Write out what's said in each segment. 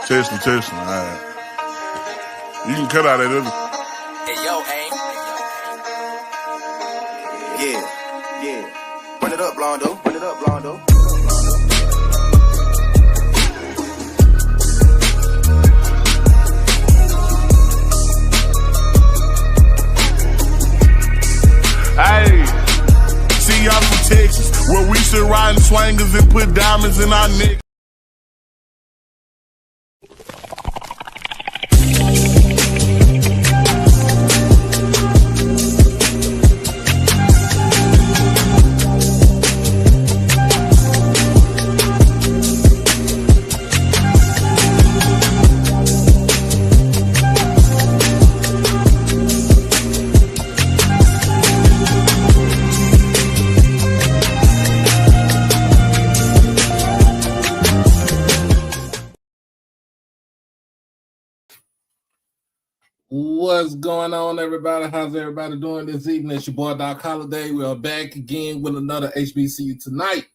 Testing. All right. You can cut out that other. Hey, yo, aim. Yeah. Run it up, Blondo. Hey, see y'all from Texas, where we sit riding swangers and put diamonds in our neck. What's going on, everybody? How's everybody doing this evening? It's your boy Doc Holiday. We are back again with another HBCU tonight.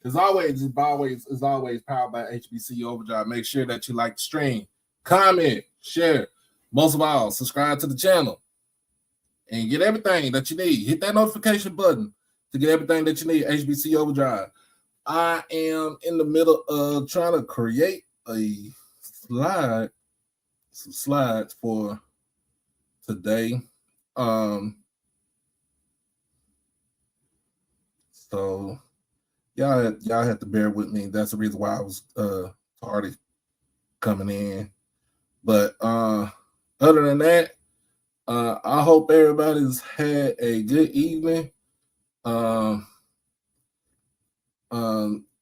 As always, powered by HBCU Overdrive. Make sure that you like the stream, comment, share. Most of all, subscribe to the channel and get everything that you need. Hit that notification button to get everything that you need. HBCU Overdrive. I am in the middle of trying to create some slides for today. So y'all have to bear with me. That's the reason why I was tardy coming in. But other than that, I hope everybody's had a good evening.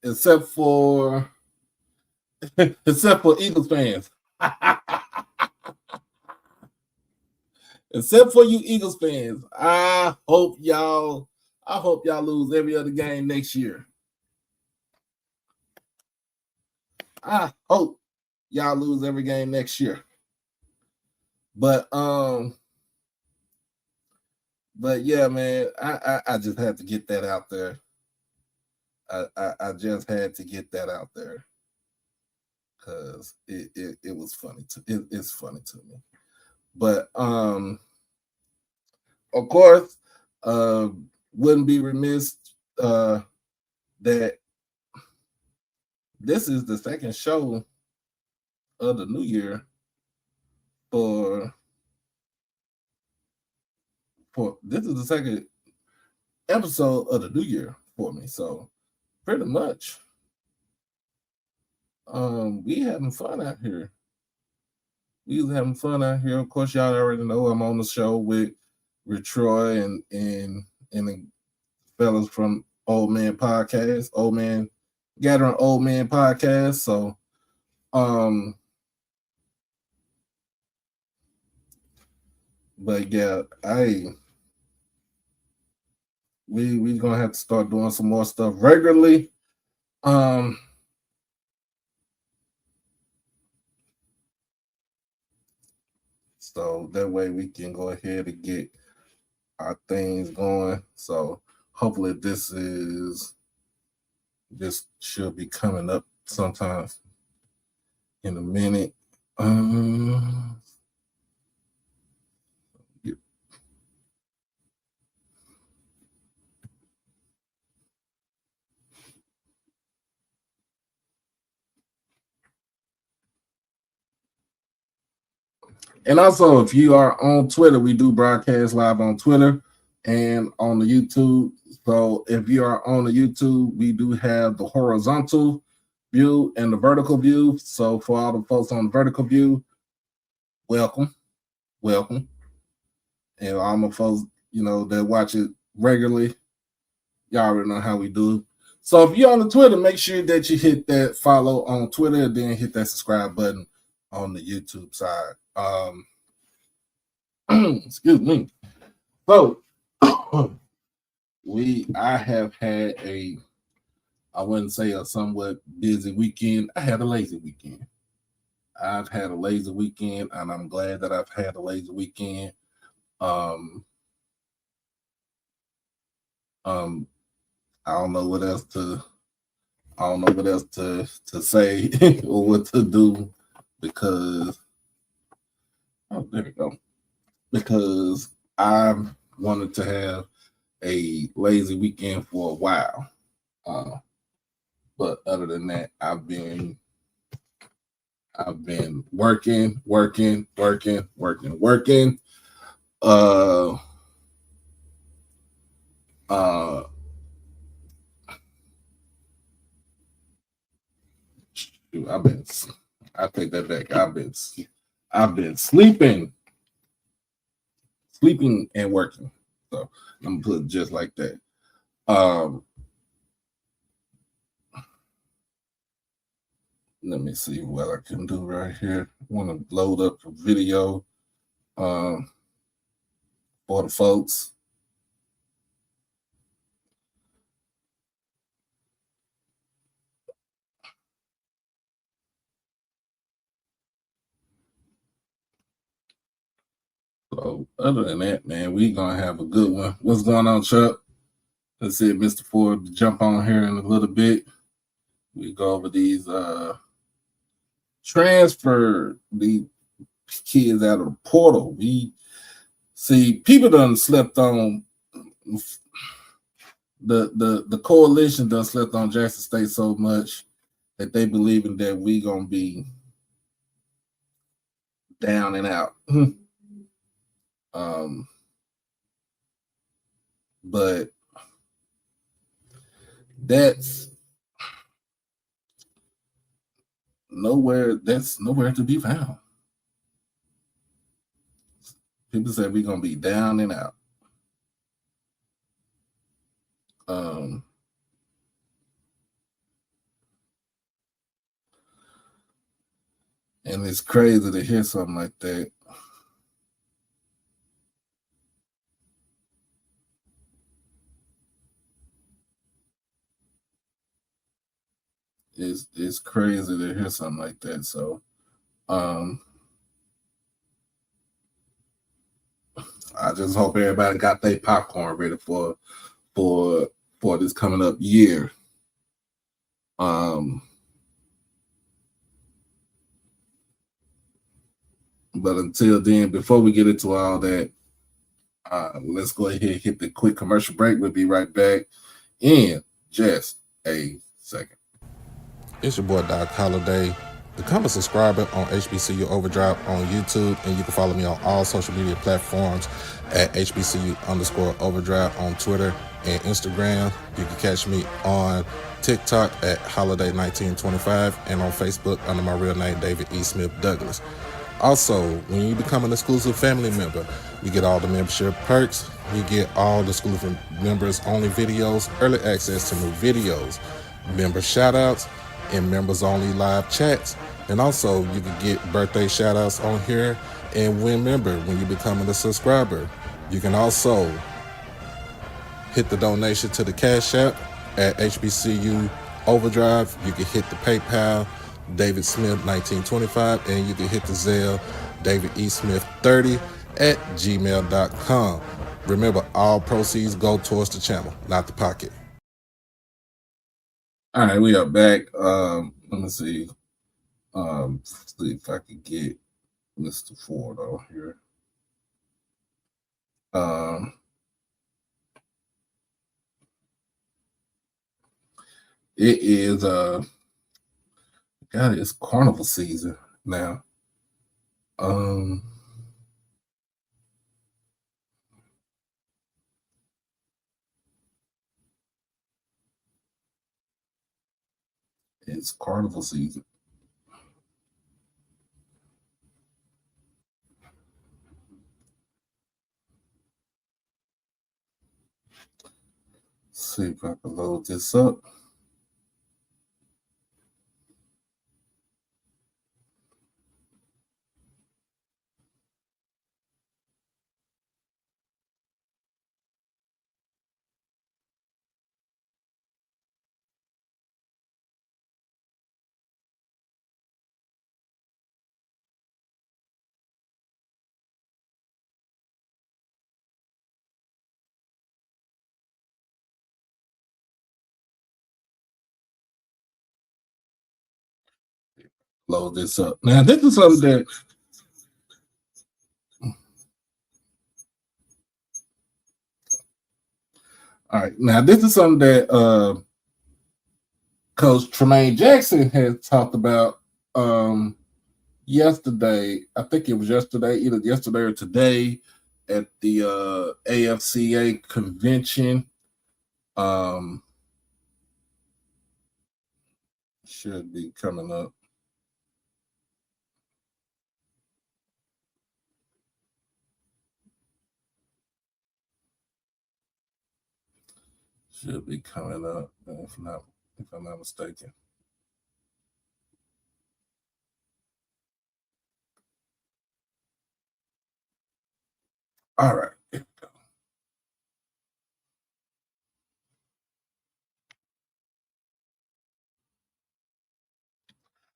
Except for Eagles fans. Except for you Eagles fans, I hope y'all lose every other game next year. I hope y'all lose every game next year. But yeah, man, I just had to get that out there. I just had to get that out there because it was funny it's funny to me. But of course, wouldn't be remiss that this is the second show of the new year for this is the second episode of the new year for me. So pretty much we having fun out here. Of course, y'all already know I'm on the show with Troy and the fellas from Old Man Podcast, Gathering Old Man Podcast. So but yeah, we gonna have to start doing some more stuff regularly. So that way we can go ahead and get our things going. So hopefully this should be coming up sometime in a minute. And also, if you are on Twitter, we do broadcast live on Twitter and on the YouTube. So if you are on the YouTube, we do have the horizontal view and the vertical view. So for all the folks on the vertical view, welcome. And all my folks, that watch it regularly, y'all already know how we do. So if you're on the Twitter, make sure that you hit that follow on Twitter and then hit that subscribe button on the YouTube side. Excuse me. So I have had I wouldn't say a somewhat busy weekend. I had a lazy weekend. I've had a lazy weekend, and I'm glad that I've had a lazy weekend. I don't know what else to I don't know what else to say or what to do because there we go. Because I wanted to have a lazy weekend for a while. But other than that, I've been working. Uh I take that back. I've been sleeping and working. So I'm gonna put it just like that. Let me see what I can do right here. I want to load up a video for the folks. So other than that, man, we gonna have a good one. What's going on, Chuck? Let's see, Mr. Ford, jump on here in a little bit. We go over these transfer the kids out of the portal. We see people done slept on the coalition done slept on Jackson State so much that they believing that we gonna be down and out. But that's nowhere to be found. People say we're gonna be down and out. And it's crazy to hear something like that. It's crazy to hear something like that. So I just hope everybody got their popcorn ready for this coming up year. But until then, before we get into all that, let's go ahead and hit the quick commercial break. We'll be right back in just a second. It's your boy Doc Holliday. Become a subscriber on HBCU Overdrive on YouTube, and you can follow me on all social media platforms at HBCU_Overdrive on Twitter and Instagram. You can catch me on TikTok at Holiday1925 and on Facebook under my real name, David E. Smith Douglas. Also, when you become an exclusive family member, you get all the membership perks. You get all the exclusive members only videos, early access to new videos, member shoutouts, and members only live chats. And also, you can get birthday shoutouts on here and win member when you become a subscriber. You can also hit the donation to the Cash App at HBCU Overdrive. You can hit the PayPal David Smith 1925, and you can hit the Zelle David E. Smith 30 at gmail.com. Remember, all proceeds go towards the channel, not the pocket. All right, we are back. Let me see. See if I can get Mr. Ford on here. It is God, it's carnival season now. It's carnival season. Let's see if I can load this up. load this up. Now, this is something that this is something that Coach Tremaine Jackson had talked about yesterday. I think it was yesterday, either yesterday or today, at the AFCA convention. Should be coming up. Should be coming up, if I'm not mistaken. All right. Here we go.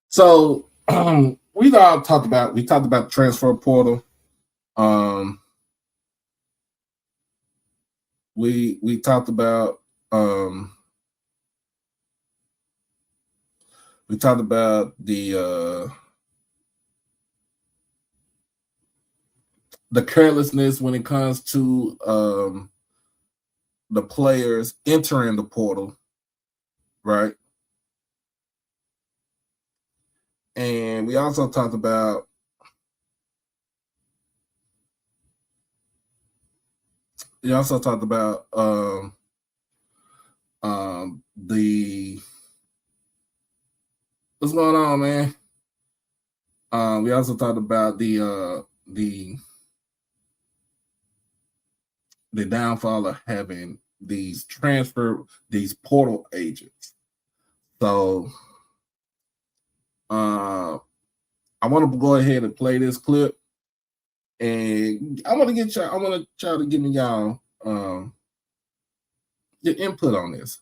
So we talked about the transfer portal. We talked about the carelessness when it comes to the players entering the portal, right? And we also talked about the what's going on, man. We also talked about the downfall of having these portal agents. So I want to go ahead and play this clip, and I want to try to give me y'all your input on this.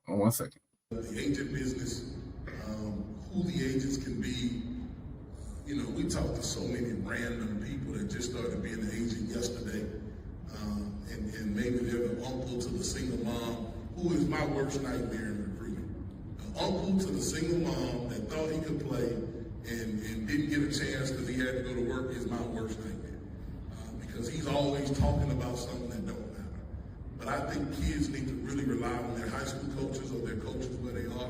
On 1 second. The agent business, who the agents can be. You know, we talked to so many random people that just started being an agent yesterday. And maybe they're the uncle to the single mom, who is my worst nightmare in recruiting. An uncle to the single mom that thought he could play and didn't get a chance because he had to go to work is my worst nightmare. Because he's always talking about something that don't matter. But I think kids need to really rely on their high school coaches or their coaches where they are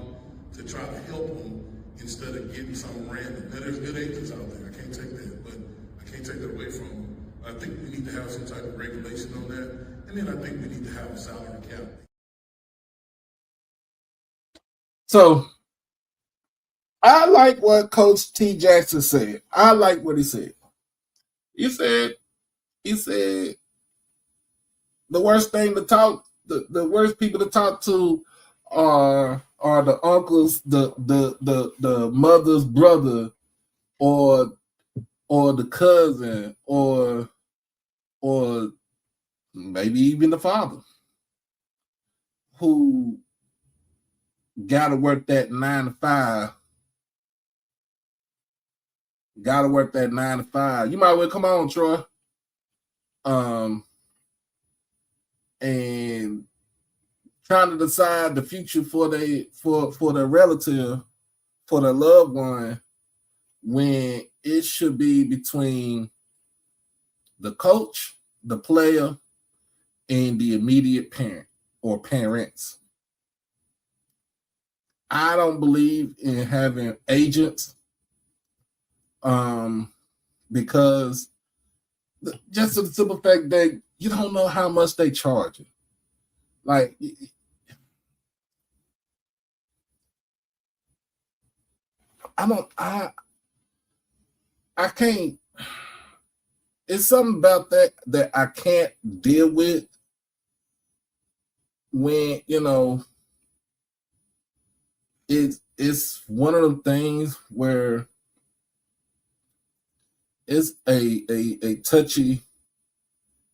to try to help them instead of getting some random. Now, there's good agents out there. I can't take that, but I can't take that away from them. I think we need to have some type of regulation on that. And then I think we need to have a salary cap. So I like what Coach T. Jackson said. I like what he said. He said the worst thing to talk, the worst people to talk to are the uncles, the mother's brother, or the cousin, or maybe even the father, who gotta work that 9 to 5. Gotta work that 9 to 5. You might well come on, Troy. And trying to decide the future for their relative, for their loved one, when it should be between the coach, the player, and the immediate parent or parents. I don't believe in having agents, because just the simple fact that you don't know how much they charge you. Like, I can't. It's something about that I can't deal with when, it's one of the things where it's a touchy,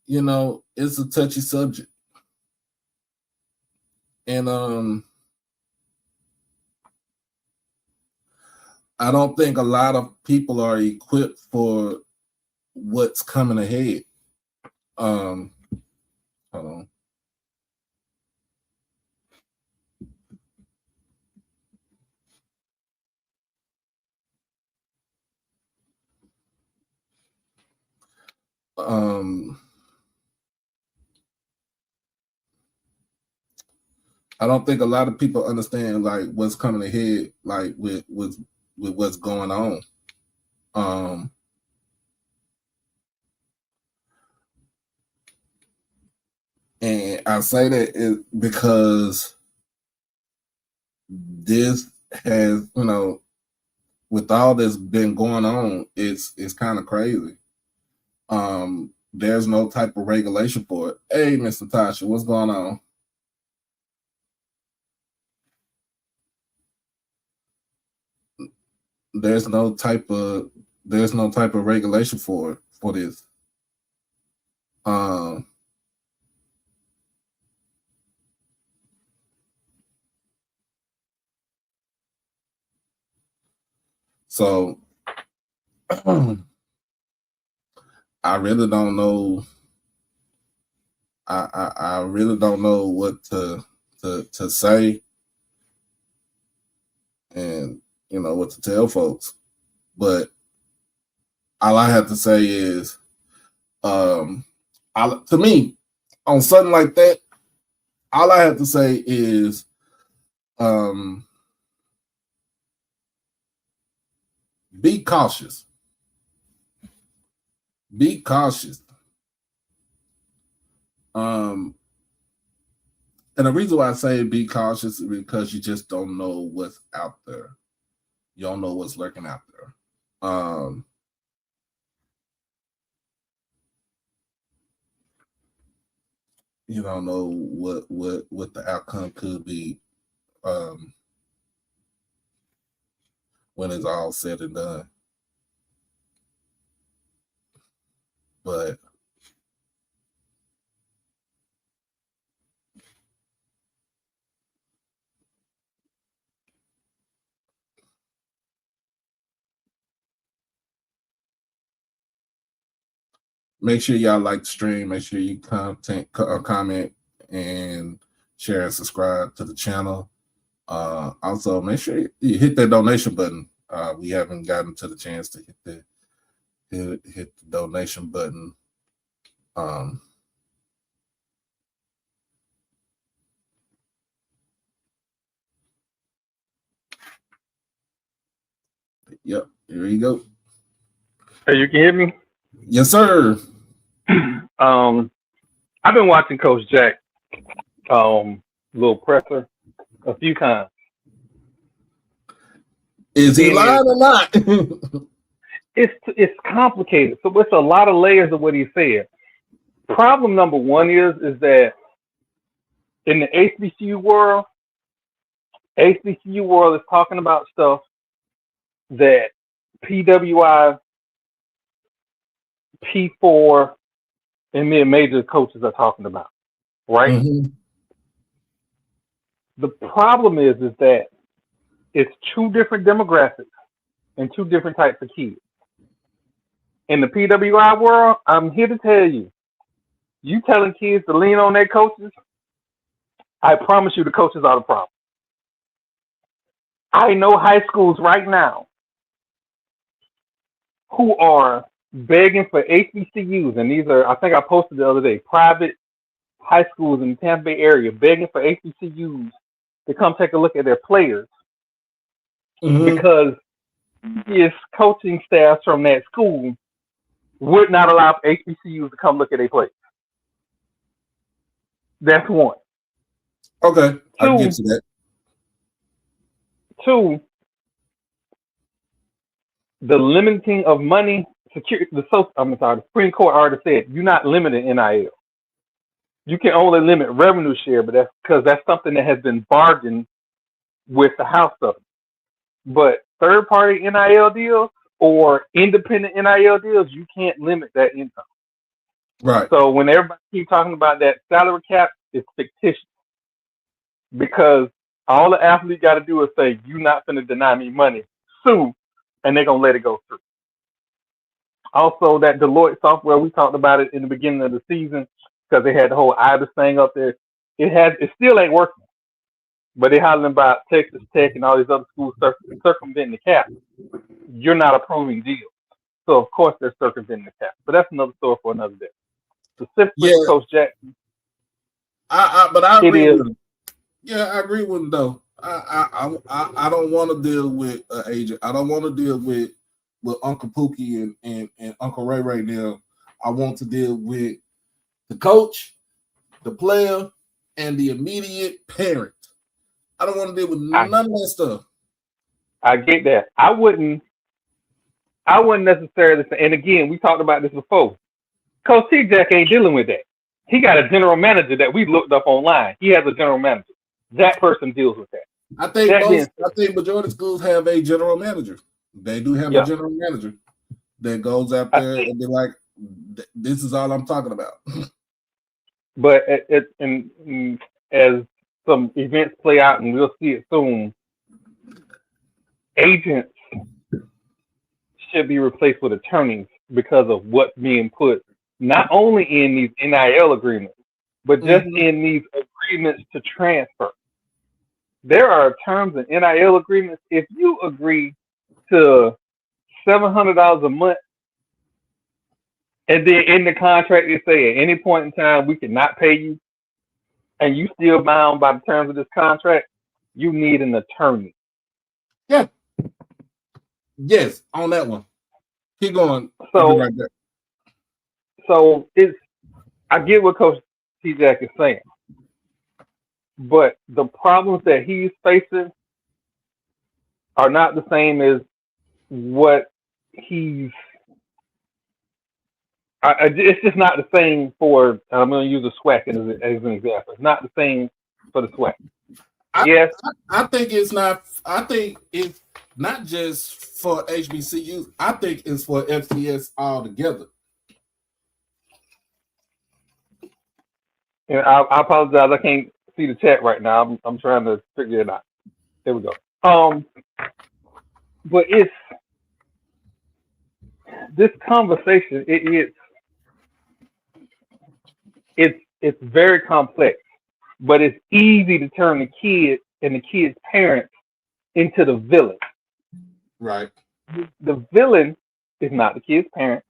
it's a touchy subject. And I don't think a lot of people are equipped for what's coming ahead. Hold on. I don't think a lot of people understand like what's coming ahead, like with what's going on. And I say that because this has, with all that's been going on, it's kind of crazy. There's no type of regulation for it. Hey, Mr. Tasha, what's going on? There's no type of regulation for this. So I really don't know. I really don't know what to say, and what to tell folks. But all I have to say is, to me, on something like that, all I have to say is, be cautious. Be cautious. And the reason why I say be cautious is because you just don't know what's out there. You don't know what's lurking out there. You don't know what the outcome could be when it's all said and done. But make sure y'all like the stream. Make sure you comment and share and subscribe to the channel. Also, make sure you hit that donation button. We haven't gotten to the chance to hit the donation button. Yep, here you go. Hey, you can hear me? Yes, sir. I've been watching Coach Jack, little presser, a few times. Is he lying or not? It's complicated. So it's a lot of layers of what he said. Problem number one is that in the HBCU world is talking about stuff that PWI, P4, and mid-major coaches are talking about, right? Mm-hmm. The problem is that it's two different demographics and two different types of kids. In the PWI world, I'm here to tell you, you telling kids to lean on their coaches, I promise you the coaches are the problem. I know high schools right now who are begging for HBCUs, and these are, I think I posted the other day, private high schools in the Tampa Bay area begging for HBCUs to come take a look at their players because his coaching staffs from that school would not allow HBCUs to come look at their players. That's one. Okay, I can get to that. Two, the limiting of money, security. The Supreme Court already said you're not limited NIL. You can only limit revenue share, but that's because that's something that has been bargained with the House of it. But third-party NIL deals or independent NIL deals, you can't limit that income. Right. So when everybody keeps talking about that salary cap, it's fictitious because all the athlete got to do is say, "You're not going to deny me money, sue," and they're gonna let it go through. Also, that Deloitte software, we talked about it in the beginning of the season because they had the whole IBIS thing up there. It still ain't working, but they're hollering about Texas Tech and all these other schools circumventing the cap. You're not approving deals. So of course they're circumventing the cap. But that's another story for another day. Specifically Yeah, for Coach Jackson, but I it agree is. with him. Yeah, I agree with him though. I don't want to deal with an agent. I don't want to deal with Uncle Pookie and Uncle Ray right now. I want to deal with the coach, the player, and the immediate parent. I don't want to deal with none of that stuff. I get that. I wouldn't necessarily say, and again, we talked about this before. Coach T Jack ain't dealing with that. He got a general manager that we looked up online. He has a general manager. That person deals with that. I think majority of schools have a general manager. They do have a general manager that goes out there and be like, "This is all I'm talking about." But and as some events play out, and we'll see it soon, agents should be replaced with attorneys because of what's being put not only in these NIL agreements, but just in these agreements to transfer. There are terms in NIL agreements. If you agree to $700 a month, and then in the contract they say at any point in time we cannot pay you, and you still bound by the terms of this contract, you need an attorney. Yeah. Yes, on that one. Keep going. So, right there. So I get what Coach T Jack is saying, but the problems that he's facing are not the same as what he's. It's just not the same for. I'm going to use the SWAC as an example. It's not the same for the SWAC. Yes, I think it's not. I think it's not just for HBCUs. I think it's for FCS altogether. And I apologize. I can't see the chat right now. I'm trying to figure it out. There we go. But it's this conversation. It's very complex, but it's easy to turn the kid and the kid's parents into the villain. Right. The villain is not the kid's parents.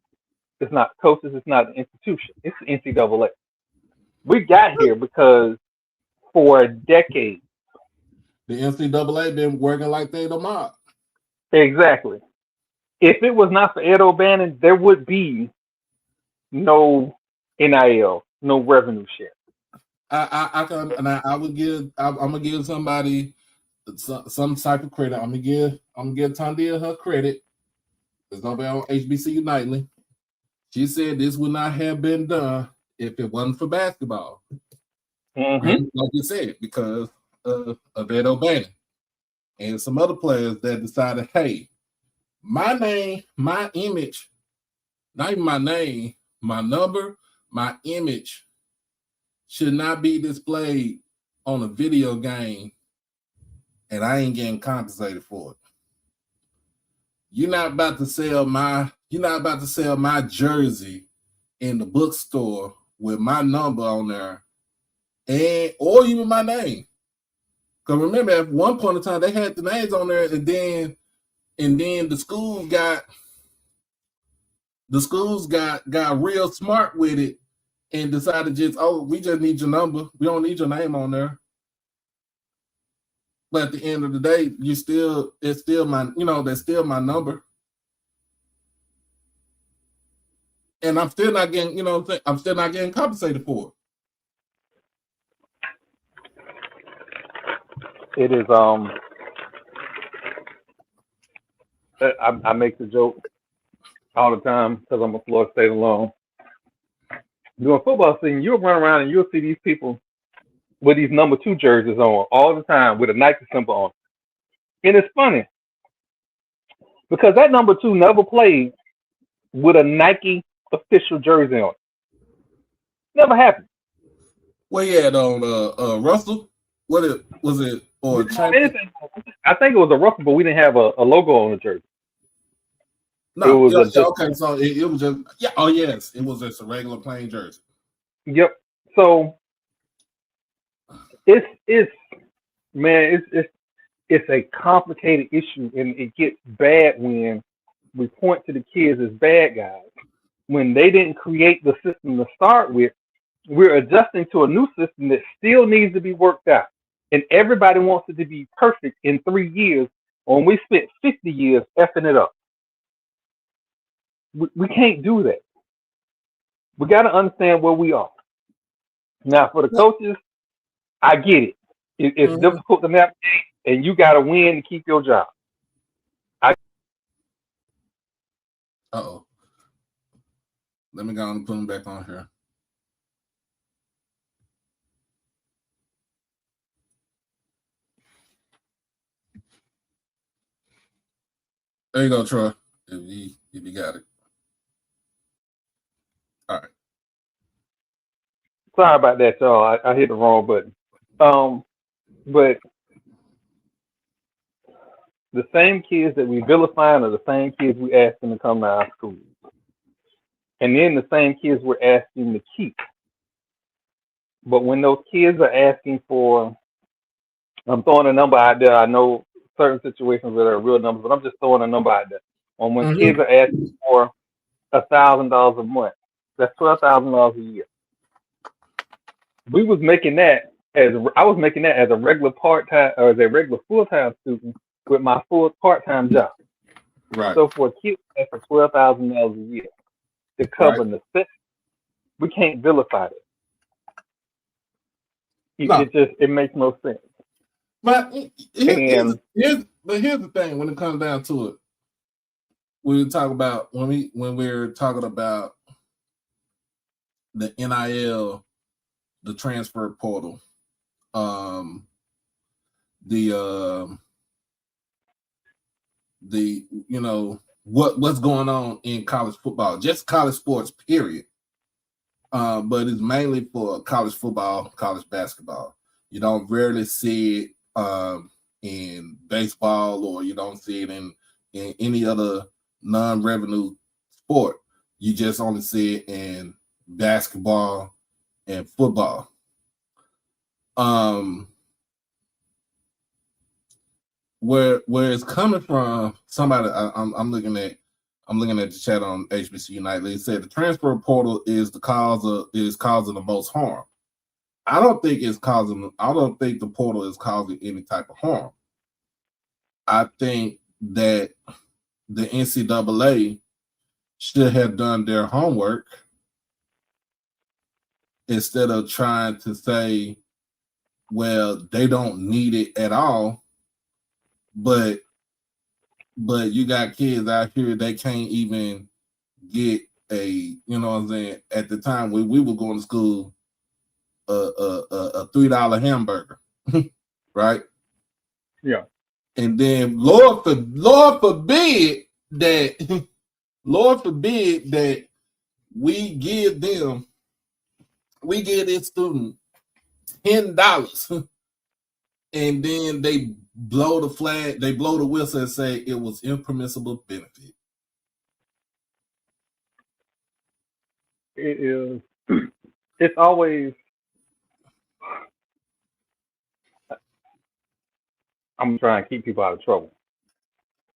It's not the coaches. It's not the institution. It's the NCAA. We got here because for a decade, the NCAA been working like they the mob. Exactly. If it was not for Ed O'Bannon, there would be no NIL, no revenue share. I'm gonna give somebody some type of credit. I'm gonna give Tandia her credit. It's over on HBCU Nightly. She said this would not have been done if it wasn't for basketball. Like you said, because of Ed O'Bannon and some other players that decided, hey, my name, my image, not even my name, my number, my image should not be displayed on a video game, and I ain't getting compensated for it. You're not about to sell my jersey in the bookstore with my number on there, or even my name. Because remember, at one point in time, they had the names on there, and then the schools got real smart with it and decided we just need your number. We don't need your name on there. But at the end of the day, that's still my number. And I'm still not getting, I'm still not getting compensated for it. It is I make the joke all the time because I'm a Florida State alum. During football season, you'll run around and you'll see these people with these number 2 jerseys on all the time with a Nike symbol on. And it's funny because that number 2 never played with a Nike official jersey on. Never happened. What he had on Russell? What was it? Or anything? I think it was a Russell, but we didn't have a logo on the jersey. No, okay. So it was just Oh yes, it was just a regular plain jersey. Yep. So it's a complicated issue, and it gets bad when we point to the kids as bad guys. When they didn't create the system to start with, we're adjusting to a new system that still needs to be worked out. And everybody wants it to be perfect in 3 years when we spent 50 years effing it up. We can't do that. We got to understand where we are. Now, for the coaches, I get it. It's difficult to navigate, and you got to win to keep your job. Uh-oh. Let me go and put them back on here. There you go, Troy. If you got it. All right. Sorry about that, y'all. I hit the wrong button. But the same kids that we vilify are the same kids we ask them to come to our schools. And then the same kids we're asking to keep. But when those kids are asking for, I'm throwing a number out there. I know certain situations that are real numbers, but I'm just throwing a number out there. When kids are asking for $1,000 a month, that's $12,000 a year. I was making that as a regular part-time or as a regular full-time student with my full part-time job. Right. So for a kid that's for $12,000 a year to cover necessities, we can't vilify it. It makes no sense. But here's the thing when it comes down to it. We talk about when we're talking about the NIL, the transfer portal, what's going on in college football, just college sports, period. But it's mainly for college football, college basketball. You don't rarely see it in baseball, or you don't see it in any other non-revenue sport. You just only see it in basketball and football. Where it's coming from, somebody I'm looking at the chat on HBCU Nightly. It said the transfer portal is causing the most harm. I don't think the portal is causing any type of harm. I think that the NCAA should have done their homework instead of trying to say, well, they don't need it at all. But you got kids out here, they can't even get a, you know what I'm saying, at the time when we were going to school, a $3 hamburger, right? Yeah. And then Lord forbid that we give this student $10 and then they blow the flag, they blow the whistle and say it was impermissible benefit. It is. It's always. I'm trying to keep people out of trouble.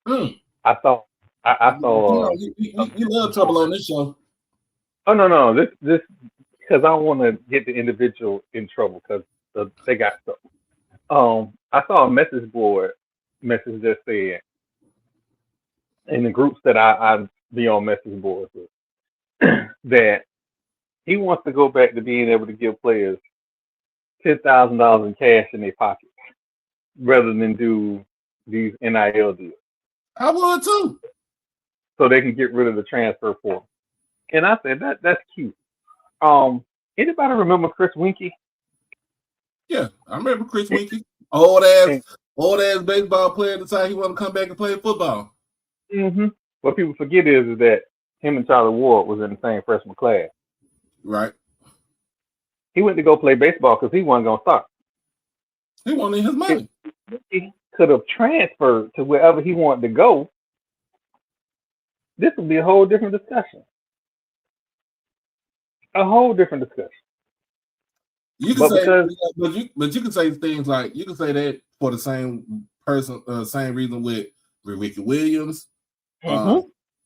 I saw. You love trouble on this show. Oh no! This because I want to get the individual in trouble because they got stuff. I saw a message that said in the groups that I be on message boards with that he wants to go back to being able to give players $10,000 in cash in their pockets rather than do these NIL deals. I would too. So they can get rid of the transfer portal. And I said that's cute. Anybody remember Chris Winkie? Yeah, I remember Chris Winkie. Old ass baseball player at the time he wanted to come back and play football. Mm-hmm. What people forget is that him and Charlie Ward was in the same freshman class. Right. He went to go play baseball because he wasn't gonna start. He wanted his money. He could have transferred to wherever he wanted to go. This would be a whole different discussion. A whole different discussion. You can but you can say things like, you can say that for the same person, same reason with Ricky Williams,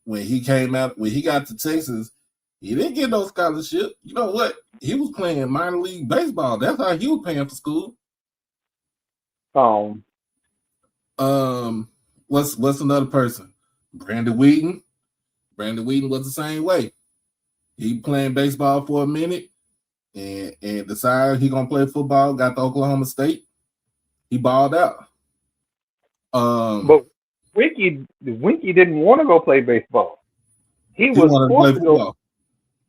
when he came out, when he got to Texas, he didn't get no scholarship. You know what? He was playing minor league baseball. That's how he was paying for school. What's another person? Brandon Wheaton. Brandon Wheaton was the same way. He playing baseball for a minute and decided he gonna play football. Got to Oklahoma State. He balled out. But Winky didn't want to go play baseball. He was wanted forced to to play go. football.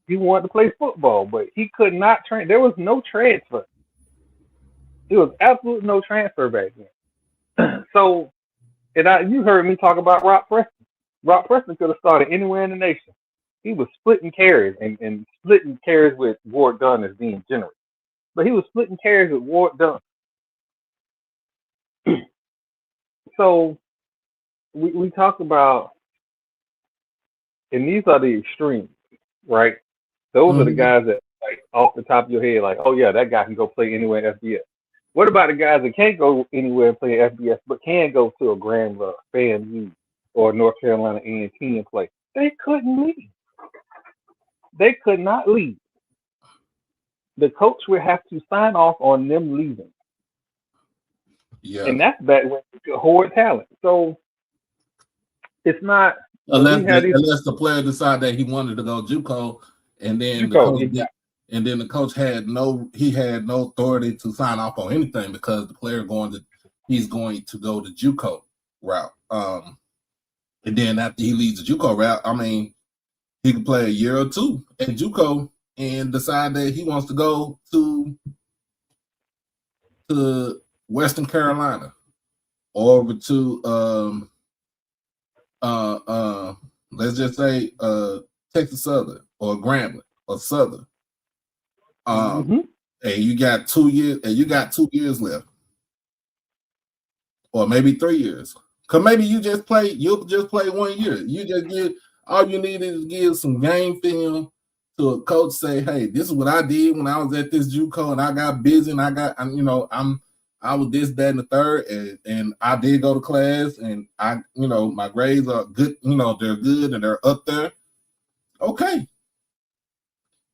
He wanted to play football, but he could not train. There was no transfer. There was absolutely no transfer back then. So, you heard me talk about Rock Preston. Rock Preston could have started anywhere in the nation. He was splitting carries and splitting carries with Ward Dunn as being generous. But he was splitting carries with Ward Dunn. So we talk about, and these are the extremes, right? Those are the guys that, like, off the top of your head, like, oh yeah, that guy can go play anywhere in FBS. What about the guys that can't go anywhere and play FBS, but can go to a Grambling, FAMU, or North Carolina A&T and play? They couldn't leave. They could not leave. The coach would have to sign off on them leaving. Yeah. And that's back when you could hoard talent. So it's not unless the player decided that he wanted to go JUCO, and then the coach had no authority to sign off on anything because the player he's going to go the JUCO route. And then after he leaves the JUCO route, I mean, he can play a year or two at JUCO and decide that he wants to go to Western Carolina or over to let's just say Texas Southern or Grambling or Southern. And you got 2 years, and you got 2 years left, or maybe 3 years. Cause maybe you'll just play 1 year. You just get all you need is give some game film to a coach. Say, hey, this is what I did when I was at this JUCO, and I got busy, and I was this, that, and the third, and I did go to class, and my grades are good. They're good and they're up there. Okay,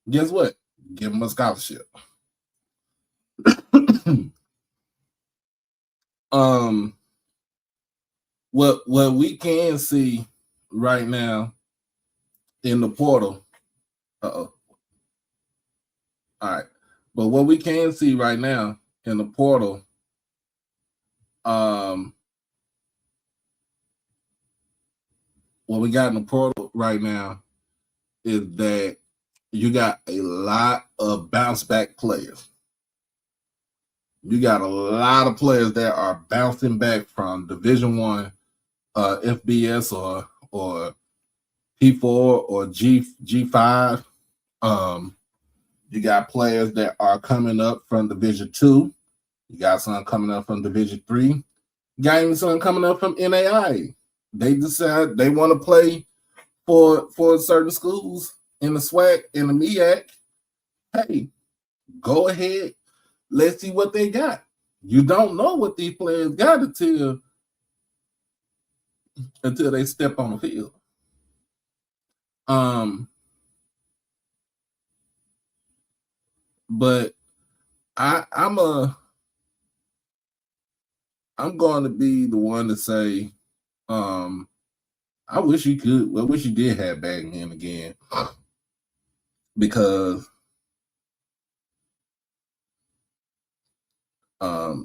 guess what? Give them a scholarship. What we can see right now in the portal. All right, but what we can see right now in the portal, what we got in the portal right now is that you got a lot of bounce back players. You got a lot of players that are bouncing back from Division I, FBS or P4 or G5. You got players that are coming up from Division II. You got some coming up from Division III. You got even some coming up from NAI. They decide they want to play for certain schools in the SWAC, in the MEAC. Hey, go ahead. Let's see what they got. You don't know what these players got until they step on the field. But I'm going to be the one to say, I wish you did have Bagman again, because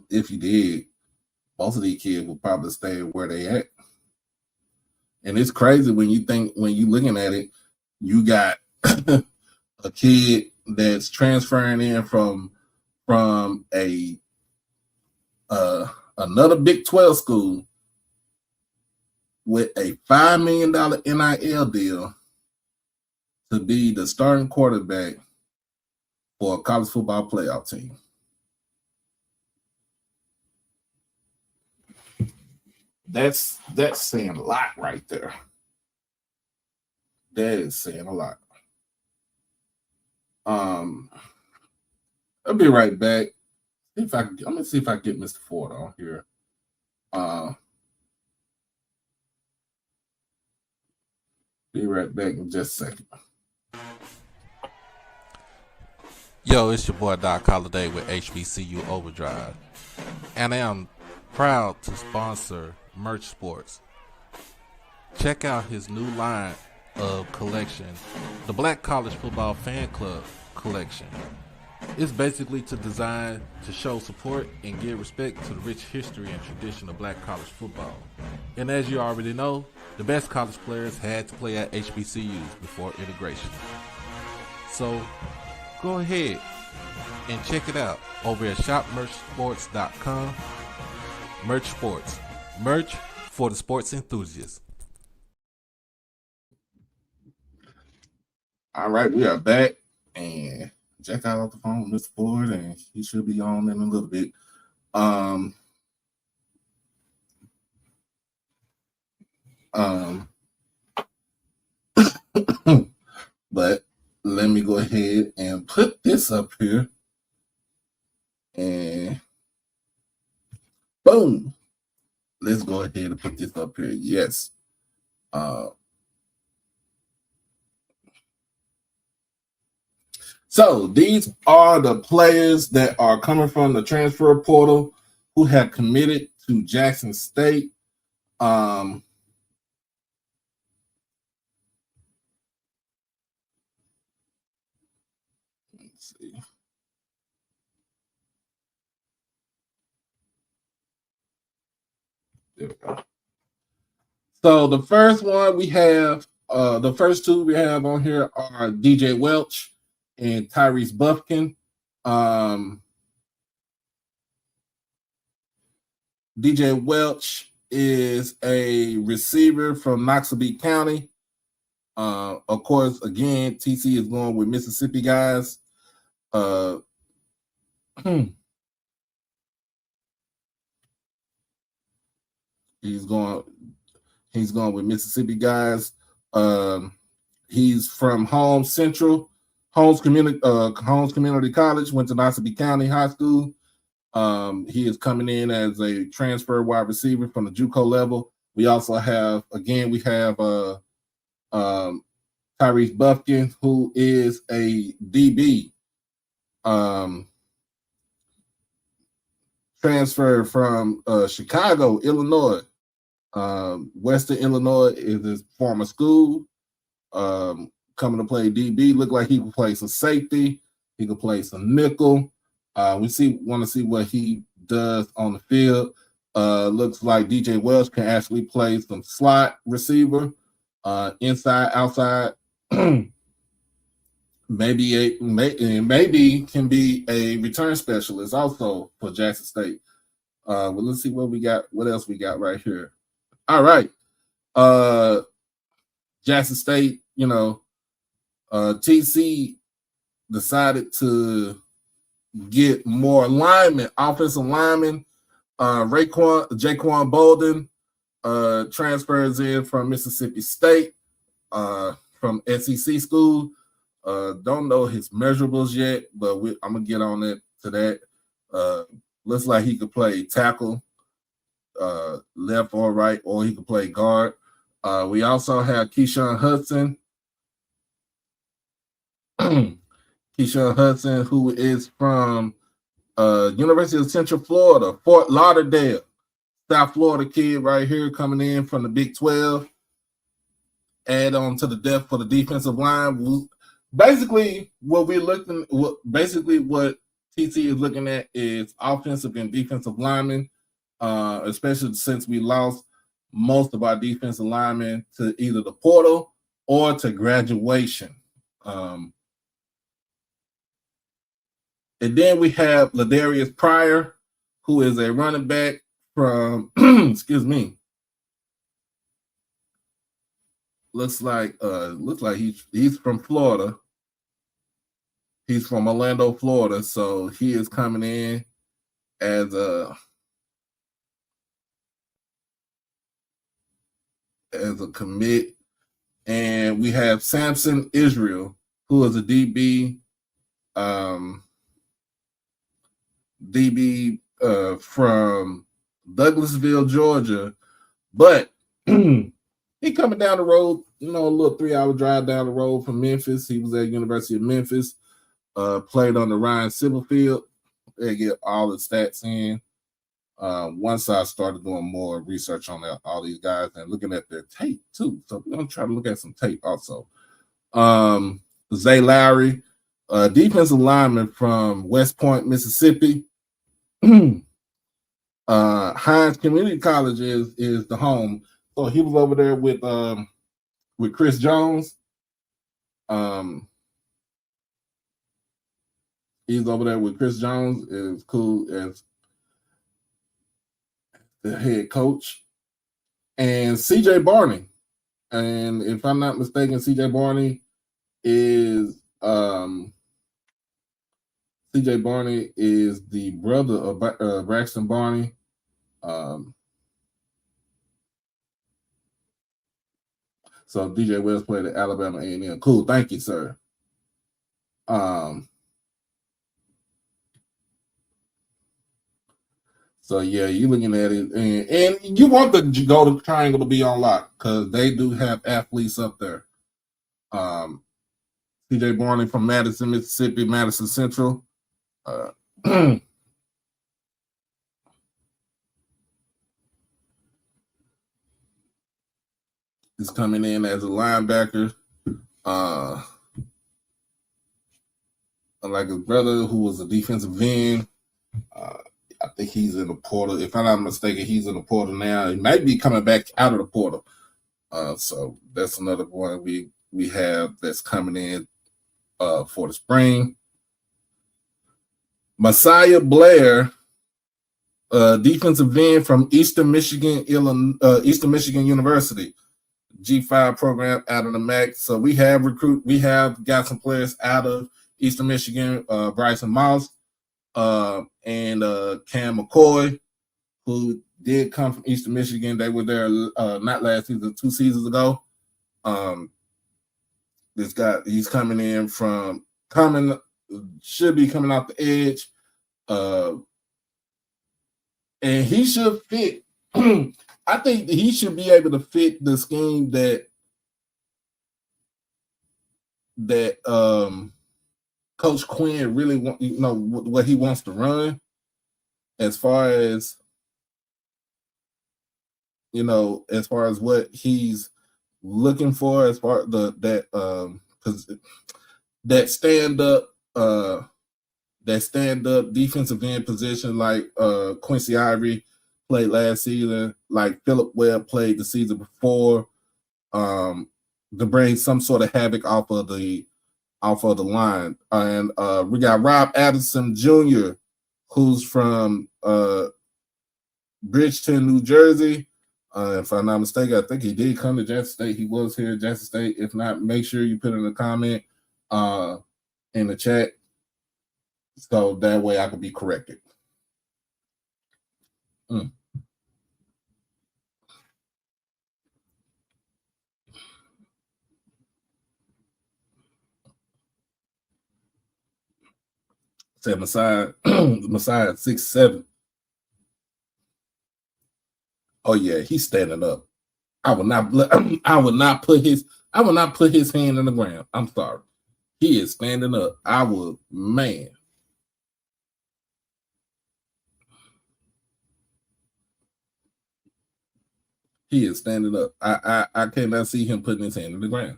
if you did, most of these kids will probably stay where they at. And it's crazy when you looking at it, you got a kid that's transferring in from a another Big 12 school with a $5 million NIL deal to be the starting quarterback for a college football playoff team. That's saying a lot right there. That is saying a lot. I'll be right back. I'm gonna see if I can get Mr. Ford on here. Be right back in just a second. Yo, it's your boy Doc Holiday with HBCU Overdrive, and I am proud to sponsor Merch Sports. Check out his new line of collection, the Black College Football Fan Club collection. It's basically designed to show support and give respect to the rich history and tradition of black college football. And as you already know, the best college players had to play at HBCUs before integration. So go ahead and check it out over at shopmerchsports.com. Merch Sports. Merch for the sports enthusiasts. All right, we are back, and Jack got off the phone with Mr. Ford, and he should be on in a little bit. But let me go ahead and put this up here, and boom. Let's go ahead and put this up here. Yes. So these are the players that are coming from the transfer portal who have committed to Jackson State. Let's see. There we go. So the first one we have, the first two we have on here are DJ Welch and Tyrese Buffkin. DJ Welch is a receiver from Noxubee County. Of course, again, TC is going with Mississippi guys. He's going with Mississippi guys. He's from Holmes Community College, went to Noxubee County High School. He is coming in as a transfer wide receiver from the JUCO level. We also have, Tyrese Buffkin, who is a DB. Transfer from Chicago, Illinois. Western Illinois is his former school. Coming to play DB. Look like he can play some safety. He can play some nickel. Want to see what he does on the field. Looks like DJ Welch can actually play some slot receiver, inside, outside. maybe can be a return specialist also for Jackson State. Well, let's see what we got. What else we got right here? All right. Jackson State, TC decided to get more linemen, offensive linemen. Jaquan Bolden transfers in from Mississippi State, from SEC school. Don't know his measurables yet, but I'm gonna get on to that. Looks like he could play tackle, left or right, or he could play guard. We also have Keyshawn Hudson. Keyshawn Hudson, who is from University of Central Florida, Fort Lauderdale, South Florida kid right here coming in from the Big 12. Add on to the depth for the defensive line. Basically, what TC is looking at is offensive and defensive linemen, especially since we lost most of our defensive linemen to either the portal or to graduation. And then we have Ladarius Pryor, who is a running back from, looks like he's from Florida. He's from Orlando, Florida, so he is coming in as a commit. And we have Samson Israel, who is a DB, from Douglasville, Georgia, but he coming down the road, a little 3-hour drive down the road from Memphis. He was at University of Memphis, played on the Ryan Sybil Field. They get all the stats in. Once I started doing more research on all these guys and looking at their tape too. So we're gonna try to look at some tape also. Zay Lowry, defensive lineman from West Point, Mississippi. Hines Community College is the home. So he was over there with Chris Jones. He's over there with Chris Jones. Is cool as the head coach. And CJ Barney. And if I'm not mistaken, CJ Barney is the brother of Braxton Barney. So DJ Wells played at Alabama A&M. Cool, thank you, sir. So yeah, you're looking at it, and you want the Golden Triangle to be on lock because they do have athletes up there. CJ Barney from Madison, Mississippi, Madison Central. Is coming in as a linebacker. Like his brother, who was a defensive end. I think he's in the portal. If I'm not mistaken, he's in the portal now. He might be coming back out of the portal. So that's another one we have that's coming in for the spring. Messiah Blair, defensive end from Eastern Michigan University, G5 program out of the MAC. So we have got some players out of Eastern Michigan, Bryson Moss, and Cam McCoy, who did come from Eastern Michigan. They were there not last season, 2 seasons ago. He's coming in should be coming off the edge. And he should fit. I think he should be able to fit the scheme that Coach Quinn really what he wants to run, as far as what he's looking for, as far as that stand up defensive end position, like Quincy Ivory played last season, like Philip Webb played the season before, to bring some sort of havoc off of the line. And we got Rob Addison Jr., who's from Bridgeton, New Jersey. If I'm not mistaken, I think he did come to Jackson State. He was here at Jackson State. If not, make sure you put in a comment in the chat, so that way I can be corrected. 7 Messiah 6'7". Oh yeah, he's standing up. I will not put his hand in the ground. I'm sorry. He is standing up. He is standing up. I cannot see him putting his hand in the ground.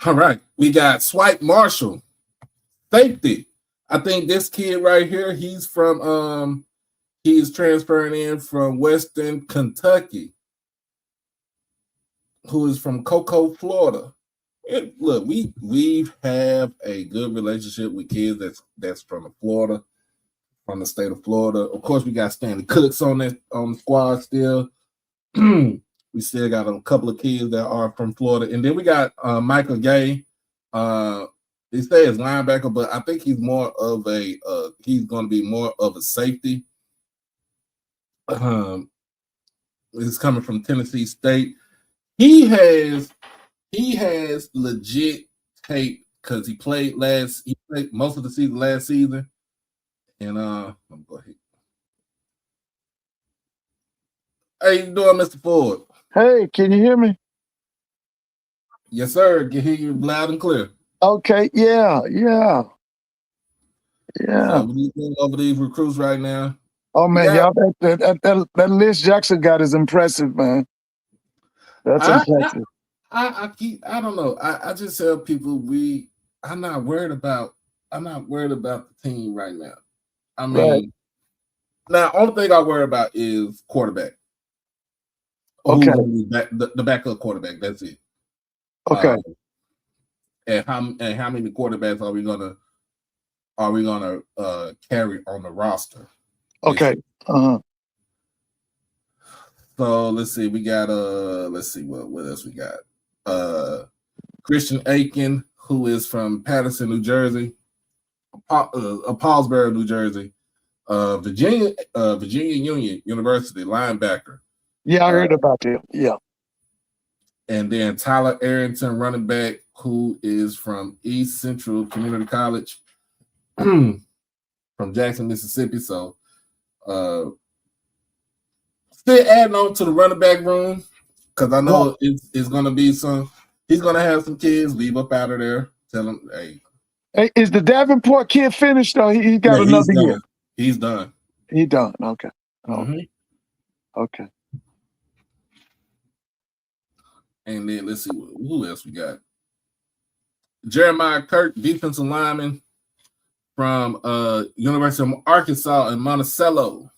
All right, we got Swipe Marshall, safety. I think this kid right here, he's transferring in from Western Kentucky, who is from Cocoa, Florida. Look, we have a good relationship with kids that's from Florida, from the state of Florida. Of course, we got Stanley Cooks on the squad still. We still got a couple of kids that are from Florida, and then we got Michael Gay. He says linebacker, but I think he's more of he's going to be more of a safety. He's coming from Tennessee State. He has legit tape because he played most of the season last season. And I'm go ahead. How you doing, Mr. Ford? Hey, can you hear me? Yes, sir. Can hear you loud and clear. Okay, yeah. So we going over these recruits right now. Oh man, Yeah. y'all, that list Jackson got is impressive, man. That's impressive. I don't know. I just tell people I'm not worried about the team right now. I mean, Right. now only thing I worry about is quarterback. Okay. Who's gonna be the backup quarterback? That's it. Okay. And how many quarterbacks are we gonna carry on the roster? Okay. So let's see. We got let's see what else we got. Christian Aiken, who is from Patterson, New Jersey, Paulsboro, New Jersey, Virginia Union University linebacker. Yeah, I heard about that. Yeah. And then Tyler Arrington, running back, who is from East Central Community College, from Jackson, Mississippi. So still adding on to the running back room, because I know it's going to be he's going to have some kids leave up out of there. Tell him, hey. Hey, is the Davenport kid finished or he got another year? He's done. He done. Okay. Mm-hmm. Okay. And then let's see who else we got. Jeremiah Kirk, defensive lineman from University of Arkansas in Monticello.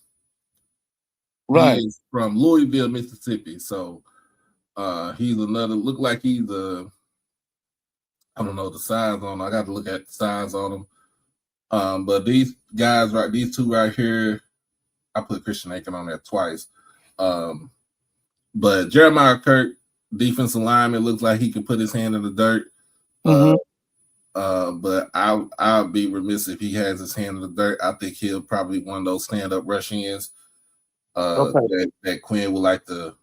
Right. He is from Louisville, Mississippi. So he's another. Look like he's I don't know the size on him. I got to look at the size on him. But these guys, these two right here, I put Christian Aiken on there twice. But Jeremiah Kirk, defensive lineman, looks like he can put his hand in the dirt. But I'll be remiss if he has his hand in the dirt. I think he'll probably one of those stand-up rush-ins that Quinn would like to,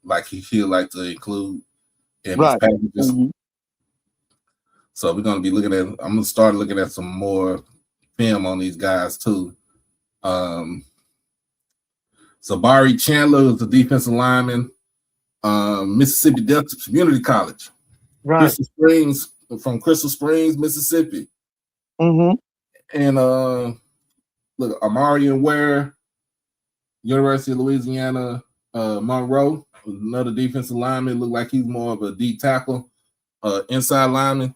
like he'll like to include in his packages. So we're gonna be looking at. I'm gonna start looking at some more film on these guys too. So Barry Chandler is the defensive lineman, Mississippi Delta Community College, from Crystal Springs, Mississippi. And look, Amarian Ware, University of Louisiana, Monroe, another defensive lineman. Look like he's more of a D tackle, inside lineman.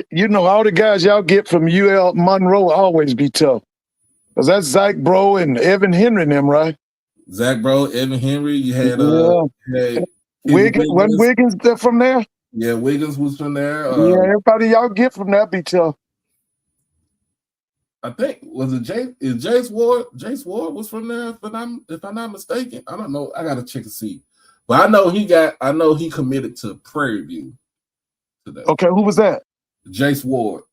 You know, all the guys y'all get from UL Monroe always be tough. Because that's Zach Bro and Evan Henry and them, right? Zach Bro, Evan Henry. You had Wiggins. Wasn't Wiggins from there? Yeah, Wiggins was from there. Everybody y'all get from there be tough. I think Jace Ward? Jace Ward was from there, if I'm not mistaken. I don't know. I gotta check and see. But I know he committed to Prairie View today. Okay, who was that? Jace Ward.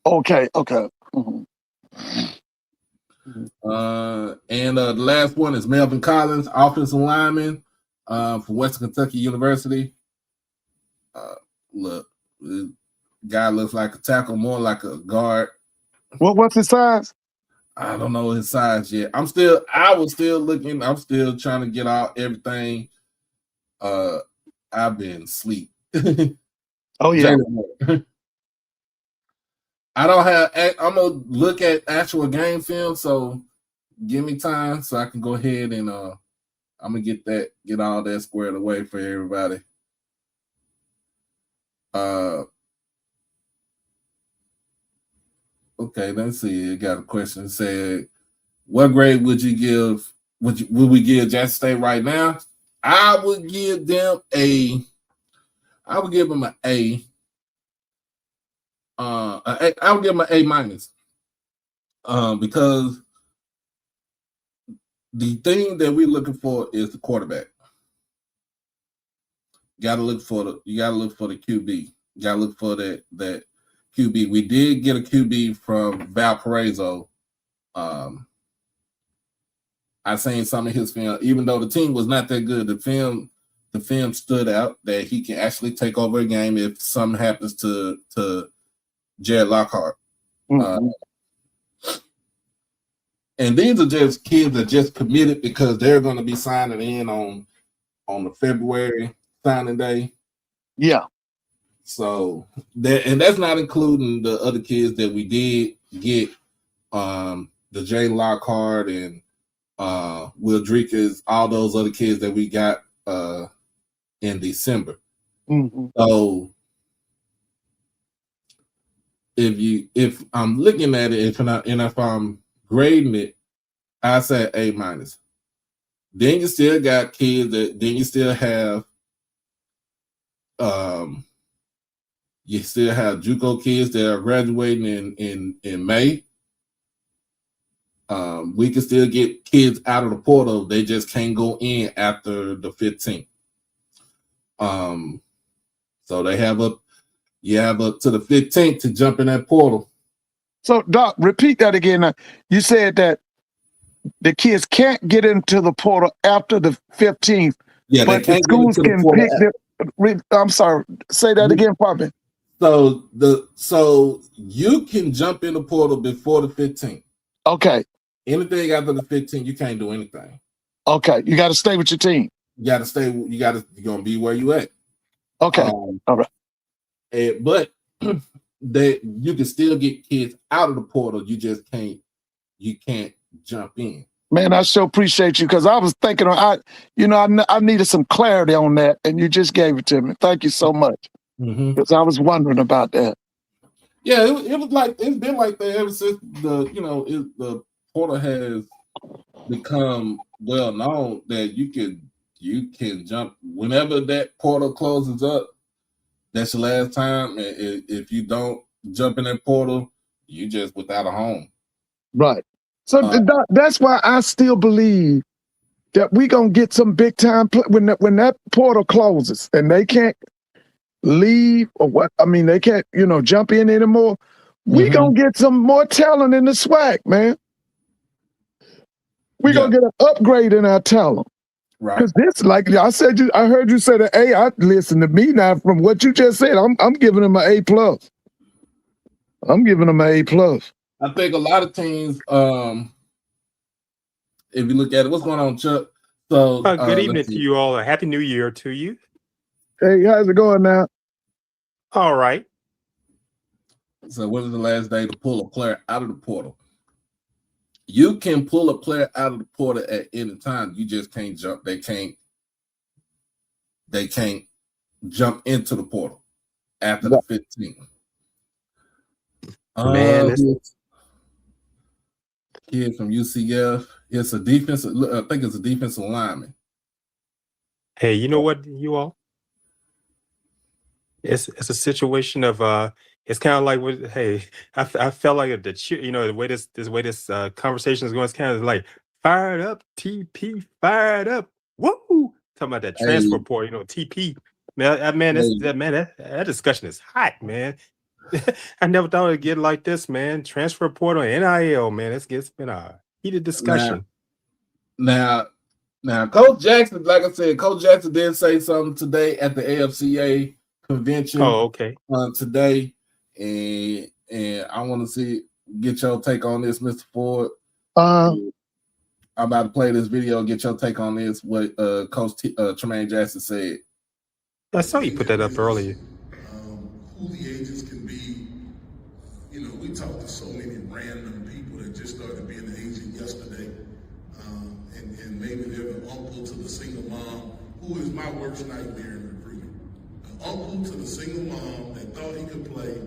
Okay. And the last one is Melvin Collins, offensive lineman from Western Kentucky University. Look, the guy looks like a tackle, more like a guard. What's his size? I don't know his size yet. I was still looking. I'm still trying to get out everything. I've been asleep. Oh yeah. I don't have. I'm gonna look at actual game film. So give me time so I can go ahead and I'm gonna get all that squared away for everybody. Okay, let's see. I got a question. It said, what grade would you give? Would we give Jackson State right now? I would give them an A. I would give them an A minus. Because the thing that we're looking for is the quarterback. You gotta look for the QB. You gotta look for that QB. We did get a QB from Valparaiso. I seen some of his film, even though the team was not that good. The film stood out that he can actually take over a game if something happens to Jared Lockhart. And these are just kids that just committed because they're going to be signing in on on the February signing day. Yeah. So that's not including the other kids that we did get, the Jay Lockhart and Will Dreekers, all those other kids that we got in December. Mm-hmm. So if I'm looking at it, if I'm grading it, I say A minus. Then you still got kids then you still have JUCO kids that are graduating in May. We can still get kids out of the portal. They just can't go in after the 15th. So you have up to the 15th to jump in that portal. So, Doc, repeat that again. You said that the kids can't get into the portal after the 15th, Yeah, but the schools can pick them. I'm sorry. Say that again, Papa. So you can jump in the portal before the 15th. Okay. Anything after the 15th, you can't do anything. Okay. You got to stay with your team. You're going to be where you at. Okay. All right. But you can still get kids out of the portal. You can't jump in. Man, I so appreciate you because I was thinking, I needed some clarity on that, and you just gave it to me. Thank you so much. Because I was wondering about that. Yeah, it's been like that ever since the portal has become well known that you can jump whenever that portal closes up. That's the last time. If you don't jump in that portal, you just without a home. Right. So that's why I still believe that we gonna get some big time when that portal closes and they can't leave or what. I mean, they can't jump in anymore. We gonna get some more talent in the SWAC, man. We gonna get an upgrade in our talent. Right. Because this, like I said, I heard you say that A. Listen to me now. From what you just said, I'm giving them an A+. I'm giving them an A+. I think a lot of teams, if you look at it, what's going on, Chuck? So good evening to you all. A happy New Year to you. Hey, how's it going now? All right. So when is the last day to pull a player out of the portal? You can pull a player out of the portal at any time. You just can't jump. They can't jump into the portal after the 15th. Man, kid from UCF. It's a defensive. I think it's a defensive lineman. Hey, you know what, you all? It's a situation of it's kind of like I felt like the way this conversation is going. It's kind of like fired up, TP, fired up, woo! Talking about that transfer portal, TP. Man, that discussion is hot, man. I never thought it'd get like this, man. Transfer portal, NIL, man. It's been a heated discussion. Now, Coach Jackson, like I said, Coach Jackson did say something today at the AFCA convention. Oh, okay. Today, and I want to get your take on this, Mr. Ford. I'm about to play this video. Get your take on this. What Coach Tremaine Jackson said. I saw you put that up earlier. Who the agents can be. We talked to so many random people that just started being an agent yesterday. And maybe they're the uncle to the single mom, who is my worst nightmare in recruiting. An uncle to the single mom that thought he could play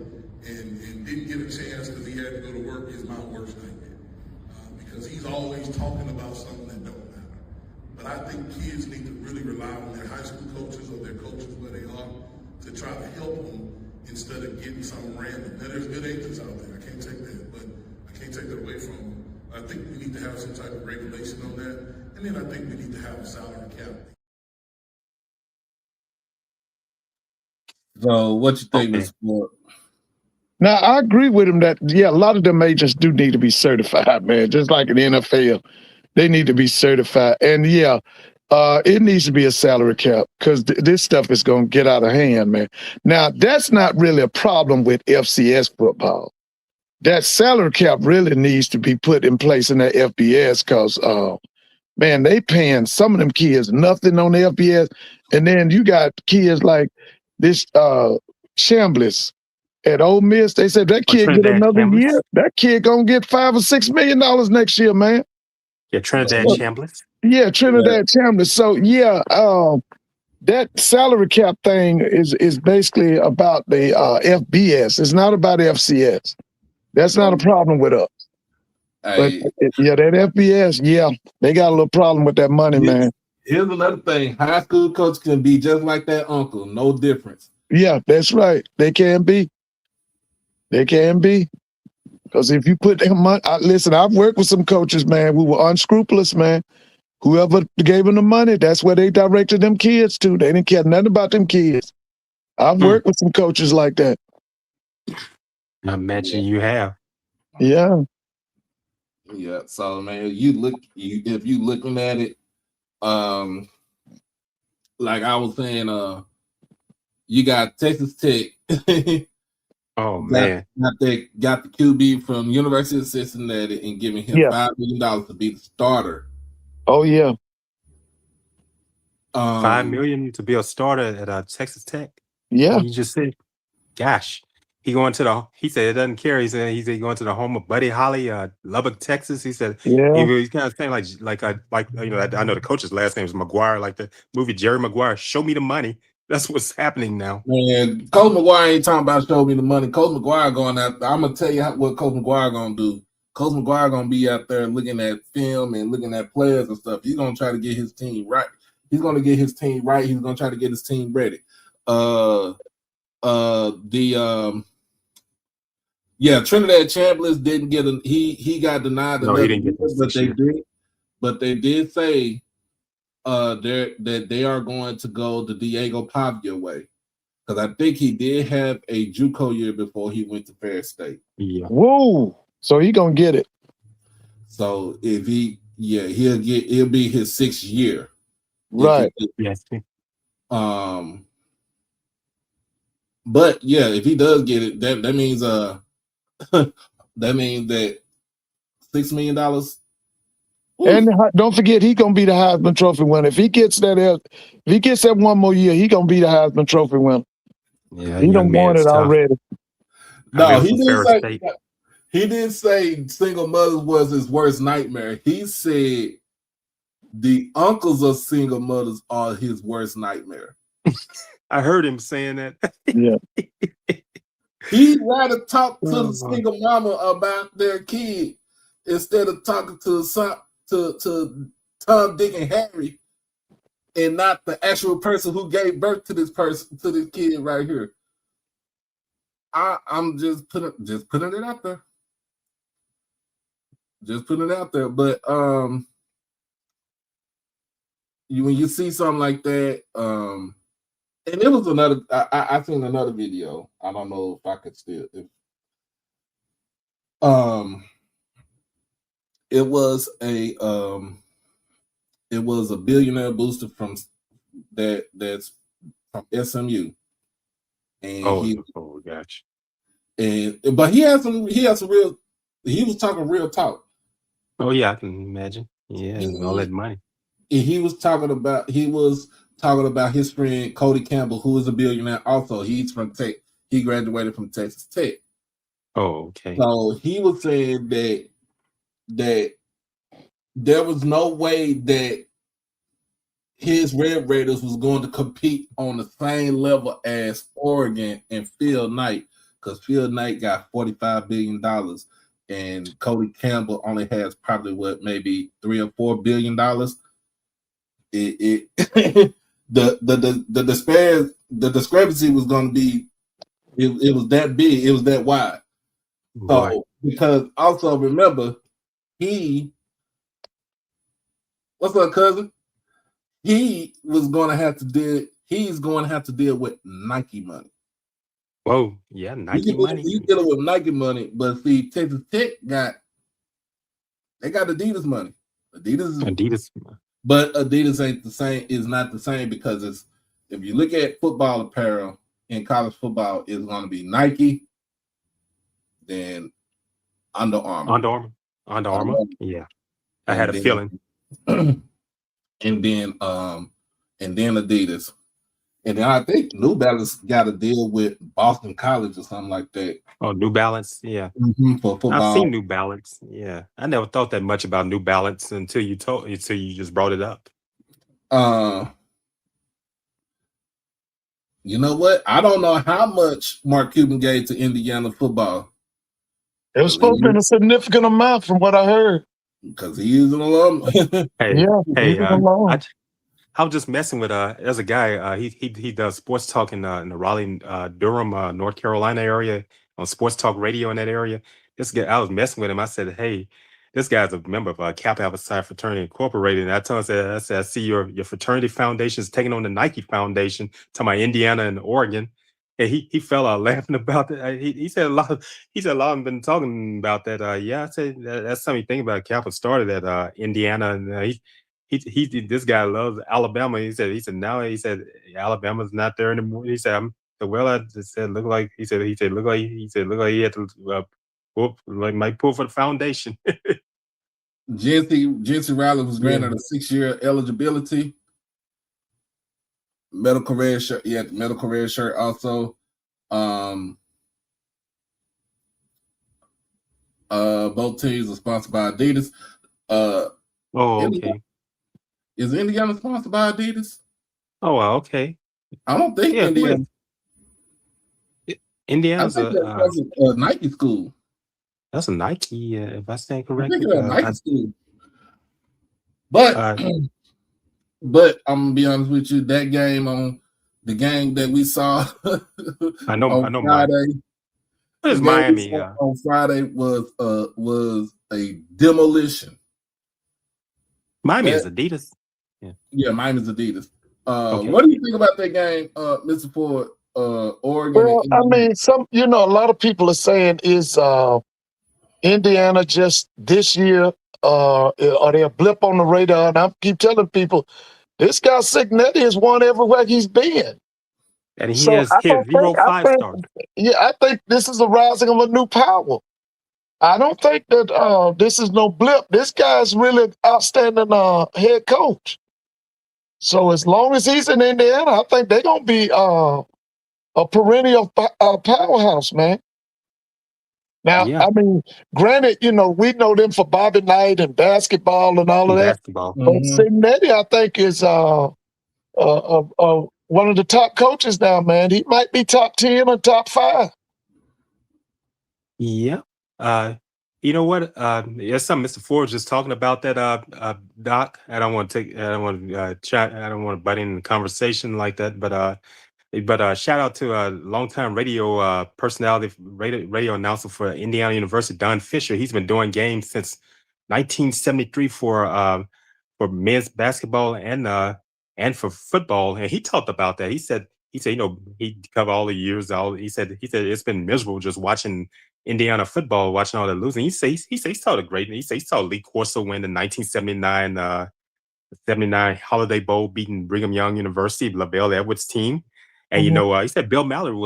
and didn't get a chance because he had to go to work is my worst nightmare. Because he's always talking about something that don't matter. But I think kids need to really rely on their high school coaches or their coaches where they are to try to help them instead of getting some random. Now, there's good agents out there. I can't take that, but I can't take that away from them. I think we need to have some type of regulation on that. And then I think we need to have a salary cap. So what you think, Mr. Ford? Now, I agree with him that, a lot of them agents do need to be certified, man. Just like in the NFL, they need to be certified. And, it needs to be a salary cap because this stuff is going to get out of hand, man. Now, that's not really a problem with FCS football. That salary cap really needs to be put in place in that FBS because man, they paying some of them kids nothing on the FBS. And then you got kids like this Chambliss at Ole Miss. They said that kid get Trinidad another Chambliss. year. That kid gonna get $5 or $6 million next year, man. Yeah, Trinidad Chambliss. Yeah, Trinidad Chambliss. So yeah, that salary cap thing is basically about the FBS. It's not about FCS. That's not a problem with us. But yeah, that FBS, yeah, they got a little problem with that money, man. Here's another thing. High school coach can be just like that uncle. No difference. Yeah, that's right. They can be. They can be. Because if you put them money, listen, I've worked with some coaches, man, who were unscrupulous, man. Whoever gave them the money, that's where they directed them kids to. They didn't care nothing about them kids. I've worked with some coaches like that. I imagine you have. Yeah. Yeah. So man, if you looking at it, like I was saying, you got Texas Tech. Oh man, got the QB from University of Cincinnati and giving him $5 million to be the starter. Oh yeah, $5 million to be a starter at Texas Tech. Yeah, you just said, gosh, he said it doesn't care. He said going to the home of Buddy Holly, Lubbock, Texas. He said he's kind of saying like you know, I know the coach's last name is McGuire, like the movie Jerry Maguire. Show me the money. That's what's happening now. Man, Coach McGuire ain't talking about show me the money. Coach McGuire going out there. I'm gonna tell you what Coach McGuire gonna do. Coach McGuire gonna be out there looking at film and looking at players and stuff. He's gonna try to get his team right. He's gonna get his team right. He's gonna try to get his team ready. Trinidad Chambliss didn't get he got denied. No, he didn't get this, but they did say that they are going to go the Diego Pavia way, because I think he did have a JUCO year before he went to Fair State. Yeah. Whoa! So he gonna get it. So if he'll be his 6th year. Right. Yes. But yeah, if he does get it, that means that means that $6 million. And don't forget, he gonna be the Heisman Trophy winner. If he gets that one more year, he gonna be the Heisman Trophy winner. Yeah, he done won it already. No, he didn't say single mothers was his worst nightmare. He said the uncles of single mothers are his worst nightmare. I heard him saying that. Yeah. He'd rather talk to the single mama about their kid instead of talking to Tom, Dick, and Harry, and not the actual person who gave birth to this kid right here. I'm just putting it out there. Just putting it out there. But when you see something like that, and it was another. I seen another video. I don't know if I could still. It was a billionaire booster that's from SMU, and gosh. But he had some real. He was talking real talk. Oh yeah, I can imagine. Yeah, all that money. And he was talking about his friend Cody Campbell, who is a billionaire also. He's from Tech. He graduated from Texas Tech. Oh, okay. So he was saying that there was no way that his Red Raiders was going to compete on the same level as Oregon and Phil Knight, because Phil Knight got $45 billion and Cody Campbell only has probably maybe $3 or $4 billion. The discrepancy was going to be it was that big, it was that wide. So because also remember, what's up, cousin? He's going to have to deal with Nike money. Whoa, yeah, Nike money. He's dealing with Nike money, but see, Texas Tech got Adidas money. Adidas. But Adidas ain't the same. Is not the same, because if you look at football apparel in college football, it's going to be Nike, then Under Armour. Under Armour. Yeah, I had a feeling. and then Adidas. And then I think New Balance got a deal with Boston College or something like that. Oh, New Balance, yeah. For football. I've seen New Balance, yeah. I never thought that much about New Balance until you just brought it up. You know what? I don't know how much Mark Cuban gave to Indiana football. It was supposed to be a significant amount from what I heard. Because he is an alum. Hey, he's an alum. I was just messing with there's a guy he does sports talk in the Raleigh Durham North Carolina area on sports talk radio in that area. This guy, I was messing with him. I said, hey, this guy's a member of Kappa Alpha Psi Fraternity Incorporated. And I told him, I said, I see your fraternity foundation is taking on the Nike Foundation, to my Indiana and Oregon. And he fell out laughing about that. He said a lot of been talking about that. Yeah, I said that's something you think about. Kappa started at Indiana, and he this guy loves Alabama. He said now Alabama's not there anymore. He said I just said look like he said look like he had to might pull for the foundation. Jency Riley was granted a 6-year eligibility. Medical red shirt. Yeah, medical red shirt also. Both teams are sponsored by Adidas. Okay. Is Indiana sponsored by Adidas? Oh, wow, okay. I don't think Indiana. Indiana's I think that's a Nike school. That's a Nike, if I stand correctly. I think it's a Nike school. But but I'm gonna be honest with you, that game on the game that we saw I know on Friday. What is Miami? On Friday was a demolition. Miami is Adidas. Yeah, Miami's Adidas. Okay. What do you think about that game, Mr. Ford? Oregon. Well, I mean, a lot of people are saying is Indiana just this year are they a blip on the radar? And I keep telling people, this guy Signetti has won everywhere he's been. And he has hit 0 5-stars. Yeah, I think this is a rising of a new power. I don't think that this is no blip. This guy's really outstanding head coach. So as long as he's in Indiana, I think they're gonna be a perennial powerhouse, man. Now, I mean, granted, we know them for Bobby Knight and basketball and all of that. But Signetti, I think, is one of the top coaches now, man. He might be top 10 or top 5. Yeah. You know what? There's something Mr. Ford was just talking about that, Doc. I don't want to chat. I don't want to butt in the conversation like that. But shout out to a longtime radio personality, radio announcer for Indiana University, Don Fisher. He's been doing games since 1973 for men's basketball and for football. And he talked about that. He said he covered all the years. He said it's been miserable just watching Indiana football, watching all the losing. He saw the great. He saw Lee Corso win the 1979 Holiday Bowl, beating Brigham Young University, LaBelle Edwards team. And he said Bill Mallory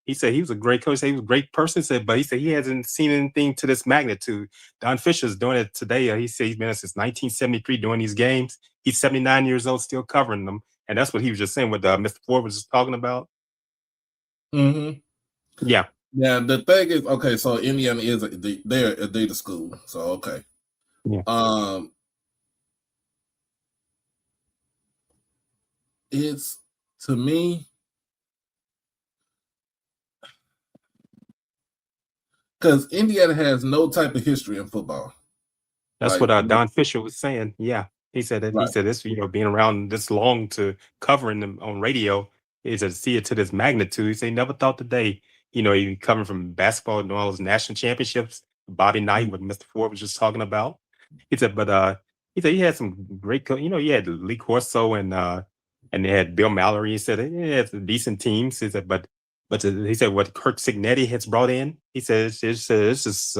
he said he was a great coach. He was a great person. But he said he hasn't seen anything to this magnitude. Don Fisher's doing it today. He said he's been there since 1973 doing these games. He's 79 years old, still covering them. And that's what he was just saying. What Mr. Ford was just talking about. Mm-hmm. Yeah. Yeah. The thing is, okay. So Indiana is they're a data school. So okay. Yeah. It's, to me, because Indiana has no type of history in football. That's what Don Fisher was saying. Yeah, he said that. He said this, being around this long to covering them on radio is to see it to this magnitude. He said he never thought today, he coming from basketball and all those national championships. Bobby Knight, what Mr. Ford was just talking about. He said, but he said he had some great, he had Lee Corso and they had Bill Mallory. He said it's a decent team. He said, but he said what Kirk Signetti has brought in. He said it's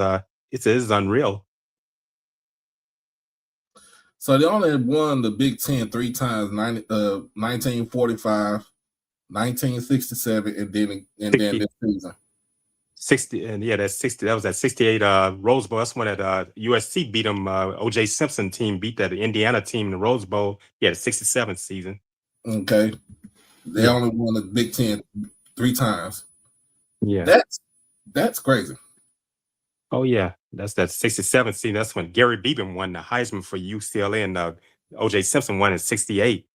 unreal. So they only won the Big Ten 3 times: 1945, 1967, and then this season. 60, and yeah, that's 60. That was that 68 Rose Bowl. That's when that USC beat them. OJ Simpson team beat that Indiana team in the Rose Bowl. Yeah, the 67th season. Okay. They Yeah. only won the Big Ten 3 times. Yeah. That's crazy. Oh yeah, that's that 67th season. That's when Gary Beeben won the Heisman for UCLA, and OJ Simpson won in 68.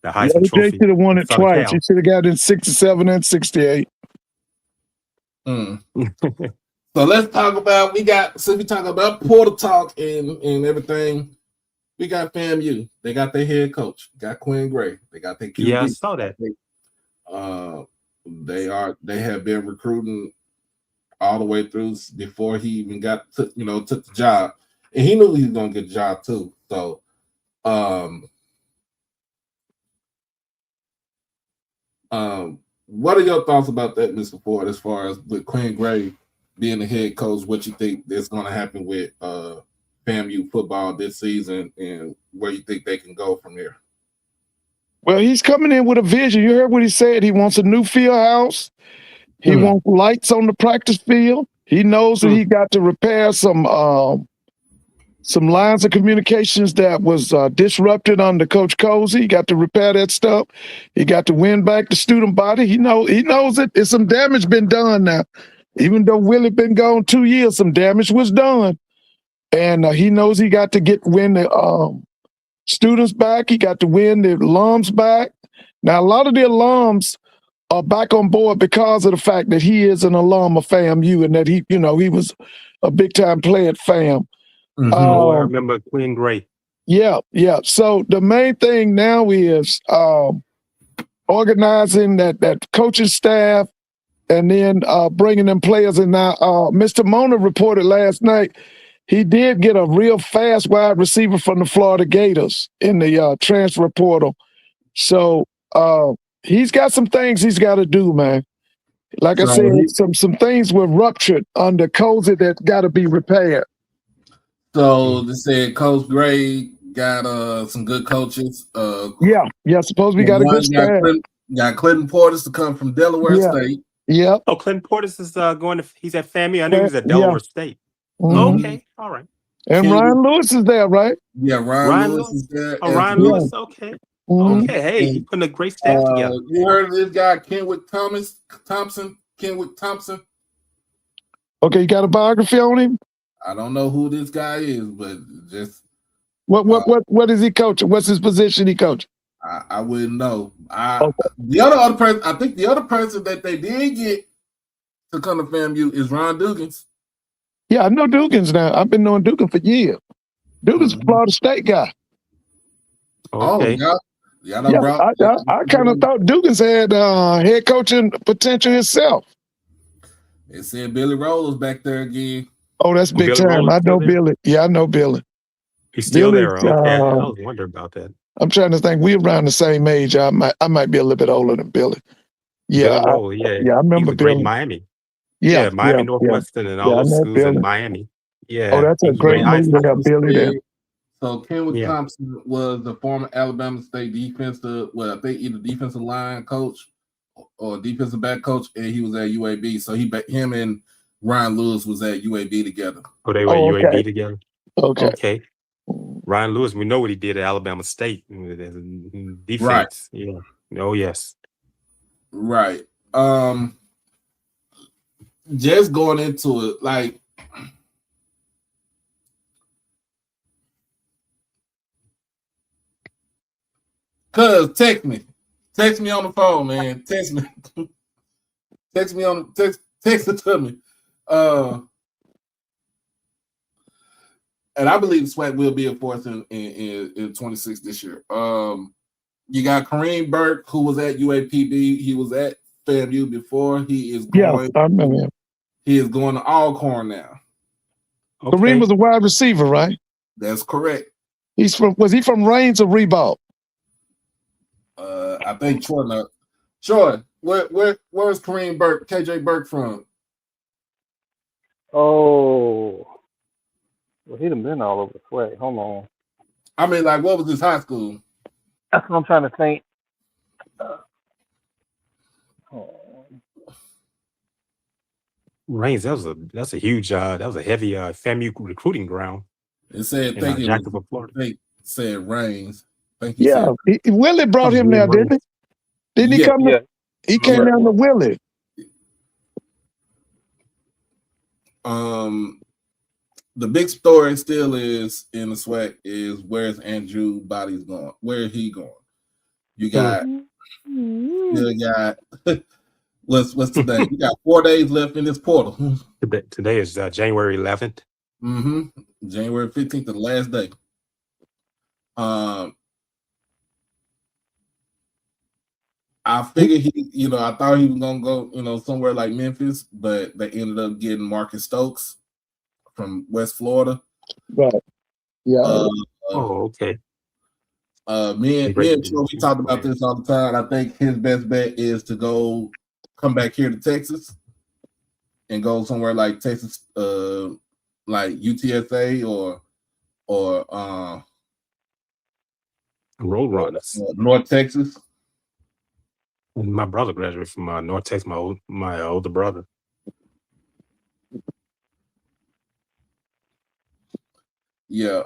The Heisman OJ Trophy. should have won it Southern twice. Cal. He should have got it in 67 and 68. So let's talk about, since we talk about Porter talk and everything, we got FAMU. They got their head coach, got Quinn Gray. They got their QB. Yeah, I saw that. They have been recruiting all the way through before he even took the job. And he knew he was gonna get the job too. So what are your thoughts about that, Mr. Ford, as far as with Quinn Gray being the head coach, what you think is gonna happen with FAMU football this season and where you think they can go from here? Well, he's coming in with a vision. You heard what he said. He wants a new field house. He wants lights on the practice field. He knows that he got to repair some lines of communications that was disrupted under Coach Cozy. He got to repair that stuff. He got to win back the student body. He knows it. It's some damage been done now. Even though Willie been gone 2 years, some damage was done. And he knows he got to win the students back. He got to win the alums back. Now, a lot of the alums are back on board because of the fact that he is an alum of FAMU and that he was a big time player at FAM. I remember Quinn Gray. Yeah. So the main thing now is organizing that coaching staff and then bringing them players. And now Mr. Mona reported last night he did get a real fast wide receiver from the Florida Gators in the transfer portal. So he's got some things he's got to do, man. Like I said, some things were ruptured under Cozy that got to be repaired. So they said Coach Gray got some good coaches. Yeah. Suppose we got a good staff. Got Clinton Portis to come from Delaware State. Yeah. Oh, Clinton Portis is he's at FAMU. I knew he was at Delaware State. Okay, all right. And Ryan Lewis is there, right? Yeah, Ryan Lewis is there. Oh, Ryan Lewis, okay. Okay, hey, he's putting a great staff together. You heard of this guy, Kenwick Thompson? Okay, you got a biography on him? I don't know who this guy is, but just what is he coaching? What's his position he coaching? I wouldn't know. The other person, I think the other person that they did get to come to FAMU is Ron Dugans. Yeah, I know Dugans now. I've been knowing Dugans for years. Dugans a Florida State guy. Okay. I kind of thought Dugans had head coaching potential himself. They said Billy Rowland's back there again. Oh, that's big Billy time. I know Billy. Yeah, I know Billy. He's still there. Okay, I was wondering about that. I'm trying to think. We're around the same age. I might be a little bit older than Billy. Yeah, I remember Billy. Great Miami. Yeah, Miami Northwestern and all those schools in Miami. Yeah. Oh, that's a great move to have Billy there. So Kenwick Thompson was the former Alabama State defensive line coach or defensive back coach, and he was at UAB. So him and Ryan Lewis was at UAB together. Oh, they were at UAB together? Okay. Ryan Lewis, we know what he did at Alabama State defense. Right. Yeah. Oh, yes. Right. Just going into it, like, cuz text me on the phone, man. Text it to me. And I believe SWAC will be enforced in 26 this year. You got Kareem Burke, who was at UAPB. He was at FAMU before. He is going. I remember him. He is going to Alcorn now. Okay. Kareem was a wide receiver, right? That's correct. Was he from Reigns or Reebok? I think Troy. Troy, where's Kareem Burke, KJ Burke from? Oh, well, he'd have been all over the way. Hold on. I mean, like, what was his high school? That's what I'm trying to think. Reigns, that's a huge that was a heavy FAMU recruiting ground It said, in think it was, Jacksonville, Florida. think said Reigns. I think he Yeah, said, Willie brought him there, didn't he? Didn't he yeah, come? Yeah. He came down to Willie. The big story still is in the SWAC is where's Andrew Body's going? Where is he going? You got still got what's today? You got 4 days left in this portal. Today is January 11th. January 15th, the last day. I figured I thought he was gonna go, somewhere like Memphis, but they ended up getting Marcus Stokes from West Florida. Right. Yeah. Okay. Me and Troy, we talked about this all the time. I think his best bet is to come back here to Texas and go somewhere like Texas, like UTSA or Roadrunners. North Texas. My brother graduated from North Texas. My older brother. Yeah.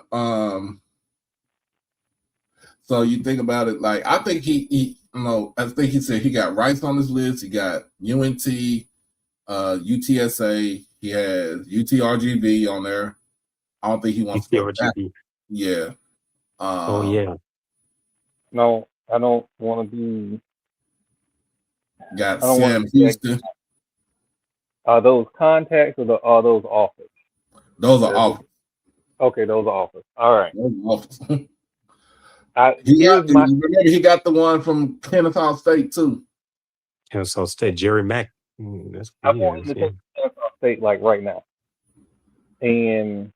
So you think about it, like I think I think he said he got Rice on his list. He got UNT, UTSA. He has UTRGV on there. I don't think he wants to go back. Yeah. Yeah. No, I don't want to be. Got Sam Houston. Are those contacts or are those offers? Those are offers. Okay, those are offers. All right. Those are offers. Remember, he got the one from Kennesaw State too. Kennesaw State, Jerry Mack. That's I want him to take Kennesaw State like right now. And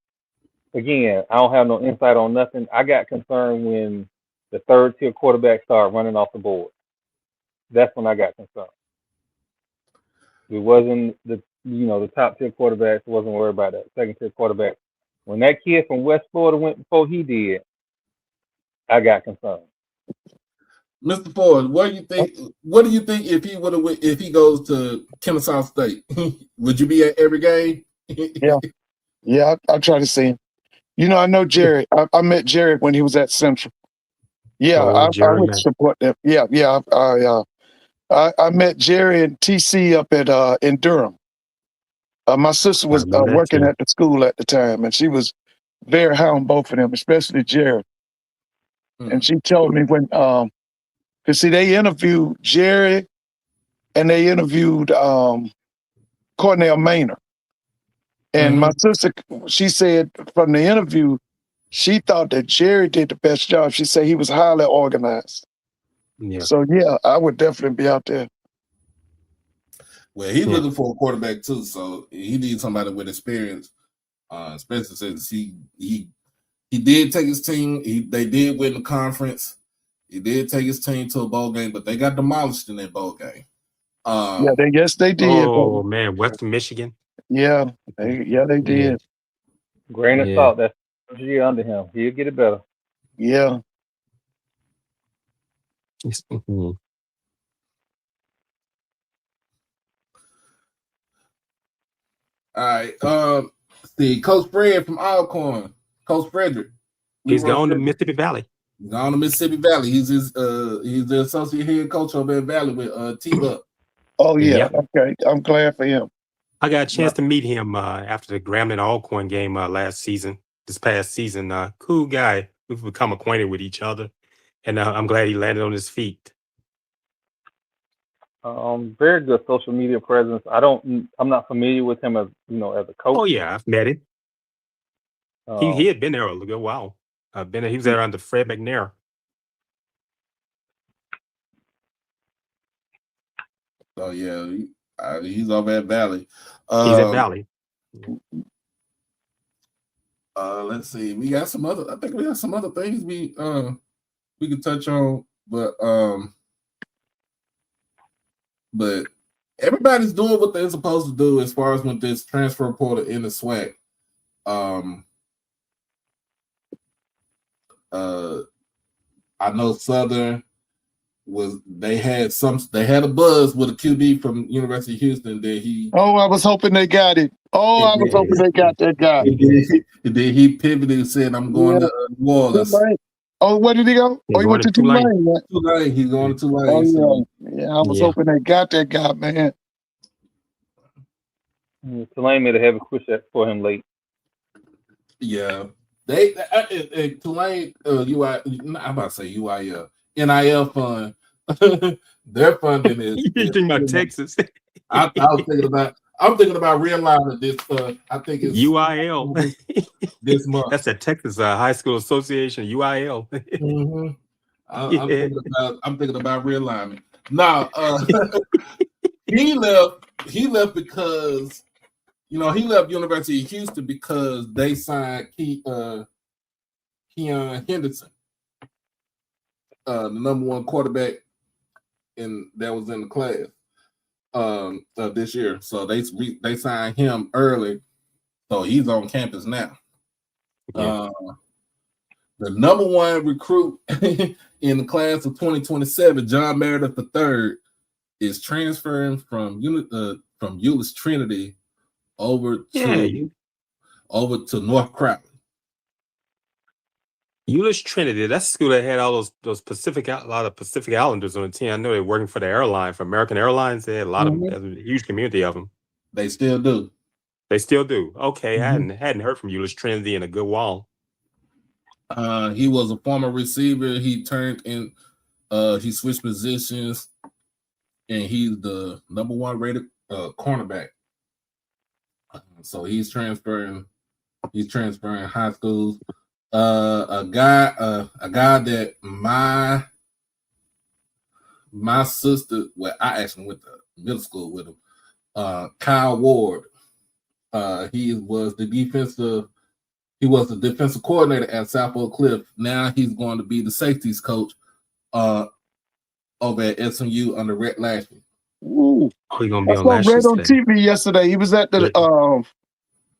again, I don't have no insight on nothing. I got concerned when the third tier quarterback started running off the board. That's when I got concerned. It wasn't the top tier quarterbacks. Wasn't worried about that. Second tier quarterback. When that kid from West Florida went before he did, I got concerned. Mr. Ford, what do you think? What do you think if he goes to Kennesaw State? Would you be at every game? Yeah. I try to see him. I know Jerry. I met Jerry when he was at Central. Yeah, I would support them. Yeah. I met Jerry and TC up at in Durham. My sister was working at the school at the time, and she was very high on both of them, especially Jerry. And she told me when, because see, they interviewed Jerry and they interviewed Cornell Maynard. And my sister, she said from the interview, she thought that Jerry did the best job. She said he was highly organized. Yeah. So, yeah, I would definitely be out there. Well, he's looking for a quarterback too, so he needs somebody with experience. Especially since he did take his team. They did win the conference. He did take his team to a bowl game, but they got demolished in that bowl game. They did. Oh man, Western Michigan. Yeah, they did. Grain of salt. That's year under him. He'll get it better. Yeah. All right. See, Coach Fred from Alcorn, Coach Frederick. He's gone to Mississippi Valley. He's gone to Mississippi Valley. He's the associate head coach over at Valley with T-Buck. Oh yeah. Okay. I'm glad for him. I got a chance to meet him after the Grambling Alcorn game this past season. Cool guy. We've become acquainted with each other, and I'm glad he landed on his feet. Very good social media presence. I'm not familiar with him as a coach. Oh yeah, I've met him. He had been there a good while. He was there under Fred McNair. Oh yeah, he's over at Valley. He's at Valley. Let's see. I think we got some other things we could touch on, but everybody's doing what they're supposed to do as far as with this transfer portal in the SWAC. I know Southern was they had a buzz with a QB from University of Houston that he. Oh, I was hoping they got it. Oh, I was hoping they got that guy. And then he pivoted and said, "I'm going to New Orleans." Tulane. Oh, where did he go? He's Oh, he going went to to Tulane. Right? Tulane. He's going to Tulane. Oh, So. yeah. I was hoping they got that guy, man. Tulane made a heavy push for him late. Yeah, they Tulane UI. I'm about to say UIL NIL fund. Their funding is. You thinking about Texas? I'm thinking about realignment this. I think it's UIL this month. That's the Texas High School Association. UIL. Mm-hmm. I'm thinking about realignment. Now, he left because he left University of Houston because they signed Keon Henderson, the number one quarterback that was in the class this year. So they signed him early, so he's on campus now. Yeah. The number one recruit in the class of 2027, John Meredith III, is transferring from Euless Trinity over to North Crowley. Euless Trinity, that's the school that had all those a lot of Pacific Islanders on the team. I know they're working for the airline, for American Airlines. They had a lot of a huge community of them. They still do. They still do. Okay, I hadn't heard from Euless Trinity in a good while. He was a former receiver. He turned in. He switched positions, and he's the number one rated cornerback. So he's transferring. He's transferring high schools. A guy that my sister, well, I actually went to middle school with him. Kyle Ward. He was the defensive coordinator at South Oak Cliff. Now he's going to be the safeties coach over at SMU under Rhett Lashby. Ooh. Oh, he's gonna be on Rhett on TV yesterday. He was at the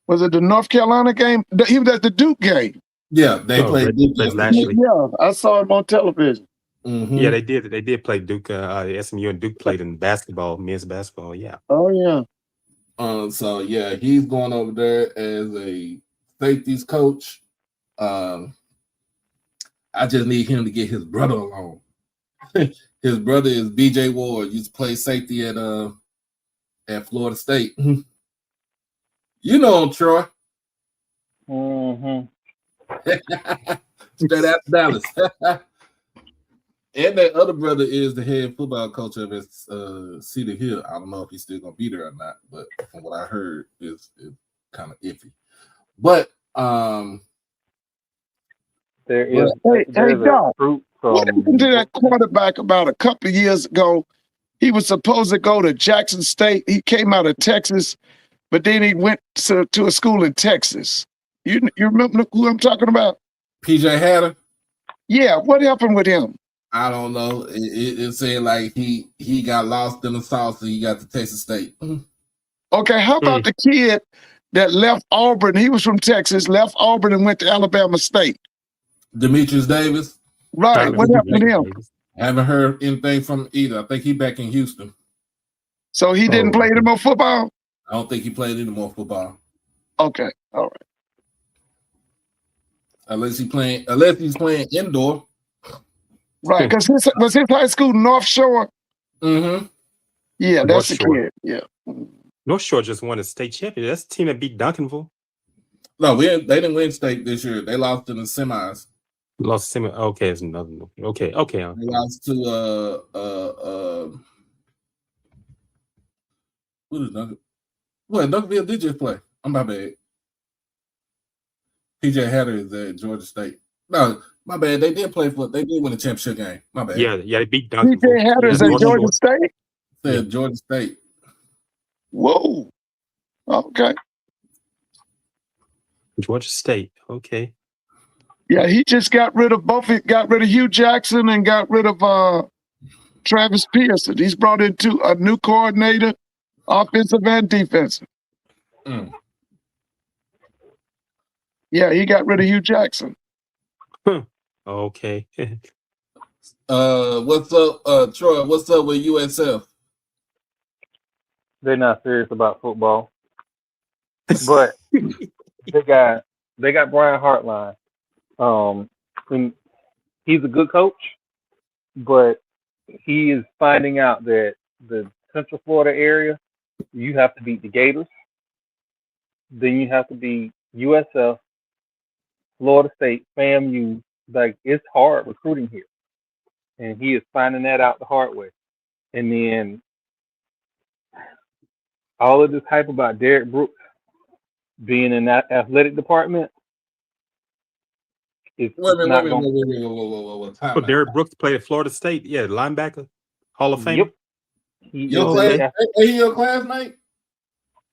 was it the North Carolina game? He was at the Duke game. Yeah, they played Duke. Yeah, I saw him on television. Mm-hmm. Yeah, they did play Duke. SMU and Duke played in basketball, men's basketball. Yeah. Oh yeah. So yeah, he's going over there as a safeties coach. I just need him to get his brother along. His brother is BJ Ward. Used to play safety at Florida State. You know him, Troy. Mm-hmm. Straight out of Dallas. And that other brother is the head football coach of Cedar Hill. I don't know if he's still gonna be there or not, but from what I heard, it's kind of iffy. But there's Doc, fruit from what happened to that quarterback about a couple of years ago? He was supposed to go to Jackson State. He came out of Texas, but then he went to a school in Texas. You remember who I'm talking about? PJ Hatter. Yeah, what happened with him? I don't know. It said like he got lost in the sauce and he got to Texas State. Okay, how about the kid that left Auburn? He was from Texas, left Auburn and went to Alabama State. Demetrius Davis. Right. What happened to him? Haven't heard anything from him either. I think he's back in Houston. So he didn't play any more football? I don't think he played any more football. Okay. All right. Unless he's playing indoor. Right, because was his high school North Shore? Mm-hmm. Yeah, that's the kid. Yeah. North Shore just won a state championship. That's the team that beat Duncanville. No, they didn't win state this year. They lost in the semis. Lost semi. Okay, it's another. Okay. They lost to who did Duncan? Well, Duncanville did just play. I'm my bad. PJ Hatter is at Georgia State. No, my bad. They did win a championship game. My bad. Yeah, they beat Duncanville. PJ Hatter is at Georgia State? Said Georgia State. Whoa. Okay. Georgia State. Okay. Yeah, he just got rid of Hugh Jackson and got rid of Travis Pearson. He's brought in a new coordinator, offensive and defensive. Yeah, he got rid of Hugh Jackson. Okay. What's up, Troy? What's up with USF? They're not serious about football, but they got Brian Hartline. And he's a good coach, but he is finding out that the Central Florida area, you have to beat the Gators, then you have to beat USF, Florida State, FAMU. Like, it's hard recruiting here, and he is finding that out the hard way. And then all of this hype about Derek Brooks being in that athletic department is not going. Wait. Time So out. Derek Brooks played at Florida State. Yeah, linebacker, Hall of Famer. Yep. He Your is class, he your classmate?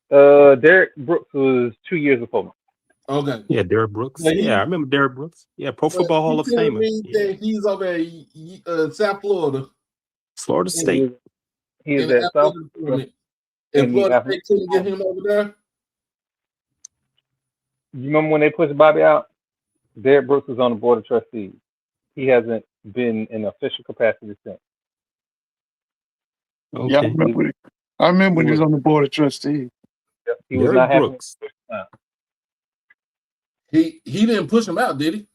Derek Brooks was 2 years before me. Okay. Yeah, Derek Brooks. But Yeah, I remember Derek Brooks. Yeah, Pro Football Hall of Famer. Me Yeah. that he's over at South Florida. Florida State. He is in the at South athletic department. in And the Florida athletic State couldn't get him over there. You remember when they pushed Bobby out? Derek Brooks was on the board of trustees. He hasn't been in official capacity since. Okay. Yeah, I remember when he was on the board of trustees. He was Derek not having. Brooks. He didn't push him out, did he?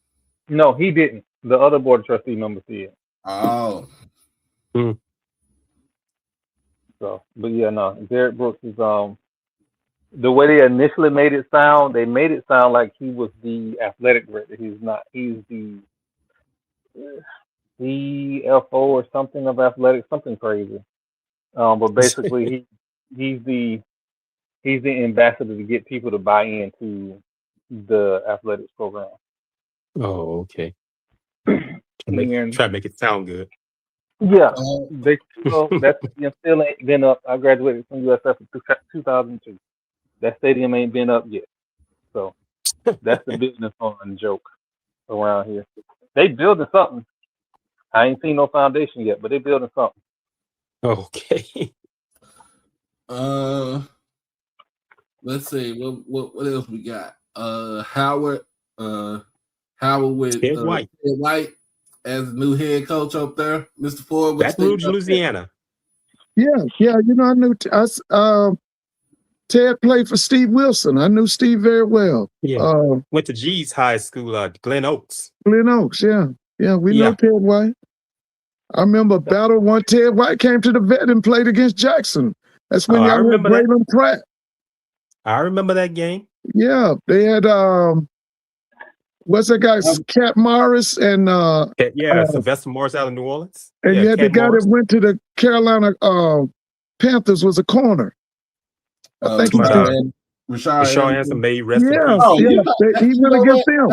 No, he didn't. The other board of trustee members did. Oh. So, but yeah, no. Derek Brooks is the way they initially made it sound. They made it sound like he was the athletic director. He's not. He's the CFO or something of athletics, something crazy. But basically, he's the ambassador to get people to buy into the athletics program. Oh, okay. Try to make it sound good. Yeah, they that stadium still ain't been up. I graduated from USF in 2002. That stadium ain't been up yet. So that's the business on joke around here. They building something. I ain't seen no foundation yet, but they building something. Okay. Let's see what else we got. Howard with Ted White. Ted White as the new head coach up there, Mr. Ford. Baton Rouge, Louisiana. Yeah. You know, I knew Ted played for Steve Wilson. I knew Steve very well. Yeah. Went to G's High School, Glen Oaks. Glen Oaks, yeah. Yeah, we know Ted White. I remember a battle when Ted White came to the vet and played against Jackson. That's when y'all had Braylon Pratt. I remember that game. Yeah, they had what's that guy? Cat Morris and Sylvester Morris out of New Orleans. And you had the guy that went to the Carolina Panthers was a corner. I think Rashard Hanson made rest he went against them.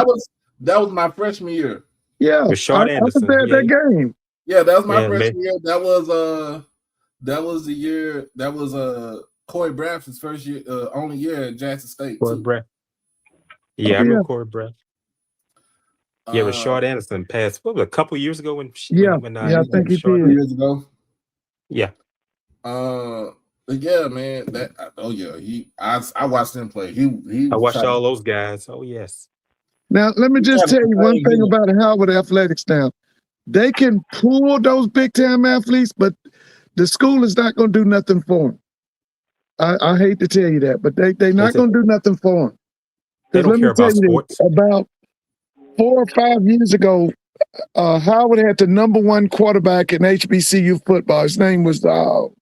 That was my freshman year. Yeah, Rashard Anderson. I was there that game. Yeah, that was my freshman year. That was the year. That was Corey Braff's first year, only year at Jackson State. Corey Braff. Yeah, I remember Corey Braff. Yeah, Rashard Anderson passed a couple years ago when I think he did. Years ago. Yeah. Yeah, man. I watched him play. He I watched all those guys. Oh yes. Now let me just tell you one thing about Howard Athletics. Now they can pull those big time athletes, but the school is not going to do nothing for them. I hate to tell you that, but they're not going to do nothing for them. They don't care about sports. About 4 or 5 years ago, Howard had the #1 quarterback in HBCU football. His name was McGee?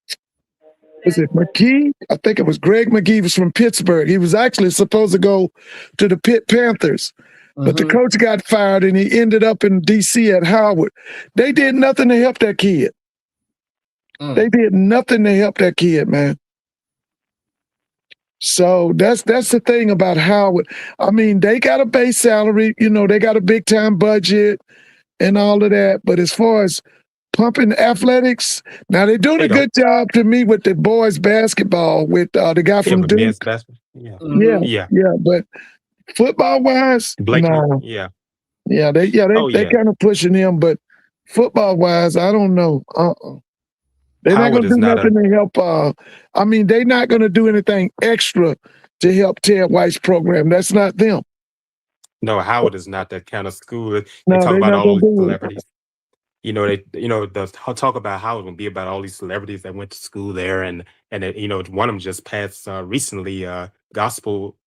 I think it was Greg McGee. He was from Pittsburgh. He was actually supposed to go to the Pitt Panthers, but the coach got fired and he ended up in D.C. at Howard. They did nothing to help that kid. They did nothing to help that kid, man. So that's the thing about Howard. I mean, they got a base salary, they got a big time budget and all of that. But as far as pumping athletics, now they're doing a good job to me with the boys basketball with the guy from Duke. Yeah. But football wise, they kind of pushing him. But football wise, I don't know. They're not going to do nothing to help. They're not going to do anything extra to help Ted White's program. That's not them. No, Howard is not that kind of school. They talk about all those celebrities. the talk about how it would be about all these celebrities that went to school there, and one of them just passed recently. Gospel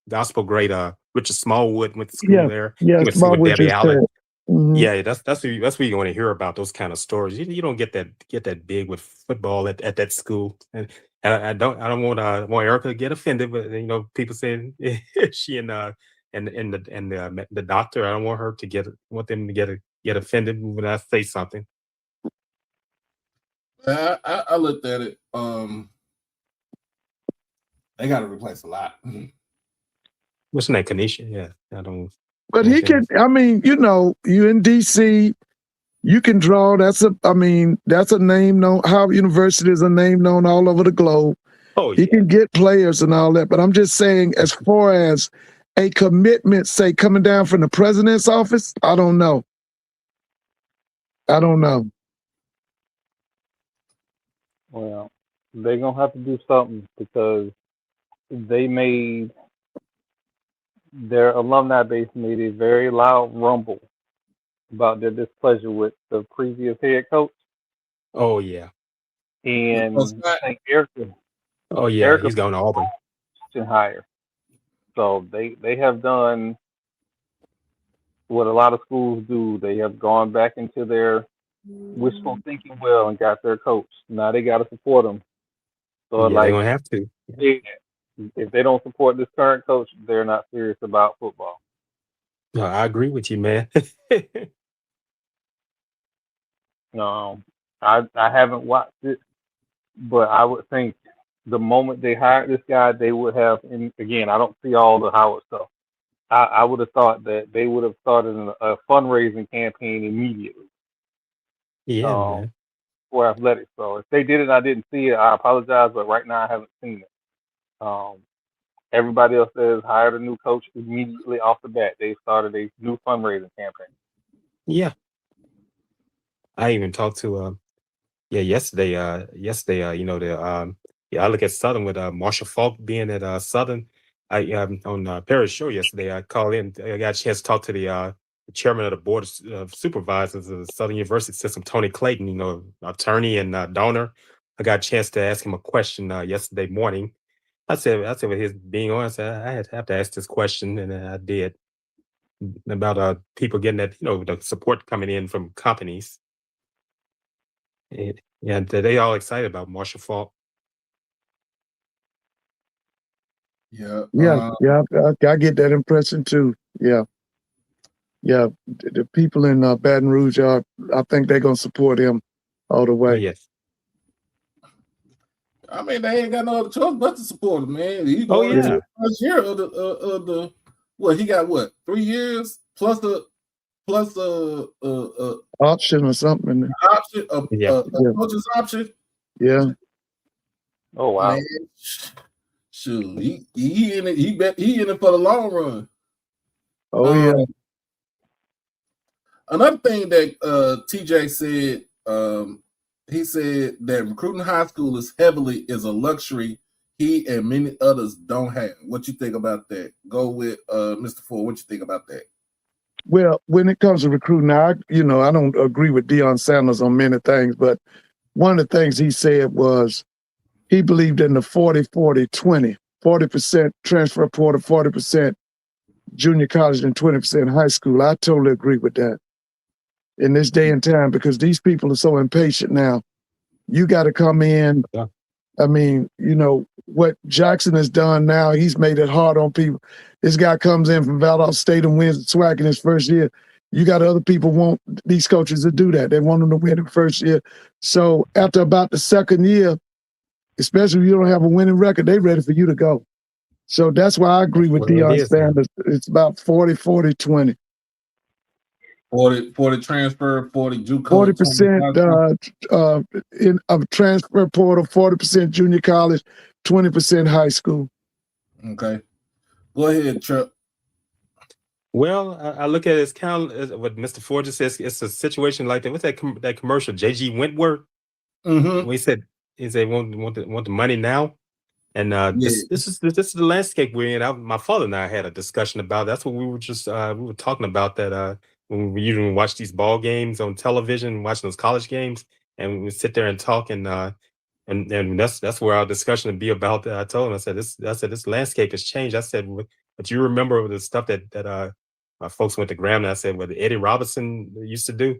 great Richard Smallwood went to school Yeah, there. yeah, He went to school with Smallwood Debbie just Allen. said. Mhm. Yeah, that's where you want to hear about those kind of stories. You don't get that big with football at that school, and I don't want Erica to get offended, but people saying she and the doctor. I don't want her to want them to get offended when I say something. I looked at it. They got to replace a lot. What's that, Kanisha? Yeah, I don't. But he can. I mean, you in DC, you can draw. That's a name known. Howard University is a name known all over the globe. Oh He yeah. can get players and all that. But I'm just saying, as far as a commitment, say coming down from the president's office, I don't know. Well, they're gonna have to do something because they made their alumni base made a very loud rumble about their displeasure with the previous head coach. Oh yeah. And I think Erica Oh yeah. He's going to Auburn. higher. So they have done what a lot of schools do. They have gone back into their wishful thinking well and got their coach. Now they got to support them. So Yeah, they're gonna have to. if they don't support this current coach, they're not serious about football. No, I agree with you, man. I haven't watched it, but I would think the moment they hired this guy, they would have. And again, I don't see all the Howard stuff. I would have thought that they would have started a fundraising campaign immediately. Yeah, man. For athletics. So if they did it, I didn't see it. I apologize, but right now I haven't seen it. Everybody else says hired a new coach immediately off the bat. They started a new fundraising campaign. Yeah. I even talked to yesterday. I look at Southern with Marshall Falk being at Southern. I on Perry's show yesterday. I called in. I got a chance to talk to the chairman of the board of supervisors of the Southern University System, Tony Clayton. Attorney and donor. I got a chance to ask him a question yesterday morning. I said with his being on, I said I have to ask this question, and I did about people getting that the support coming in from companies. Yeah, they all excited about Marshall Falk. Yeah. I get that impression too. Yeah. The people in Baton Rouge I think they're gonna support him all the way. Oh, yes. I mean, they ain't got no other choice but to support him, man. He Oh, going into yeah. the first year of the what he got 3 years plus the Option or something. option Yeah. coach's option. Yeah. Oh wow. Man, shoot, he in it. He in it for the long run. Oh yeah. Another thing that TJ said, he said that recruiting high schoolers heavily is a luxury he and many others don't have. What you think about that? Go with Mr. Ford. What you think about that? Well, when it comes to recruiting, I don't agree with Deion Sanders on many things, but one of the things he said was he believed in the 40-40-20, 40% transfer portal, 40% junior college, and 20% high school. I totally agree with that in this day and time because these people are so impatient now. You got to come in. Yeah. I mean, what Jackson has done now, he's made it hard on people. This guy comes in from Valdosta State and wins the SWAC in his first year. You got other people want these coaches to do that. They want them to win the first year. So after about the second year, especially if you don't have a winning record, they're ready for you to go. So that's why I agree with Deion Sanders. It's about 40-40-20. 40 transfer, 40 JUCO. 40% of transfer portal, 40% junior college, 20% high school. Okay. Go ahead, Chuck. Well, I look at it as kind of what Mr. Ford just says. It's a situation like that. What's that commercial? J.G. Wentworth. Mm-hmm. He said want the money now, and this is the landscape we're in. My father and I had a discussion about. That's what we were talking about. That when we usually watch these ball games on television, watching those college games, and we sit there and talk, and that's where our discussion would be about that. I told him, I said this landscape has changed. I said, but you remember the stuff that my folks went to Graham, and I said what Eddie Robinson used to do.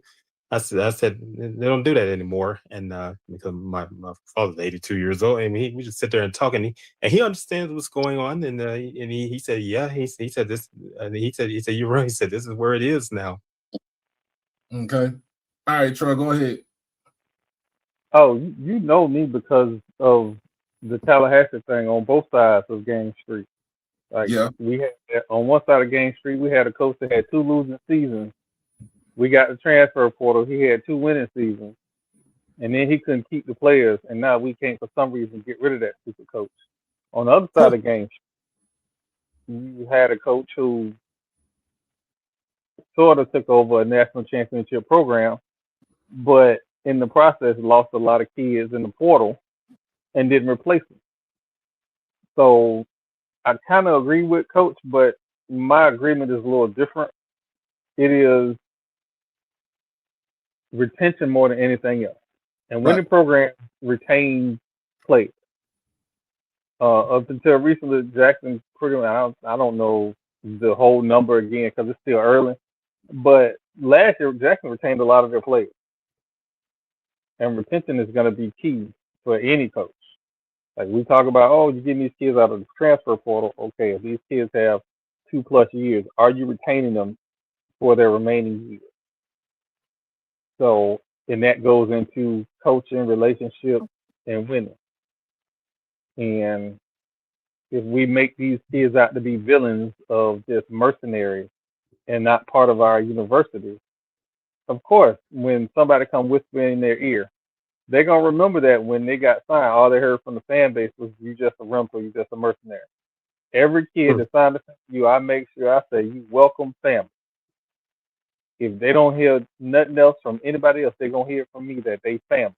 I said they don't do that anymore, and because my father's 82 years old, and we just sit there and talk, and he understands what's going on, and he said, yeah, he said this, he said you're right. He said this is where it is now. Okay. All right, Troy, go ahead. Oh, you know me because of the Tallahassee thing on both sides of Game Street. Like Yeah. we had on one side of Game Street, we had a coach that had 2 losing seasons. We got the transfer portal. He had 2 winning seasons, and then he couldn't keep the players. And now we can't, for some reason, get rid of that stupid coach. On the other side of the game, you had a coach who sort of took over a national championship program, but in the process lost a lot of kids in the portal and didn't replace them. So I kind of agree with Coach, but my agreement is a little different. It is retention more than anything else. And winning programs retain players. Up until recently, Jackson pretty much, I don't know the whole number again because it's still early. But last year, Jackson retained a lot of their players. And retention is going to be key for any coach. Like we talk about, oh, you're getting these kids out of the transfer portal. Okay, if these kids have 2+ years, are you retaining them for their remaining years? So, and that goes into coaching, relationship, and winning. And if we make these kids out to be villains of just mercenaries and not part of our university, of course, when somebody come whispering in their ear, they're going to remember that when they got signed, all they heard from the fan base was, you just a rental, you just a mercenary. Every kid that signed to you, I make sure I say, you welcome family. If they don't hear nothing else from anybody else, they're going to hear from me that they family.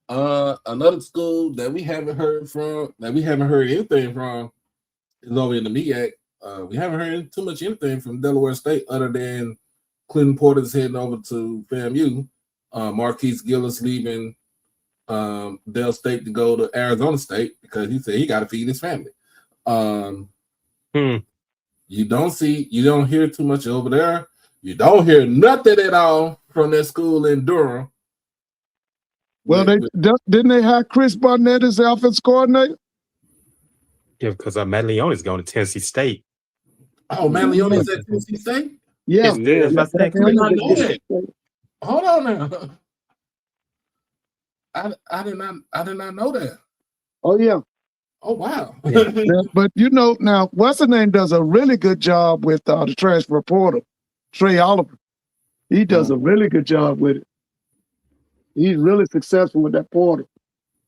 Another school that we haven't heard anything from is over in the MEAC. We haven't heard too much anything from Delaware State other than Clinton Porter's heading over to FAMU. Marquise Gillis leaving Dell State to go to Arizona State because he said he got to feed his family. You don't hear too much over there. You don't hear nothing at all from that school in Durham. Well, didn't they hire Chris Barnett as the offense coordinator? Yeah, because Matt Leone is going to Tennessee State. Oh, Matt Leone is at Tennessee State? Yeah. Hold on now. I did not know that. Oh yeah. Oh wow. But now what's the name does a really good job with the transfer portal. Trey Oliver. He does a really good job with it. He's really successful with that portal.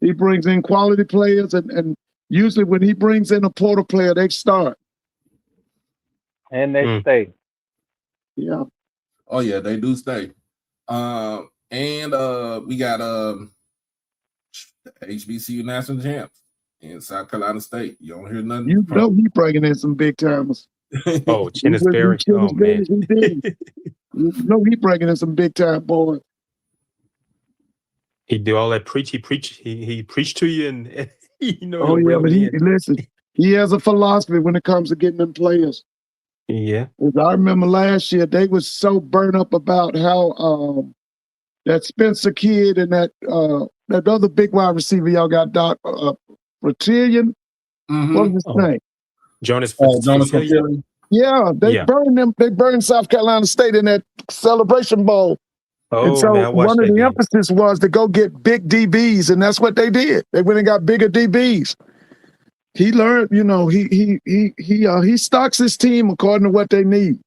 He brings in quality players, and usually when he brings in a portal player, they start. And they stay. Yeah. Oh yeah, they do stay. And we got HBCU national champs in South Carolina State. You don't hear nothing. You know he bringing in some big timers. Oh, Chinnis Berry. Oh man. You know he bringing in some big time boys. He do all that preach. He preached to you, and Oh yeah, but listen. He has a philosophy when it comes to getting them players. Yeah. I remember last year they was so burnt up about how that Spencer kid and that other big wide receiver y'all got, Fertillion. What was his name? Jonas Fertillion. Yeah, they burned them. They burned South Carolina State in that Celebration Bowl. Oh, and so man, one of the emphasis was to go get big DBs, and that's what they did. They went and got bigger DBs. He learned, he stocks his team according to what they need.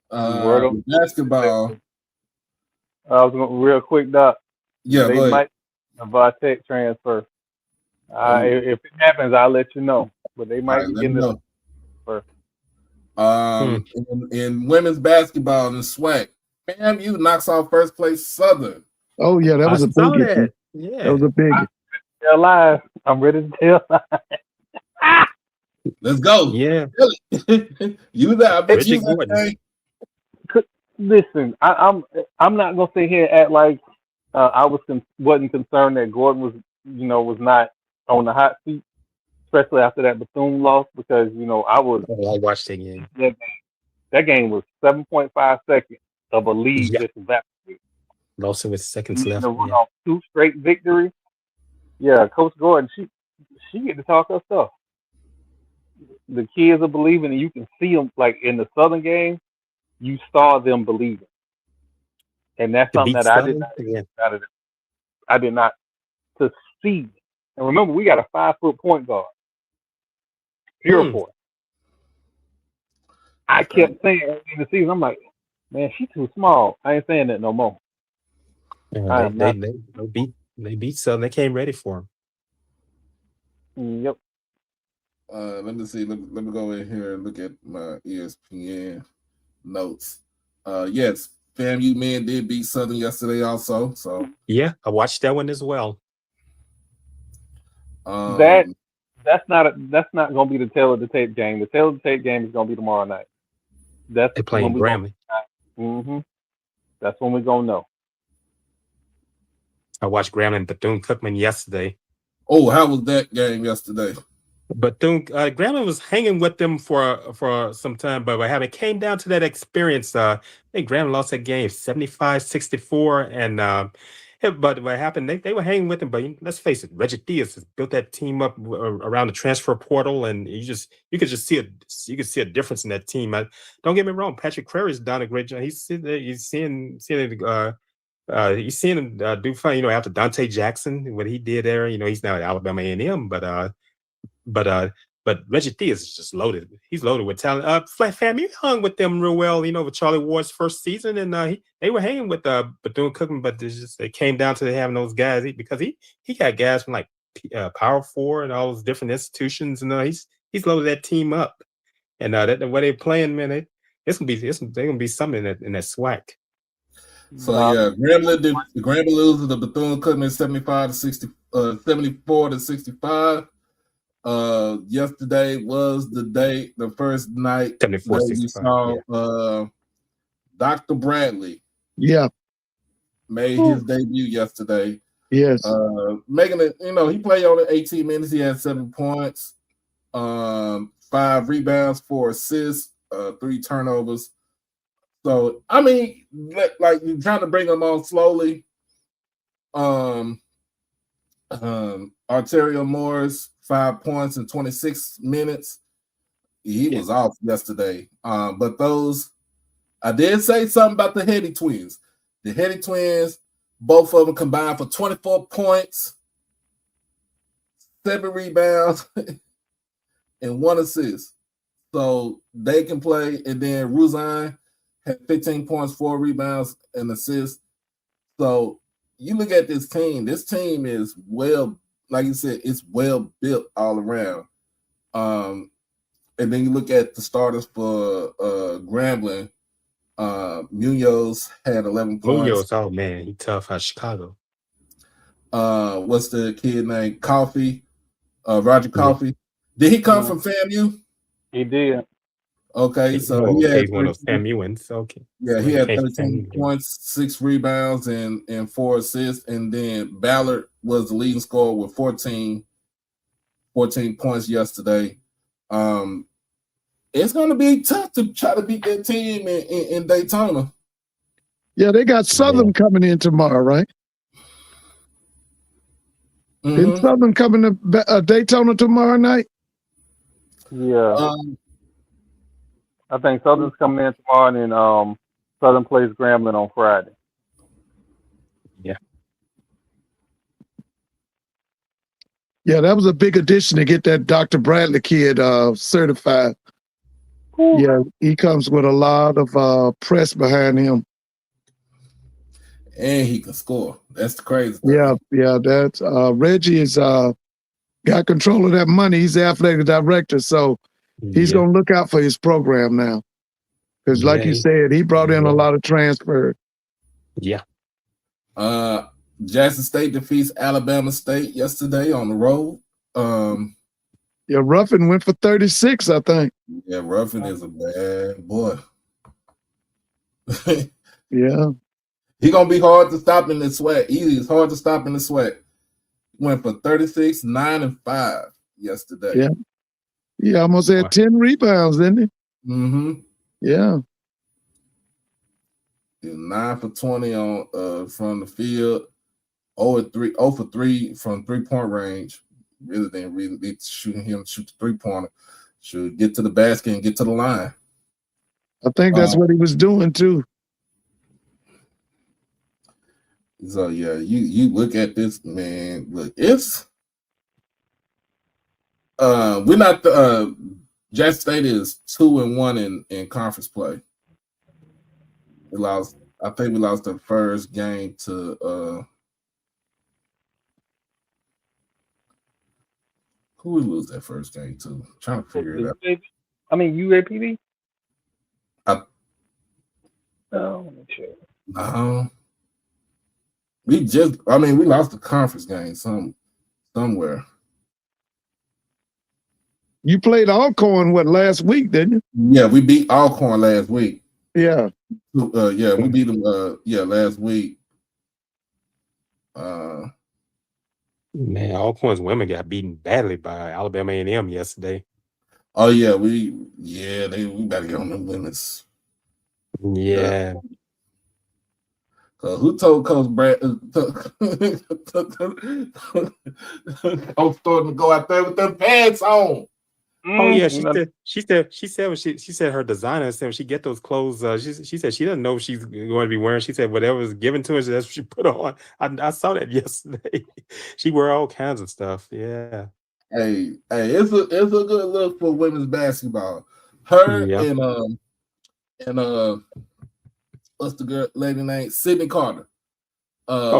Basketball. I was going real quick, Doc. Yeah, they might a tech transfer. If it happens, I'll let you know. But they might be getting it first. In women's basketball in SWAC, FAMU knocks off first place Southern. Oh yeah, that was a biggie. Yeah, that was a biggie. tell lies. I'm ready to tell lies. Let's go. Yeah, You that? I bet you Richard was that Gordon. game. Listen, I'm not gonna sit here and act like wasn't concerned that Gordon was not on the hot seat, especially after that Bethune loss, because I was Oh, I watched it again. that game was 7.5 seconds of a lead Yeah, just evaporated. Lawson with seconds And to left. run Yeah, off two straight victories. Yeah, Coach Gordon, she get to talk her stuff. The kids are believing, and you can see them like in the Southern game. You saw them believing, and that's to something beat that I did Southern. not Yeah, expect out of them. I did not to see. And remember, we got a 5 foot point guard, pure hmm. point. I Okay. kept saying in the season, I'm like, man, she's too small. I ain't saying that no more. I They am not. they beat Southern. They came ready for Yep. Let me see. Let me go in here and look at my ESPN notes. Yes, FAMU men did beat Southern yesterday also. So him. Yeah, I watched that one as well. That um that's not gonna be the tail of the tape game. The tail of the tape game is gonna be tomorrow night. That's They when playing we gonna. Grambling. That's when we gonna know. I watched Grambling Bethune Cookman yesterday. how was that game yesterday? Bethune Grambling was hanging with them for some time, but when it came down to that experience, I think Grambling lost that game 75-64, and but what happened, they were hanging with them. But let's face it, Reggie Diaz has built that team up around the transfer portal, and you could see a difference in that team. Don't get me wrong, Patrick Crary has done a great job. He's seeing him do fine. After Dante Jackson, what he did there, he's now at Alabama A&M, but but Reggie Diaz is just loaded. He's loaded with talent. Fam, you hung with them real well, with Charlie Ward's first season, and they were hanging with Bethune Cookman, but it came down to having those guys because he got guys from like Power Four and all those different institutions, and he's loaded that team up. And that the way they're playing, man, they're gonna be something in that SWAC. So yeah, Grambling loses to Bethune Cookman 74 to 65. Yesterday was the first night that we 74-65. saw Yeah. Dr. Bradley Yeah. made his debut yesterday. Yes. Making it, he played on 18 minutes. He had 7 points, 5 rebounds, 4 assists, 3 turnovers. So I mean, like you're trying to bring him on slowly. Arterio Morris, 5 points in 26 minutes. He was off yesterday. But I did say something about the Heady twins. The Heady twins, both of them combined for 24 points, 7 rebounds, and 1 assist. So they can play. And then Ruzine had 15 points, 4 rebounds, and assists. So you look at this team. This team is well, like you said, it's well built all around. And then you look at the starters for Grambling. Munoz had 11 points. Munoz, oh man, he tough out of Chicago. What's the kid named? Coffee. Roger Coffee. Did he come from FAMU? He did. Okay, so he had he's one of those FAMUans. Okay. Yeah, he had 13 points, 6 rebounds, and 4 assists. And then Ballard was the leading scorer with 14 points yesterday. It's going to be tough to try to beat that team in Daytona. Yeah, they got Southern coming in tomorrow, right? Mm-hmm. Is Southern coming to Daytona tomorrow night? Yeah. I think Southern's coming in tomorrow, and then Southern plays Grambling on Friday. Yeah. Yeah, that was a big addition to get that Dr. Bradley kid certified. Ooh. Yeah, he comes with a lot of press behind him. And he can score. That's the crazy thing. Yeah, that's Reggie is got control of that money. He's the athletic director, so he's gonna look out for his program now. Because like you said, he brought in a lot of transfer. Yeah. Jackson State defeats Alabama State yesterday on the road. Yeah, Ruffin went for 36, I think. Yeah, Ruffin is a bad boy. Yeah. He gonna be hard to stop in the sweat. Easy, it's hard to stop in the sweat. Went for 36, 9, and 5 yesterday. Yeah. He almost had 10 rebounds, didn't he? Mm-hmm. Yeah. 9 for 20 on from the field. 0 for 3 from 3-point range. Really didn't really need to shoot the 3-pointer. Should get to the basket and get to the line. I think that's what he was doing too. So yeah, you look at this, man. Look, it's we're not the Jackson State is 2-1 in conference play. We lost. I think we lost the first game to who we lose that first game to? I'm trying to figure it out. I mean UAPB. No. We lost the conference game somewhere. You played Alcorn last week, didn't you? Yeah, we beat Alcorn last week. Yeah. Yeah, we beat them last week. Man, Alcorn's women got beaten badly by Alabama A&M yesterday. Oh yeah, we better get on the women's. Yeah. Who told Coach Brad? Coach Thornton to go out there with them pants on. Oh yeah, she said her designer said when she get those clothes, she said she doesn't know what she's going to be wearing. She said whatever was given to her, that's what she put on. I saw that yesterday. She wear all kinds of stuff. Yeah. Hey, it's a good look for women's basketball. Her and what's the girl lady name? Sydney Carter.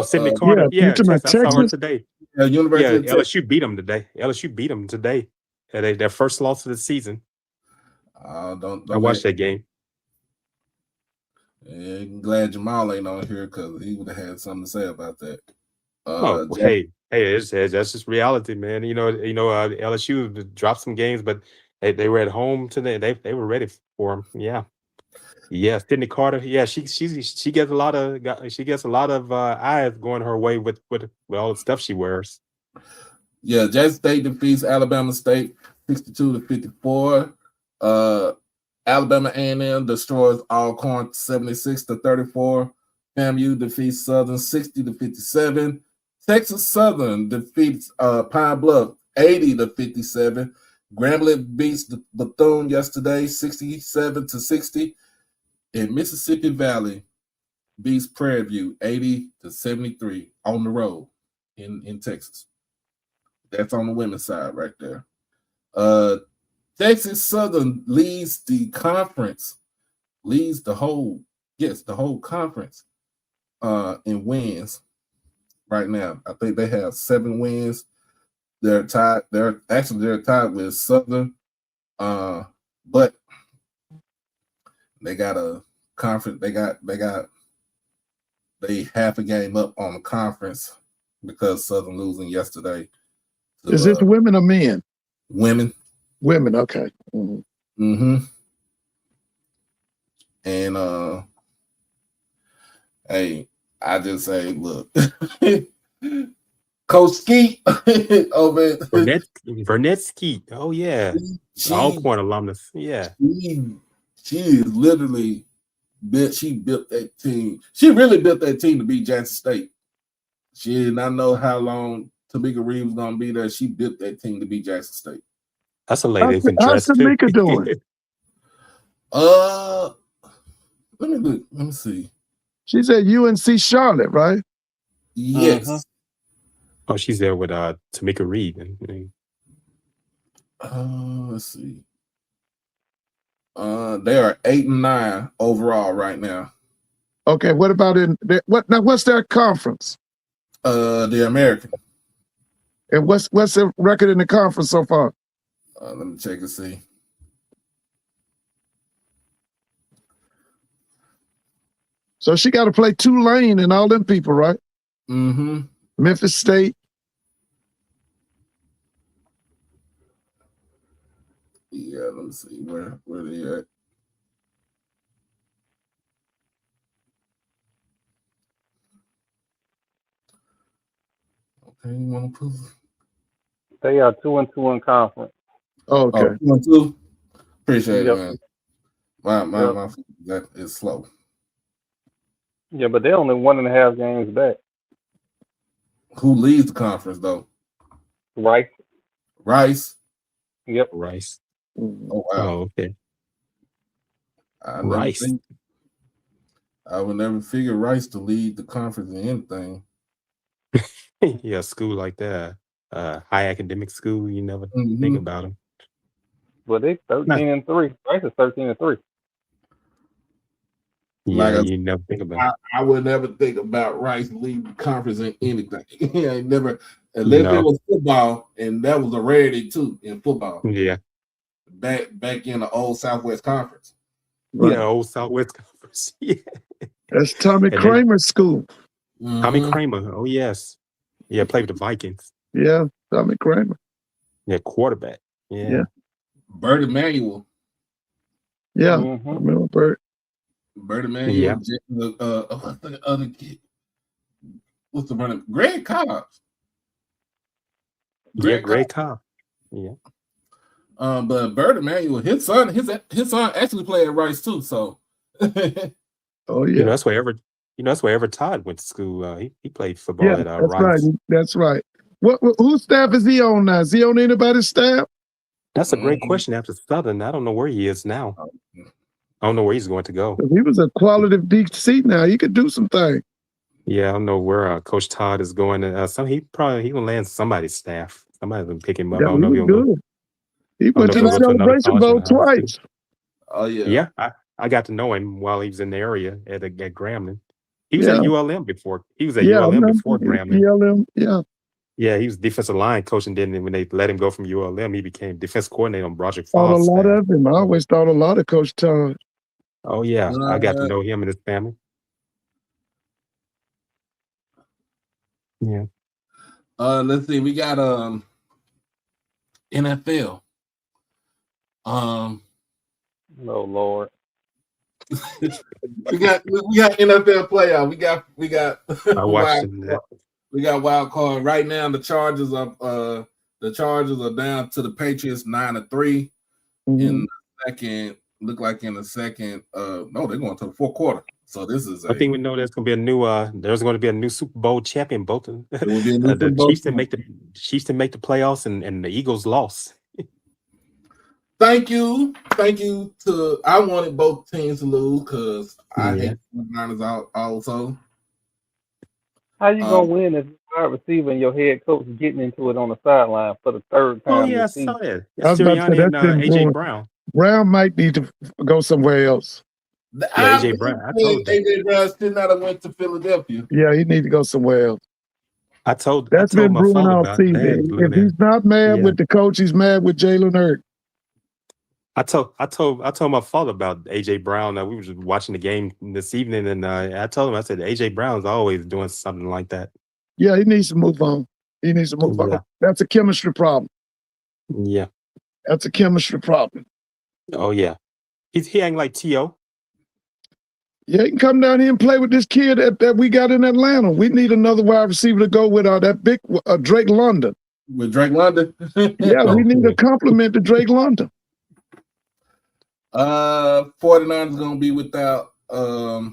Sydney Carter. Yeah, I saw her today. University. LSU beat them today. LSU beat them today. Their first loss of the season. I watched that game. Yeah, I'm glad Jamal ain't on here because he would have had something to say about that. Hey, that's just reality, man. LSU dropped some games, but they were at home today. They were ready for them. Yeah, Sydney Carter. Yeah, she gets a lot of eyes going her way with all the stuff she wears. Yeah, Jackson State defeats Alabama State 62-54. Alabama A&M destroys Alcorn 76-34. FAMU defeats Southern 60-57. Texas Southern defeats Pine Bluff 80-57. Grambling beats Bethune yesterday 67-60. And Mississippi Valley beats Prairie View 80-73 on the road in Texas. That's on the women's side right there. Texas Southern leads the conference, the whole conference in wins right now. I think they have 7 wins. They're tied. They're tied with Southern, but they got a conference. They half a game up on the conference because Southern losing yesterday. Is this women or men? Women. Women, okay. Mm-hmm. And hey, I just say, look, Coach Skeet over Burnett Skeet. Oh yeah, Alcorn alumnus. Yeah, she is literally built. She built that team. She really built that team to beat Jackson State. She did not know how long Tamika Reed was gonna be there. She built that team to beat Jackson State. That's a lady that's been How's dressed Tamika too. doing? Let me look. Let me see. She's at UNC Charlotte, right? Yes. Oh, she's there with Tamika Reed. Let's see. They are 8-9 overall right now. Okay, what about what's their conference? The American. And what's their record in the conference so far? Let me check and see. So she got to play Tulane and all them people, right? Mm-hmm. Memphis State. Yeah, let me see where they at. Okay, you want to put? They are 2-2 in conference. Oh, okay. 2-2. Appreciate Yep. it, man. Yep. My that is slow. Yeah, but they're only 1.5 games back. Who leads the conference though? Right? Rice. Yep. Rice. Oh wow. Oh, okay. Rice. I would never figure Rice to lead the conference in anything. Yeah, a school like that, high academic school, you never Mm-hmm. think about them. Well, they 13-3. Rice is 13-3. Yeah, Like you never think about I would never think about Rice leading the conference in anything. I never, unless it was football, and that was a rarity too in football. Yeah. Back in the old Southwest Conference. Right. Yeah, old Southwest Conference. Yeah. That's Tommy Kramer's school. Tommy Kramer. Oh, yes. Yeah, played with the Vikings. Yeah, Tommy Kramer. Yeah, quarterback. Yeah. Bert Emanuel. Yeah, I remember Bert. Bert Emanuel. What's the other kid? What's the running? Greg Cobbs. Greg Cobb. Yeah. But Bert Emanuel, his son actually played at Rice too. So. Oh yeah. You know, that's where Everett Todd went to school. He played football at that's Rice. right. That's right. Whose staff is he on now? Is he on anybody's staff? That's a great question. After Southern, I don't know where he is now. I don't know where he's going to go. He was a quality DC now. He could do some things. Yeah, I don't know where Coach Todd is going. He will land somebody's staff. Somebody's gonna pick him up. Yeah, I don't know if he was good. He went to the Celebration Bowl twice. Oh yeah. Yeah, I got to know him while he was in the area at Grambling. He was at ULM before. He was at ULM before Grambling. ULM, yeah. Yeah, he was defensive line coach, and then when they let him go from ULM, he became defense coordinator on Broderick Thought a Fall's lot staff. of him. I always thought a lot of Coach Todd. Oh yeah, I got to know him and his family. Yeah. Let's see. We got NFL. Oh Lord. we got NFL playoff. We got I watched that. We got wild card right now. The Chargers are down to the Patriots 9-3 in the second. Look like in the second. No, they're going to the fourth quarter. So this is. I think we know there's going to be a new. There's going to be a new Super Bowl champion. Both the Chiefs to make the playoffs, and the Eagles lost. Thank you to. I wanted both teams to lose because I hate the Niners also. How you gonna win if you're wide receiver and your head coach is getting into it on the sideline for the third time? Oh yeah, I saw that. That's Sirianni and AJ Brown. Brown might need to go somewhere else. AJ Brown. I told you. AJ Brown still not went to Philadelphia. Yeah, he need to go somewhere else. That's been brewing all season. If he's not mad with the coach, he's mad with Jalen Hurts. I told my father about AJ Brown. We were just watching the game this evening, and I told him, I said, AJ Brown's always doing something like that. Yeah, he needs to move on. On. That's a chemistry problem. Yeah, that's a chemistry problem. Oh yeah, he ain't like T.O. Yeah, he can come down here and play with this kid that we got in Atlanta. We need another wide receiver to go with that big Drake London. With Drake London? Yeah, we need a compliment to Drake London. 49ers gonna be without Kittle.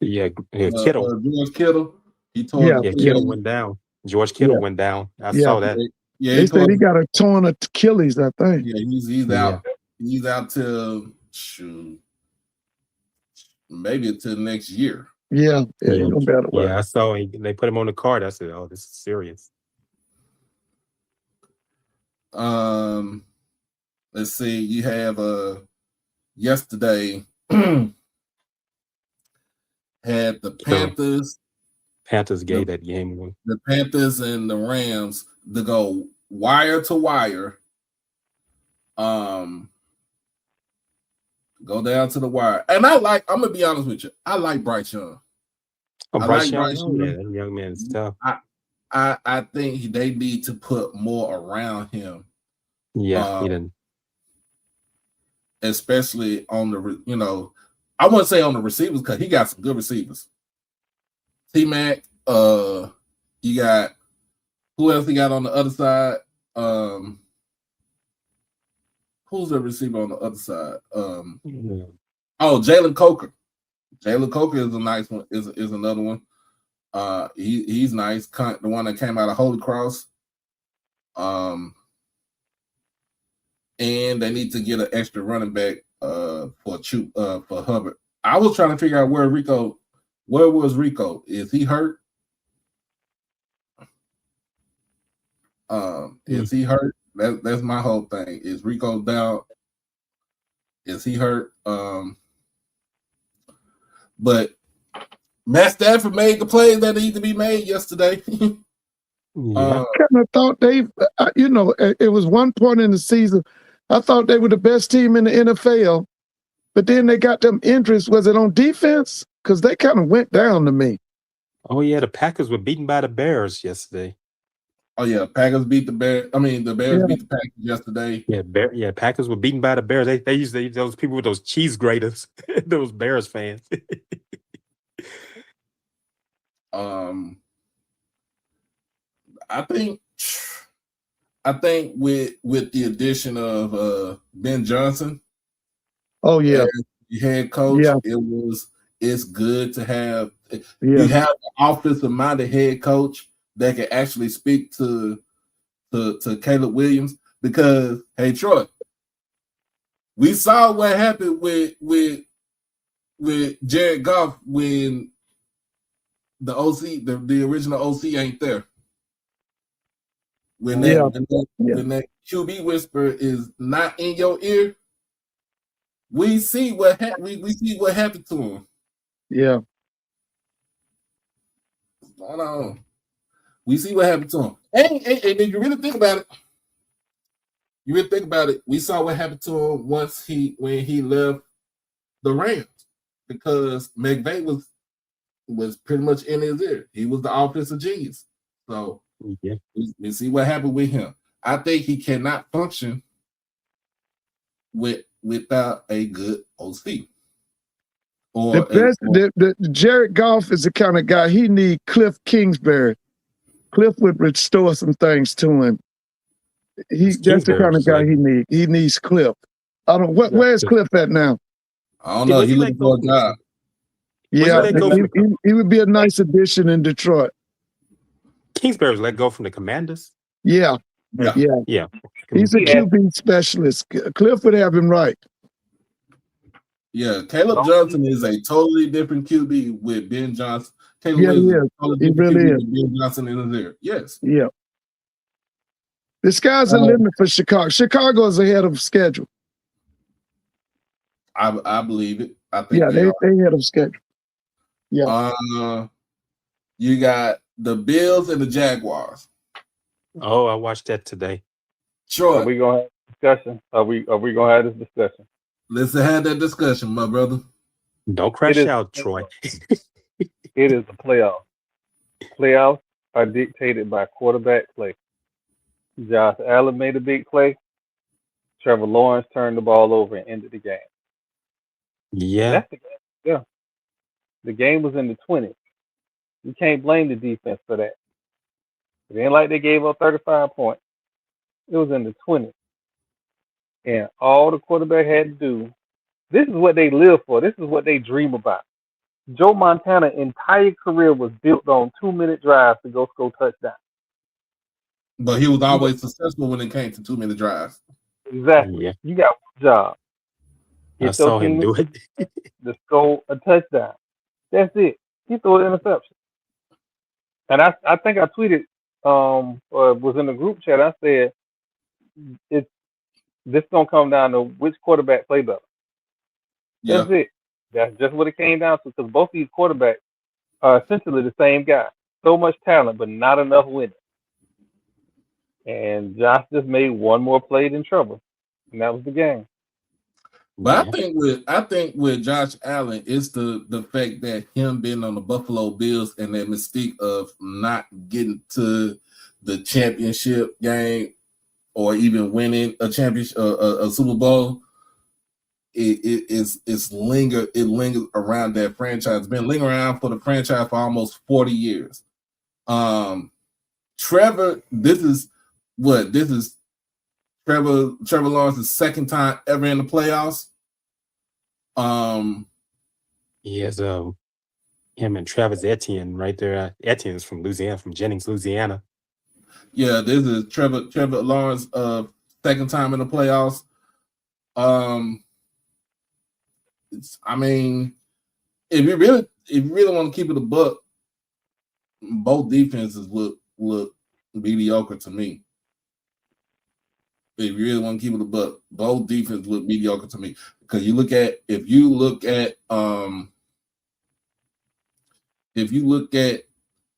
George Kittle. He tore Kittle went down. George Kittle went down. I saw that. Yeah, they said he got a torn Achilles, I think. Yeah, he's out. He's out till maybe until next year. Yeah, no better way. Yeah, I saw they put him on the card. I said, "Oh, this is serious." Let's see. You have yesterday had the Panthers. Panthers gave that game one. The Panthers and the Rams to go wire to wire. Go down to the wire. And I'm gonna be honest with you, I like Bryce Young. Oh, I Bryce like Young. Bryce Oh, yeah, Young. that young man is tough. I think they need to put more around him. Yeah, he didn't. Especially on the I wouldn't say on the receivers because he got some good receivers. T-Mac, you got who else he got on the other side? Who's the receiver on the other side? Jalen Coker. Jalen Coker is a nice one. Is another one. He's nice. The one that came out of Holy Cross. And they need to get an extra running back for Hubbard. I was trying to figure out where was Rico? Is he hurt? Is he hurt? That's my whole thing. Is Rico down? Is he hurt? But Matt Stafford made the plays that need to be made yesterday. Yeah. I kind of thought it was one point in the season, I thought they were the best team in the NFL, but then they got them injuries. Was it on defense? Because they kind of went down to me. Oh, yeah, the Packers were beaten by the Bears yesterday. Oh, yeah, Packers beat the Bears. I mean, the Bears beat the Packers yesterday. Yeah, Packers were beaten by the Bears. They used to use those people with those cheese graters, those Bears fans. I think with the addition of Ben Johnson, as head coach, it's good to have you have an offensive-minded head coach that can actually speak to Caleb Williams, because hey Troy, we saw what happened with Jared Goff when the OC, the original OC ain't there. When that QB whisper is not in your ear, we see what we see what happened to him. Yeah. Hold on. We see what happened to him. And if you really think about it, we saw what happened to him when he left the Rams, because McVay was pretty much in his ear. He was the offensive genius. So we see what happened with him. I think he cannot function without a good OC. The Jared Goff is the kind of guy he need Cliff Kingsbury. Cliff would restore some things to him. That's the kind of guy he needs. He needs Cliff. I don't. Where's Cliff at now? I don't know. He's looking for a job. Yeah, he would be a nice addition in Detroit. Kingsbury was let go from the Commanders. Yeah. He's a QB specialist. Cliff would have him right. Yeah, Caleb Johnson is a totally different QB with Ben Johnson. He really is. Ben Johnson in his ear. Yes. Yeah. The sky's the limit for Chicago. Chicago is ahead of schedule. I believe it. I think they ahead of schedule. Yeah. You got the Bills and the Jaguars. Oh, I watched that today. Sure. Are we gonna have a discussion? Are we gonna have this discussion? Let's have that discussion, my brother. Don't crash out, Troy. It is a playoff. Playoffs are dictated by quarterback play. Josh Allen made a big play. Trevor Lawrence turned the ball over and ended the game. Yeah. That's the game. Yeah. The game was in the 20s. You can't blame the defense for that. It ain't like they gave up 35 points. It was in the 20s. And all the quarterback had to do, this is what they live for. This is what they dream about. Joe Montana's entire career was built on 2-minute drives to go score touchdowns. But he was always successful when it came to 2-minute drives. Exactly. Yeah. You got one job. I saw him do it. To score a touchdown. That's it. He threw an interception. And I think I tweeted, or was in the group chat, I said, this is going to come down to which quarterback play better. That's it. That's just what it came down to, because both these quarterbacks are essentially the same guy. So much talent, but not enough winning. And Josh just made one more play than Trevor, and that was the game. But Yeah. I think with Josh Allen, it's the fact that him being on the Buffalo Bills and that mystique of not getting to the championship game or even winning a championship, a Super Bowl, it lingers around that franchise. It's been lingering around for the franchise for almost 40 years. Trevor, this is Trevor Lawrence's second time ever in the playoffs. He has him and Travis Etienne right there. Etienne's from Louisiana, from Jennings, Louisiana. Yeah, this is Trevor Lawrence second time in the playoffs. I mean, if you really want to keep it a buck, both defenses look mediocre to me. If you really want to keep it a buck, both defenses look mediocre to me. Because if you look at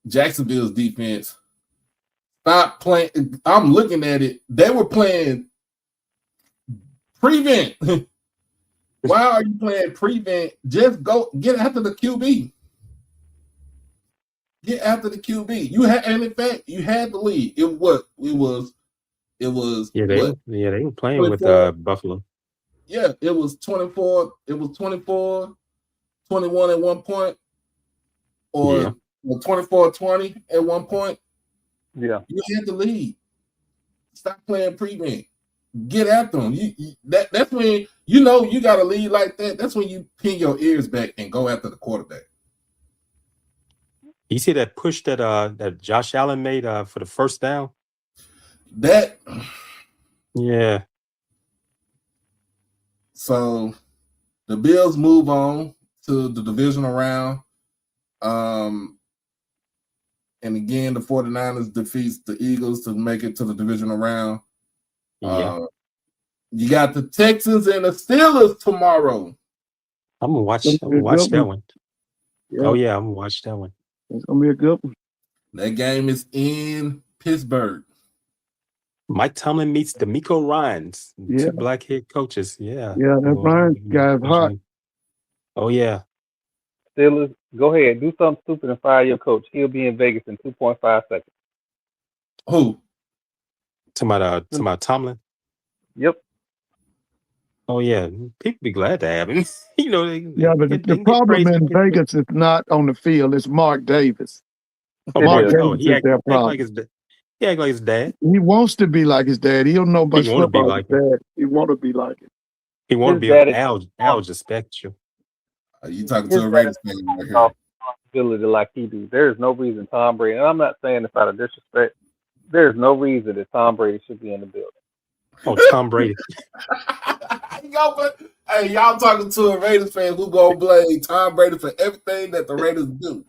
Jacksonville's defense, stop playing. I'm looking at it. They were playing prevent. Why are you playing prevent? Just go get after the QB. Get after the QB. And in fact, you had the lead. It was They what? were playing 24? with Buffalo. Yeah, it was 24. It was 24, 21 at one point, or 24-20 at one point. Yeah, you had the lead. Stop playing prevent. Get after them. That's when you got a lead like that. That's when you pin your ears back and go after the quarterback. You see that push that Josh Allen made for the first down? Yeah. So the Bills move on to the divisional round. And again, the 49ers defeats the Eagles to make it to the divisional round. Yeah. You got the Texans and the Steelers tomorrow. I'm gonna watch that one. Yeah. Oh yeah, I'm gonna watch that one. It's gonna be a good one. That game is in Pittsburgh. Mike Tomlin meets D'Amico Ryans, two black head coaches. Yeah. Yeah, that Ryans guy's hot. Oh yeah. Steelers, go ahead, do something stupid and fire your coach. He'll be in Vegas in 2.5 seconds. Who? Talking about Tomlin. Yep. Oh yeah, people be glad to have him. But the problem in Vegas is not on the field; it's Mark Davis. Mark Davis is their problem. He act like his dad. He wants to be like his dad. He don't know much about his dad. He want to be like it. He want to be on Al's spectrum. Are you talking to a Raiders fan right here? Responsibility like he do. There's no reason Tom Brady, and I'm not saying this out of disrespect. There's no reason that Tom Brady should be in the building. Oh, Tom Brady. Hey, y'all talking to a Raiders fan who gonna blame Tom Brady for everything that the Raiders do.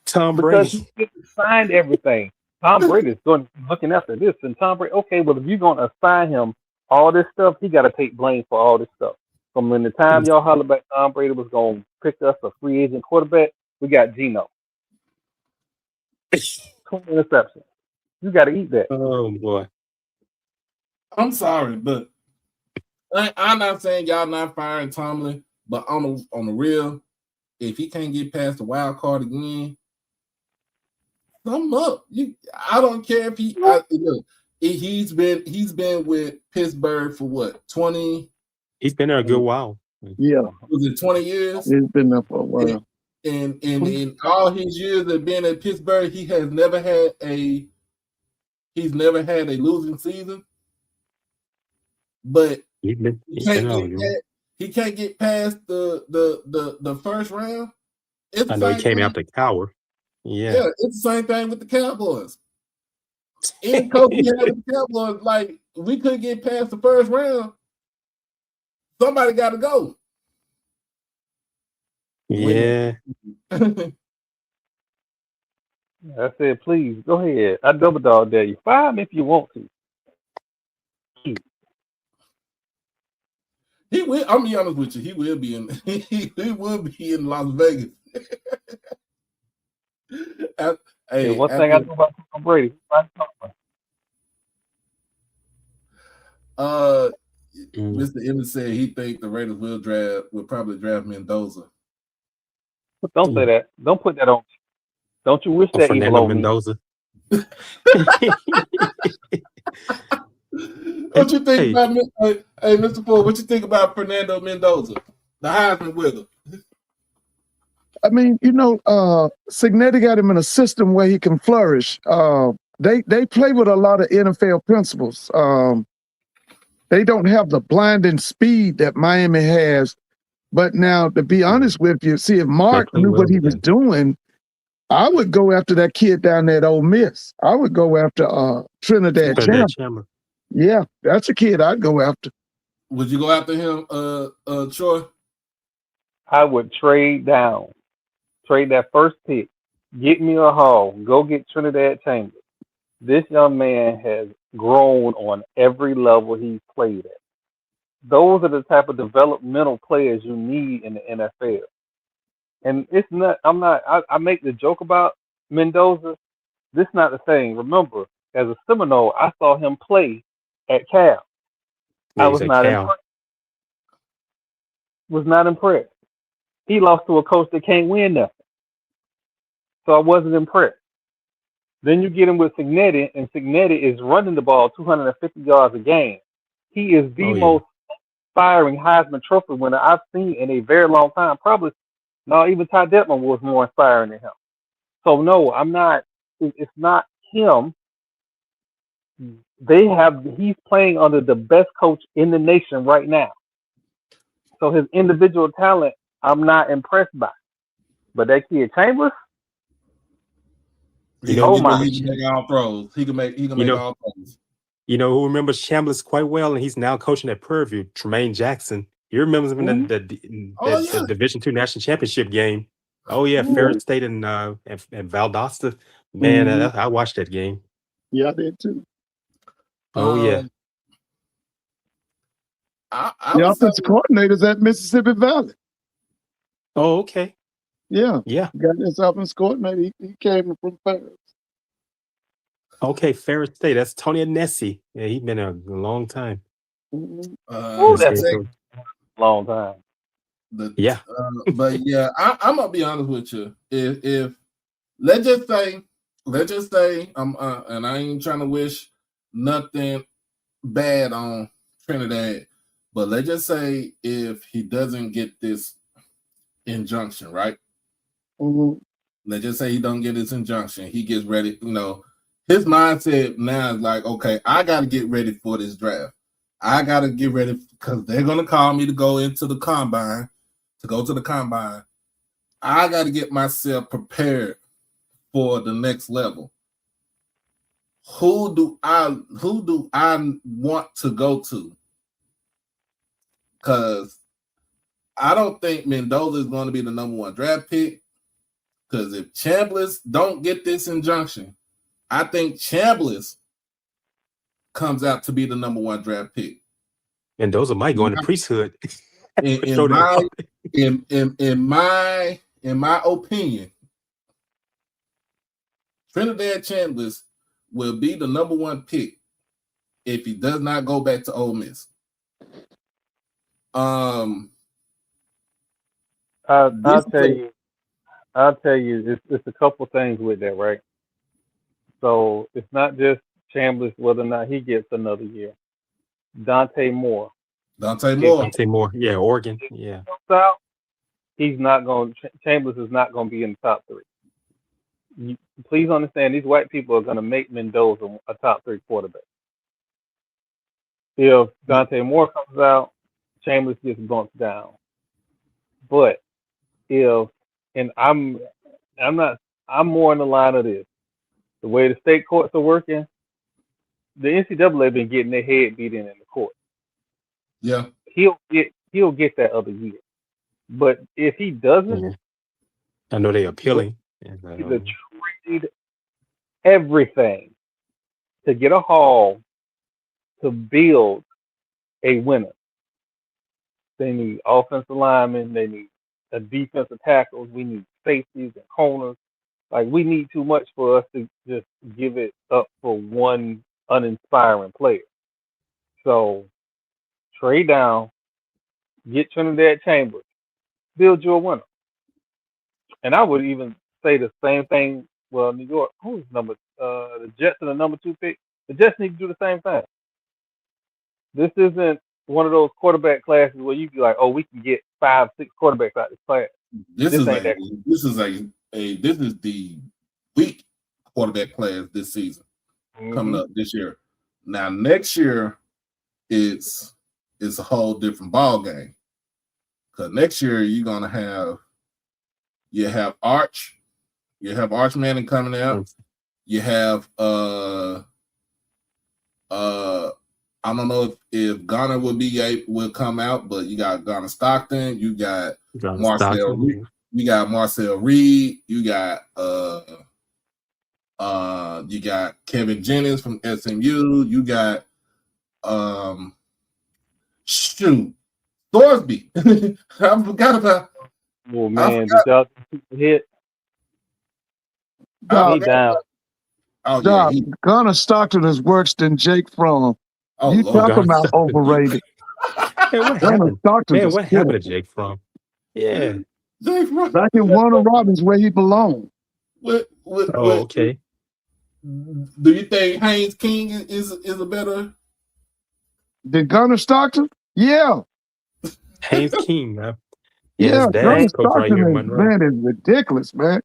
Tom Brady. Because he signed everything. Tom Brady's looking after this. And Tom Brady, okay, well, if you're going to assign him all this stuff, he got to take blame for all this stuff. From when the time y'all hollered back Tom Brady was going to pick us a free agent quarterback, we got Geno. 20 interceptions. You got to eat that. Oh, boy. I'm sorry, but I'm not saying y'all not firing Tomlin, but on the real, if he can't get past the wild card again, thumb up. I don't care if he's been with Pittsburgh for what, 20? He's been there a good while. Yeah. Was it 20 years? He's been there for a while. And in all his years of being at Pittsburgh, he's never had a losing season. But he can't get past the first round. I know he came out the Coward. Yeah, it's the same thing with the Cowboys. Any coach we had with the Cowboys, like, we couldn't get past the first round. Somebody got to go. Yeah. I said, please, go ahead. I double dog dare you. Fire him if you want to. He will. I'll be honest with you. He will be in. He will be in Las Vegas. Hey, one thing I know about Tom Brady. Mr. Emmett said he think the Raiders will probably draft Mendoza. But don't say that. Don't put that on. Don't you wish that evil Fernando on me? Mendoza. What you think Hey, about hey, Mr. Ford? What you think about Fernando Mendoza, the Heisman winner? I mean, Signetti got him in a system where he can flourish. They play with a lot of NFL principles. They don't have the blinding speed that Miami has. But now, to be honest with you, see, if they Mark play knew well what he was together. doing, I would go after that kid down there at Ole Miss. I would go after Trinidad Trinidad Champ. Chandler. Yeah, that's a kid I'd go after. Would you go after him, Troy? I would trade down, trade that first pick, get me a haul, go get Trinidad Chambers. This young man has grown on every level he's played at. Those are the type of developmental players you need in the NFL. And it's not. I make the joke about Mendoza. This not the thing. Remember, as a Seminole, I saw him play at Cal. Yeah, I you was said not Cal. impressed. Was not impressed. He lost to a coach that can't win nothing, so I wasn't impressed. Then you get him with Signetti, and Signetti is running the ball 250 yards a game. He is the Oh yeah. most inspiring Heisman Trophy winner I've seen in a very long time. Probably, no, even Ty Detman was more inspiring than him. So no, I'm not. It's not him. He's playing under the best coach in the nation right now. So his individual talent, I'm not impressed by. But that kid Chambers, You He, know oh who he, my, remembers? he can make all throws. He can make You know, all throws. who remembers Chambliss quite well, and he's now coaching at Purdue. Tremaine Jackson. You remember him in mhm. Oh the yeah. Division II national championship game? Oh yeah, Ferris State and Valdosta. Man, Mhm. I watched that game. Yeah, I did too. Oh yeah. Um, I The would say offensive coordinator's at Mississippi Valley. Oh okay. Yeah, Yeah. got his offensive coordinator. He came from Paris. Okay. Ferris State. That's Tony Anesi. Yeah, he's been a long time. Mhm. Ooh, This that's head check coach. a long time. Yeah. but yeah, I'm gonna be honest with you. If let's just say and I ain't trying to wish nothing bad on Trinidad, but let's just say if he doesn't get this injunction, right? Mhm. Let's just say he don't get this injunction. He gets ready. His mindset now is like, okay, I got to get ready for this draft. I got to get ready because they're gonna call me to go into the combine. To go to the combine, I got to get myself prepared for the next level. Who do I want to go to? Because I don't think Mendoza is going to be the number one draft pick. Because if Chambliss don't get this injunction, I think Chambliss comes out to be the number one draft pick. And those might go in the priesthood. In my opinion, Trinidad Chambliss will be the number one pick if he does not go back to Ole Miss. I'll This tell you. I'll tell you. It's a couple things with that, right? So it's not just Chambliss whether or not he gets another year. Dante Moore. Dante If Moore. he Say more. Yeah, Oregon. Yeah. comes out, he's not going. Chambliss is not going to be in the top three. Please understand, these white people are going to make Mendoza a top three quarterback. If Dante Moore comes out, Chambliss gets bumped down. But if and I'm more in the line of this. The way the state courts are working, the NCAA been getting their head beat in the court. Yeah. He'll get that other year. But if he doesn't, Yeah. I know they're appealing. either trade everything to get a haul to build a winner. They need offensive linemen. They need a defensive tackles. We need safeties and corners. Like, we need too much for us to just give it up for one uninspiring player. So trade down, get Trinidad Chambers, build you a winner. And I would even say the same thing. Well, New York, who's number? The Jets are the number 2 pick. The Jets need to do the same thing. This isn't one of those quarterback classes where you be like, oh, we can get 5, 6 quarterbacks out of this class. This This is ain't a that. this is this is the weak quarterback class this season coming up this year. Now next year it's a whole different ball game. Because next year you're gonna have Arch, you have Arch Manning coming out, you have I don't know if Gunner will come out, but you got Gunner Stockton, you got Marcel Reed, you got you got Kevin Jennings from SMU, you got Thorsby. I forgot about. Oh man, did y'all hit? He down. Oh yeah, Gunner Stockton is worse than Jake Fromm. Oh, you Lord. talk about overrated. Man, what Gunner happened? Stockton's Man, a what happened to skill. Jake Fromm? Yeah. Jake Fromm. Back in Warner Robins where he belonged. Okay. Do you think Haynes King is a better? Did Gunner Stockton? Yeah. Haynes King, man. Yeah, his Gunner dad's coach right here in Stockton Monroe. is ridiculous, man.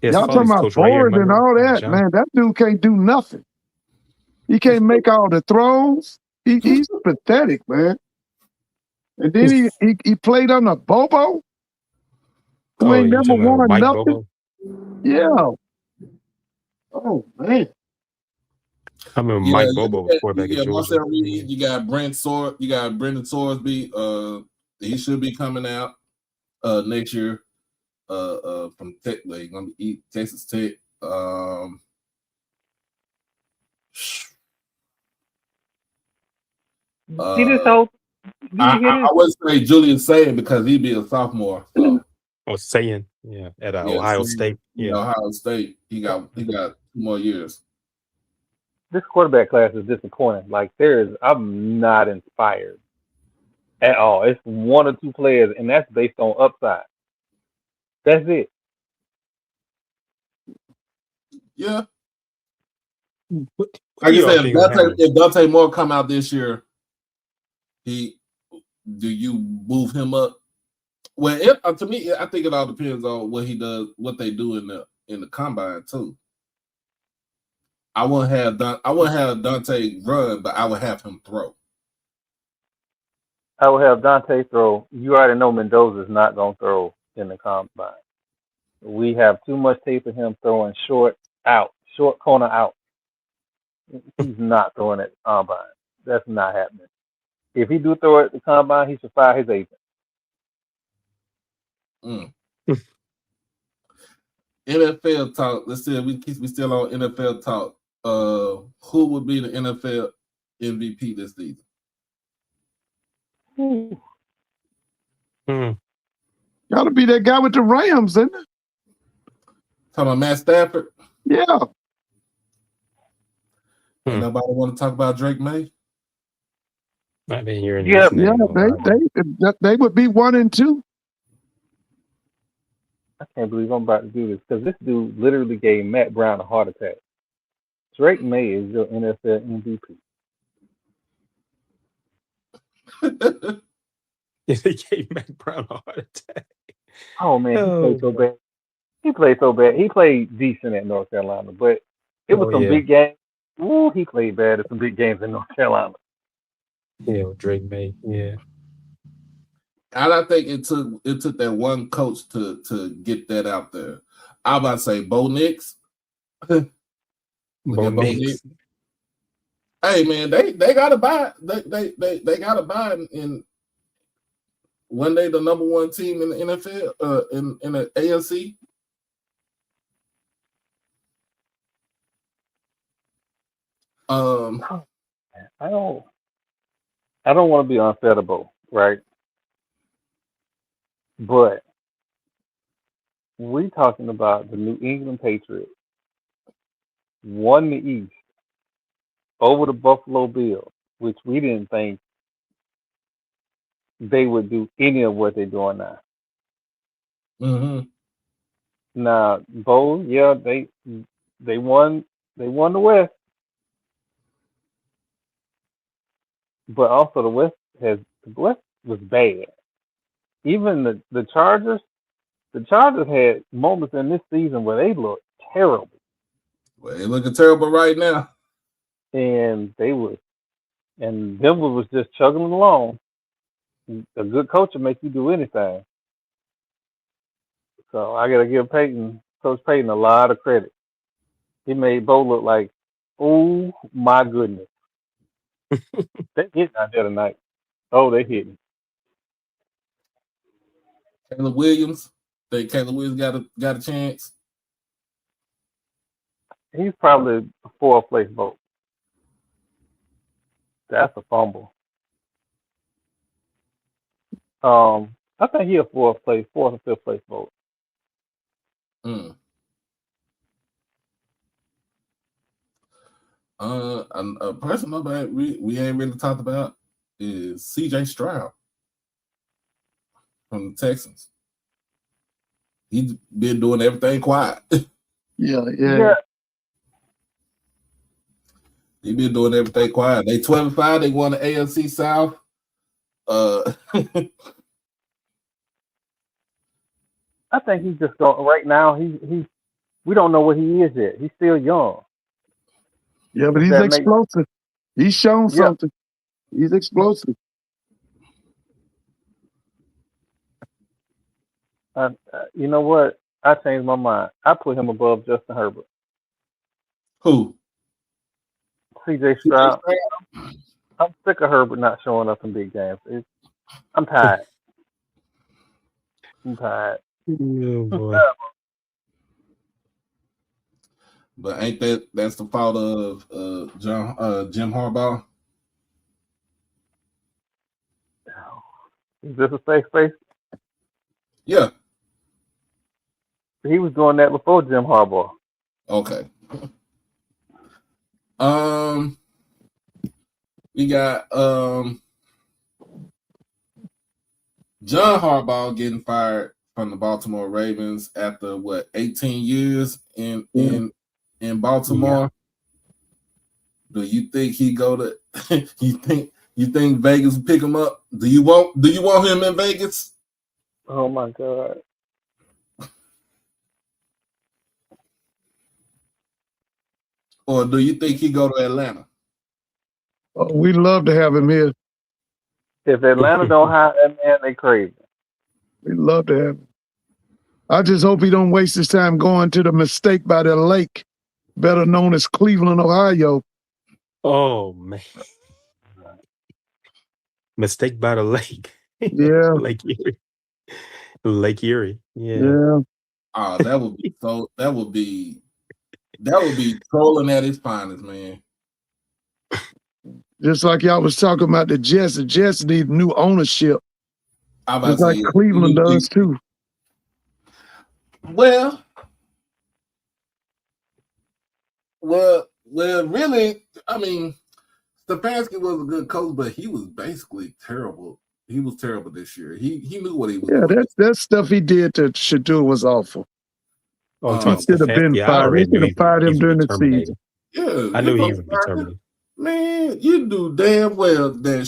His Y'all talking father's about coach right here in boards and Monroe. all that, John. man. That dude can't do nothing. He can't make all the throws. He's pathetic, man. And then he played under Bobo, who ain't you never talking about won Mike nothing. Bobo? Yeah. Oh man. I remember Mike Bobo was quarterback at Georgia. Marcel Reed, you got Brendan Sorsby. He should be coming out next year. From Tech, like gonna be Texas Tech. See this whole. I would say Julian Saying because he'd be a sophomore. So. Oh, Saying, yeah, at Ohio State. Yeah, Ohio State. He got 2 more years. This quarterback class is disappointing. Like I'm not inspired at all. It's 1 or 2 players, and that's based on upside. That's it. Yeah. What Like you said, think if Dante Moore come out this year, do you move him up? Well, to me, I think it all depends on what he does, what they do in the combine too. I wouldn't have Dante run, but I would have him throw. I would have Dante throw. You already know Mendoza's not going to throw in the combine. We have too much tape of him throwing short corner out. He's not throwing at the combine. That's not happening. If he do throw it at the combine, he should fire his agent. NFL talk. Let's see. We still on NFL talk. Who would be the NFL MVP this season? Gotta be that guy with the Rams, isn't it? Talking about Matt Stafford? Yeah. Ain't nobody want to talk about Drake May? I've been hearing this name. Yeah, they would be 1 and 2. I can't believe I'm about to do this because this dude literally gave Matt Brown a heart attack. Drake May is your NFL MVP. They gave Matt Brown a heart attack. Oh man, he played so bad. He played so bad. He played decent at North Carolina, but it was some big games. Ooh, he played bad at some big games in North Carolina. Yeah, Drake May. Yeah. And I think it took that one coach to get that out there. I about to say Bo Nix. Bo Nix. Hey man, they gotta buy. They gotta buy in when they the number 1 team in the NFL, in the AFC. I don't want to be unfair to Bo, right? But we talking about the New England Patriots won the East over the Buffalo Bills, which we didn't think they would do any of what they're doing now. Mm-hmm. Now, Bo, yeah, they won the West, but also the West was bad. Even the Chargers had moments in this season where they looked terrible, Well, they looking terrible right now. and Denver was just chugging along. A good coach will make you do anything. So I gotta give Coach Payton, a lot of credit. He made Bo look like, oh my goodness, they hitting out there tonight. Oh, they hitting. Caleb Williams. Think Caleb Williams got a chance? He's probably a fourth place vote. That's a fumble. I think he a fourth or fifth place vote. Mm. A person nobody we ain't really talked about is CJ Stroud from the Texans. He's been doing everything quiet. Yeah. He been doing everything quiet. They 12-5. They won the AFC South. I think he's just going right now. He's we don't know what he is yet. He's still young. Yeah, but he's explosive. He's shown something. He's explosive. You know what? I changed my mind. I put him above Justin Herbert. Who? CJ Stroud. I'm sick of Herbert not showing up in big games. I'm tired. Oh boy. But ain't that's the fault of Jim Harbaugh? Is this a safe space? Yeah. He was doing that before Jim Harbaugh. Okay. We got John Harbaugh getting fired from the Baltimore Ravens after 18 years in Baltimore. Yeah. Do you think he go to you think Vegas will pick him up? Do you want him in Vegas? Oh my God. Or do you think he go to Atlanta? Oh, we'd love to have him here. If Atlanta don't hire that man, they crazy. We'd love to have him. I just hope he don't waste his time going to the Mistake by the Lake, better known as Cleveland, Ohio. Oh man. Mistake by the Lake. Yeah. Lake Erie. Yeah. Oh, that would be trolling at its finest, man. Just like y'all was talking about the Jets need new ownership. Just like say, Cleveland does too. Well, really, I mean, Stefanski was a good coach, but he was basically terrible. He was terrible this year. He knew what he was doing. Yeah, that stuff he did to Shadur was awful. He should have been fired. He should have fired him during the season. Yeah, I knew he would be terminated. Man, you knew damn well that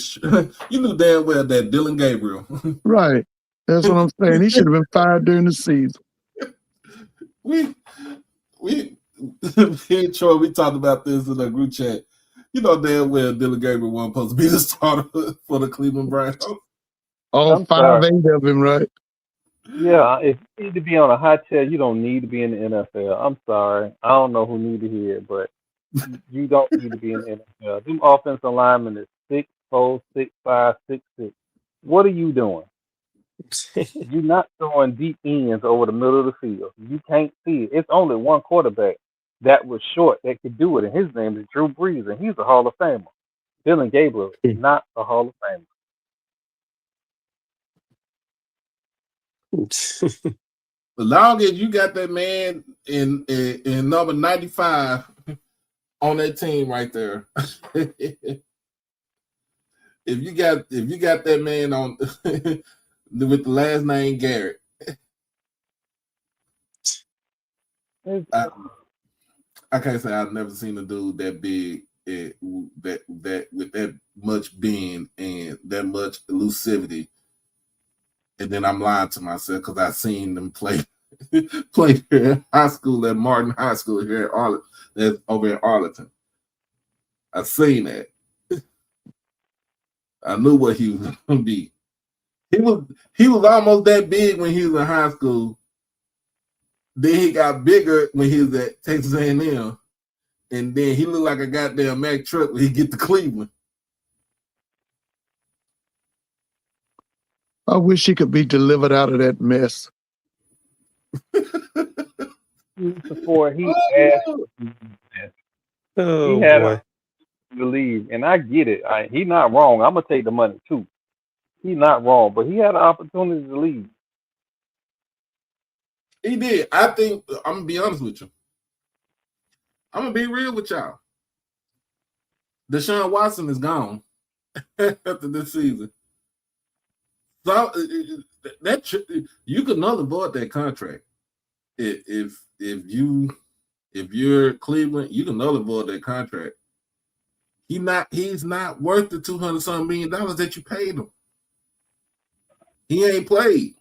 Dylan Gabriel. Right. That's what I'm saying. He should have been fired during the season. Me and Troy, we talked about this in the group chat. You know damn well Dylan Gabriel wasn't supposed to be the starter for the Cleveland Browns. All 5'8" of him, right? Yeah, if you need to be on a high chair, you don't need to be in the NFL. I'm sorry. I don't know who need to hear it, but you don't need to be in the NFL. Them offensive linemen is 6'4", 6'5", 6'6". What are you doing? You're not throwing deep ends over the middle of the field. You can't see it. It's only one quarterback that was short that could do it, and his name is Drew Brees, and he's a Hall of Famer. Dylan Gabriel is not a Hall of Famer. As long as you got that man in number 95 on that team right there, if you got that man on with the last name Garrett, I can't say I've never seen a dude that big, that with that much being and that much elusivity. And then I'm lying to myself because I've seen them play here in high school at Martin High School here at Arlington. That's over in Arlington. I've seen that. I knew what he was gonna be. He was almost that big when he was in high school. Then he got bigger when he was at Texas A&M. And then he looked like a goddamn Mack truck when he get to Cleveland. I wish he could be delivered out of that mess. Before he asked, Oh he had boy. to leave, and I get it. He's not wrong. I'm gonna take the money too. He's not wrong, but he had an opportunity to leave. He did. I think I'm gonna be honest with you. I'm gonna be real with y'all. Deshaun Watson is gone after this season. So you could null and void that contract. If you're Cleveland, you can null and void that contract. He's not worth the $200-something million that you paid him. He ain't played.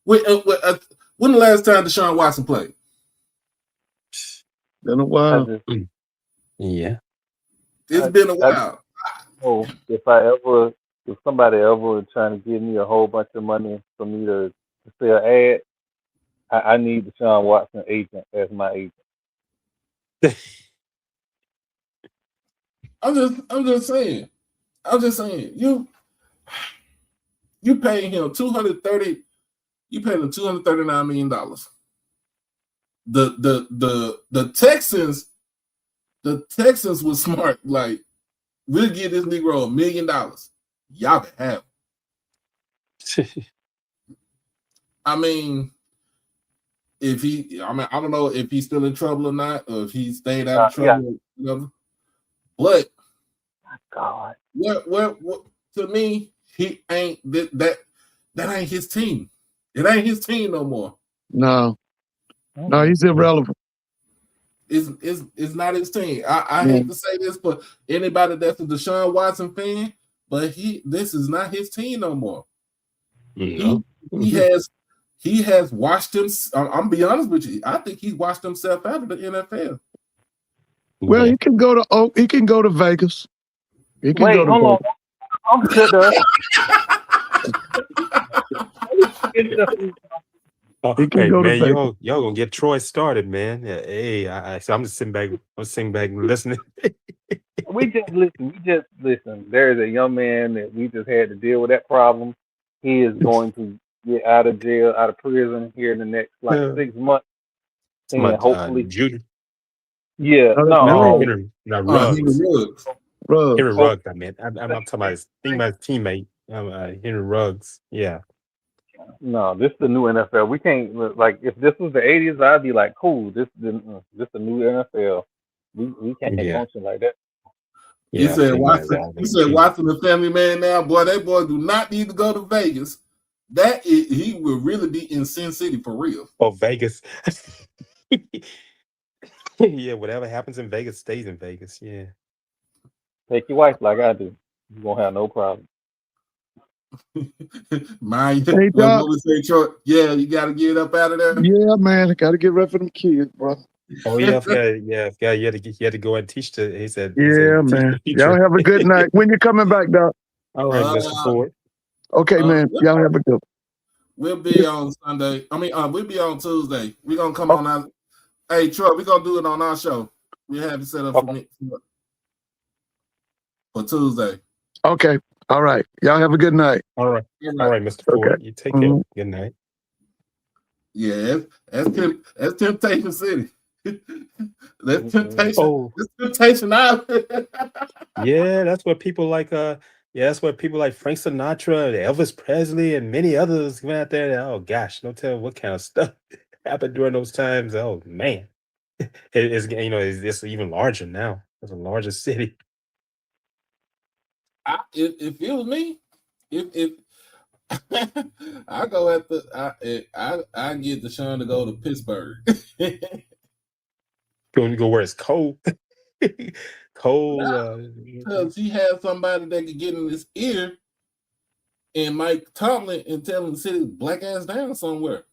When the last time Deshaun Watson played? Been a while. Yeah. It's been a while. If somebody ever was trying to give me a whole bunch of money for me to sell ads, I need Deshaun Watson agent as my agent. I'm just saying. You paying him $239 million. The Texans was smart. Like, we'll give this Negro $1 million. Y'all can have him. I mean, I don't know if he's still in trouble or not, or if he stayed out of trouble, yeah. or whatever. But God, what to me, he ain't that ain't his team. It ain't his team no more. No, he's irrelevant. It's not his team. I hate to say this, but anybody that's a Deshaun Watson fan, but this is not his team no more. No. He has washed him. I'm be honest with you. I think he's washed himself out of the NFL. Well, he can go to Vegas. He can Wait, go to hold Vegas. on. I'm good. Hey man, y'all gonna get Troy started, man. Yeah, hey, so I'm just sitting back and listening. We just listen. There's a young man that we just had to deal with that problem. He is going to get out of jail, out of prison here in the next 6 months. And hopefully Judy. Yeah, Henry Ruggs. Henry Ruggs. Ruggs, I mean. I'm talking about his teammate, Henry Ruggs. Yeah. No, this is the new NFL. We can't if this was the '80s, I'd be like, cool. This the new NFL. We can't function like that. You said Watson. You said Watson, the family man now, boy. That boy do not need to go to Vegas. He will really be in Sin City for real. Oh, Vegas. Yeah, whatever happens in Vegas stays in Vegas. Yeah. Take your wife like I do. You won't have no problem. Mind Hey, Doc. Yeah, you got to get up out of there. Yeah, man, I got to get ready for them kids, bro. Oh yeah, you had to go and teach he said. Yeah, man. Y'all have a good night. When you coming back, Doc? All right, Mr. Ford. Okay, man. Y'all have a good. We'll be on Sunday. We'll be on Tuesday. We're gonna come on out. Hey, Troy, we're gonna do it on our show. We have it set up for Tuesday. Okay. All right. Y'all have a good night. All right, Mr. Ford. Okay. You take care. Good night. Yeah, that's Temptation City. That's Temptation. Oh. That's Temptation Island. Yeah, that's where people like Frank Sinatra, Elvis Presley, and many others went out there. Oh gosh, don't tell what kind of stuff happened during those times. Oh man, it's even larger now. It's a larger city. If it was me, if I go at I get Deshaun to go to Pittsburgh. Go where it's cold. Cold. Because he has somebody that could get in his ear and Mike Tomlin and tell him to sit his black ass down somewhere.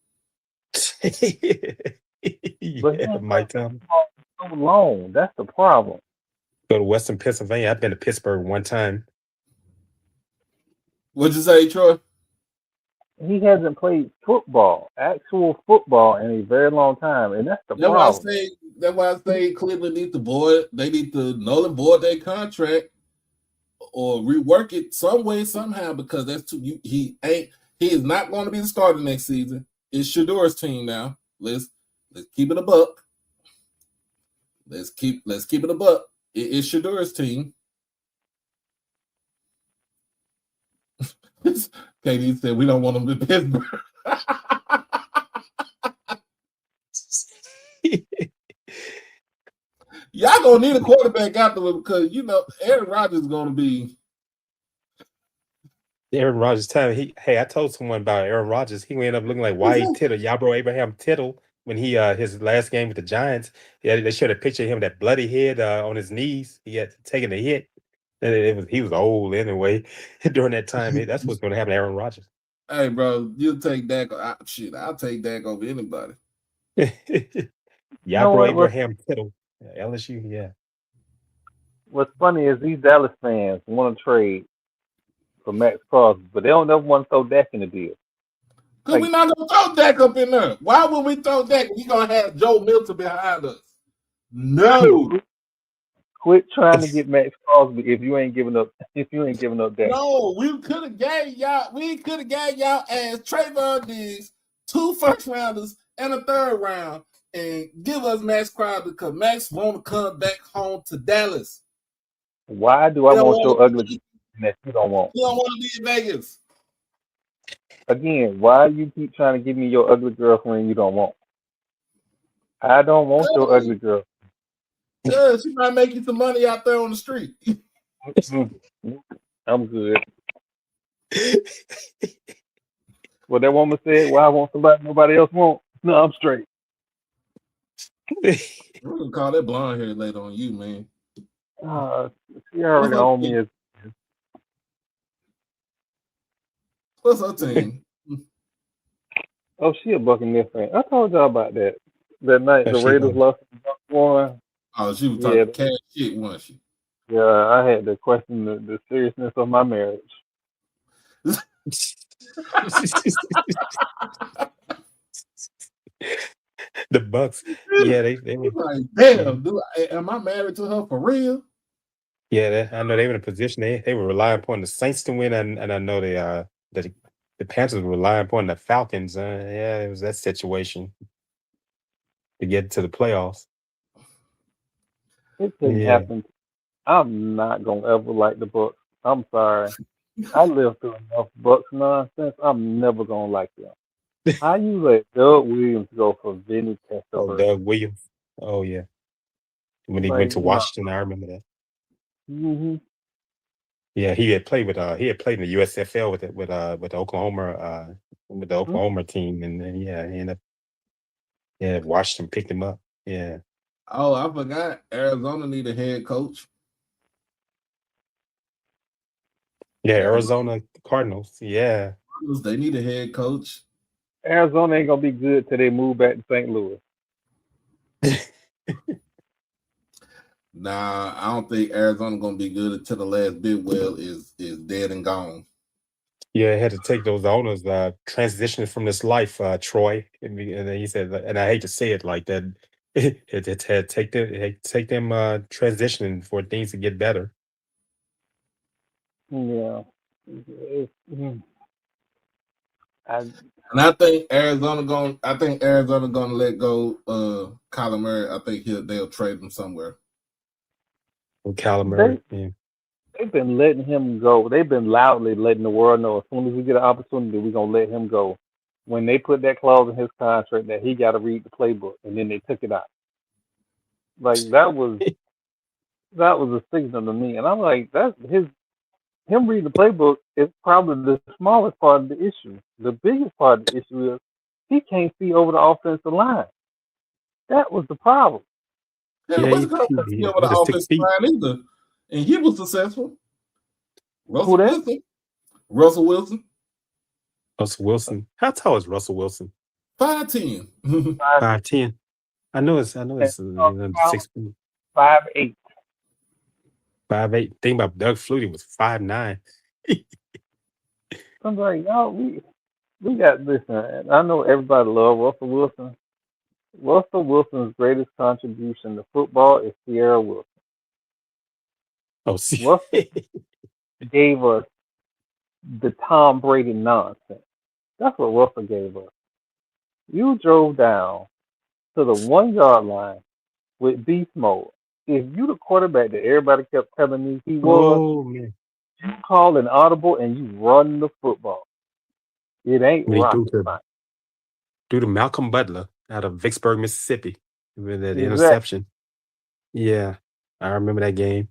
Yeah, Mike Tomlin. So long. That's the problem. Go to Western Pennsylvania. I've been to Pittsburgh one time. What'd you say, Troy? He hasn't played actual football, in a very long time, and that's the problem. That's why I say Cleveland needs to void. They need to null and void their contract or rework it some way, somehow, because that's too. He is not going to be the starter next season. It's Shador's team now. Let's keep it a buck. Let's keep it a buck. It's Shador's team. KD said we don't want him to Pittsburgh. Y'all gonna need a quarterback afterward because Aaron Rodgers is gonna be Aaron Rodgers time. I told someone about Aaron Rodgers. He ended up looking like Wyatt Tittle, Yabro Abraham Tittle, when he his last game with the Giants. Yeah, they showed a picture of him, that bloody head on his knees. He had taken a hit. And he was old anyway during that time. That's what's going to happen to Aaron Rodgers. Hey, bro, you'll take Dak. I'll take Dak over anybody. Yabro Abraham Tittle, LSU. Yeah. What's funny is these Dallas fans want to trade for Max Crosby, but they don't ever want to throw Dak in the deal. Because we're not going to throw Dak up in there. Why would we throw Dak? We're going to have Joe Milton behind us. No. Quit trying to get Max Crosby if you ain't giving up Dak. No, we could have gave y'all as Trayvon Diggs 2 first rounders and a 3rd round and give us Max Crosby because Max want to come back home to Dallas. Why do I want your ugly that you don't want? You don't want to be in Vegas. Again, why you keep trying to give me your ugly girlfriend you don't want? I don't want your ugly girl. Yeah, she might make you some money out there on the street. I'm good. What that woman said, why I want somebody nobody else wants. No, I'm straight. We're going to call that blonde hair later on you, man. She already on me. What's her team? Oh, she a Buccaneers fan. I told y'all about that. That night the Raiders lost to the Bucs won. Oh, she was talking cash shit, wasn't she? Yeah, I had to question the seriousness of my marriage. The Bucks, yeah, they were like, damn, am I married to her for real? Yeah, I know they were in a position they were relying upon the Saints to win, and I know the Panthers were relying upon the Falcons. Yeah, it was that situation to get to the playoffs. It couldn't happen. I'm not gonna ever like the Bucs. I'm sorry. I lived through enough Bucs nonsense. I'm never gonna like them. How you let Doug Williams go for Vinny Testaverde? Oh, Doug Williams. Oh yeah. When he went to Washington, I remember that. Mm-hmm. Yeah, he had played in the USFL with the Oklahoma team, and then he ended up Washington picked him up. Yeah. Oh, I forgot. Arizona need a head coach. Yeah, Arizona Cardinals. Yeah. They need a head coach. Arizona ain't gonna be good till they move back to St. Louis. Nah, I don't think Arizona gonna be good until the last Bidwell is dead and gone. Yeah, had to take those owners transitioning from this life, Troy. And then he said, and I hate to say it like that, it had take them transitioning for things to get better. Yeah. I think Arizona gonna let go Kyler Murray. I think they'll trade him somewhere. Kyler Murray. They've been letting him go. They've been loudly letting the world know as soon as we get an opportunity, we're gonna let him go. When they put that clause in his contract that he got to read the playbook, and then they took it out. Like that was a signal to me, and I'm like, that's his. him reading the playbook is probably the smallest part of the issue. The biggest part of the issue is he can't see over the offensive line. That was the problem. Yeah, Yeah, what's going to see over the with his 6 offensive feet. line either? And he was successful. Who that? Russell Wilson. Russell Wilson. How tall is Russell Wilson? 5'10". 5'10". I know it's 6 feet. 5'8". 5'8". Think about Doug Flutie was 5'9". I'm like, y'all, we got this. I know everybody love Russell Wilson. Russell Wilson's greatest contribution to football is Sierra Wilson. Oh, see. Russell gave us the Tom Brady nonsense. That's what Russell gave us. You drove down to the 1 yard line with beast mode. If you the quarterback that everybody kept telling me he was, Oh man. you call an audible and you run the football. It ain't When he rocket science. threw to Malcolm Butler out of Vicksburg, Mississippi, with that Exactly. interception. Yeah, I remember that game.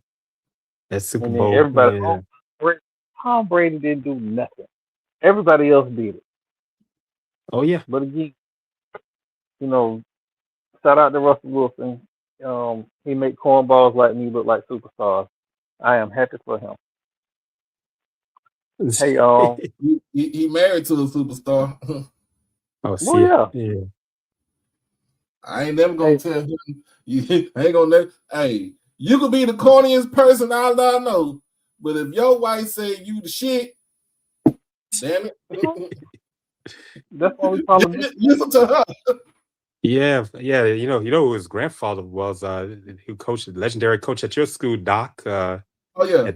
That Super And then Bowl. everybody, Yeah. Tom Brady didn't do nothing. Everybody else did it. Oh yeah. But again, shout out to Russell Wilson. He make cornballs like me look like superstars. I am happy for him. Hey, he married to a superstar. Oh, well, yeah. I ain't never gonna tell him. You ain't gonna. Hey, you could be the corniest person I know, but if your wife say you the shit, damn it. That's why we call him. Listen to her. Yeah. You know who his grandfather was. Who coached, the legendary coach at your school, Doc. At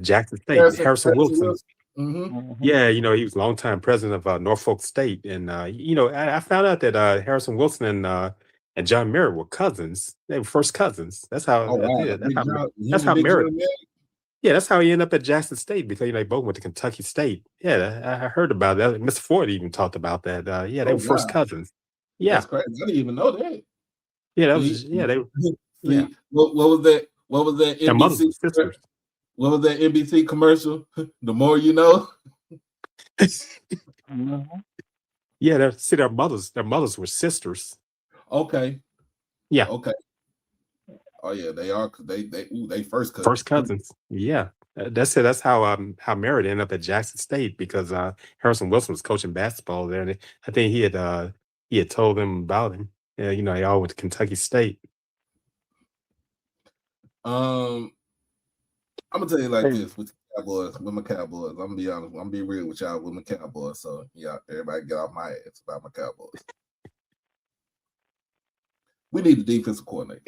Jackson State, Harrison Wilson. Mm-hmm. Yeah, he was longtime president of Norfolk State, and I found out that Harrison Wilson and John Merritt were cousins. They were first cousins. That's how. That's how Merritt. Yeah, that's how he ended up at Jackson State, because they both went to Kentucky State. Yeah, I heard about that. Mr. Ford even talked about that. They were first cousins. Yeah, that's crazy. I didn't even know that. Yeah, that was they. Yeah. What was that? What was that? NBC sisters. What was that NBC commercial? The more you know. Mm-hmm. Yeah, their mothers were sisters. Okay. Yeah. Okay. Oh yeah, they are. They first cousins. First cousins. Yeah, that's it. That's how Merritt ended up at Jackson State, because Harrison Wilson was coaching basketball there, and I think he had told them about him. Yeah, they all went to Kentucky State. I'm gonna tell you like this with my Cowboys. I'm gonna be honest. I'm gonna be real with y'all with my Cowboys. So yeah, everybody get off my ass about my Cowboys. We need a defensive coordinator.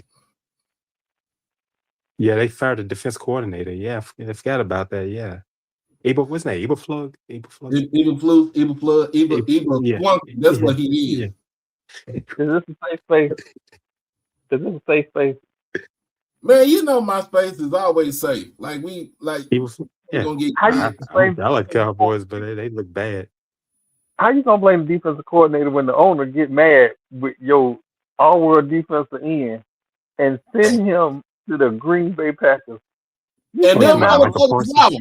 Yeah, they fired the defense coordinator. Yeah, I forgot about that. Yeah, what's his name? Eberflug. Eberflug. That's what he is. Is this a safe space? Is this a safe space? Man, my space is always safe. Like we gonna get. I like Cowboys, but they look bad. How you gonna blame the defensive coordinator when the owner get mad with your all-world defensive end and send him to the Green Bay Packers? And them motherfuckers lost.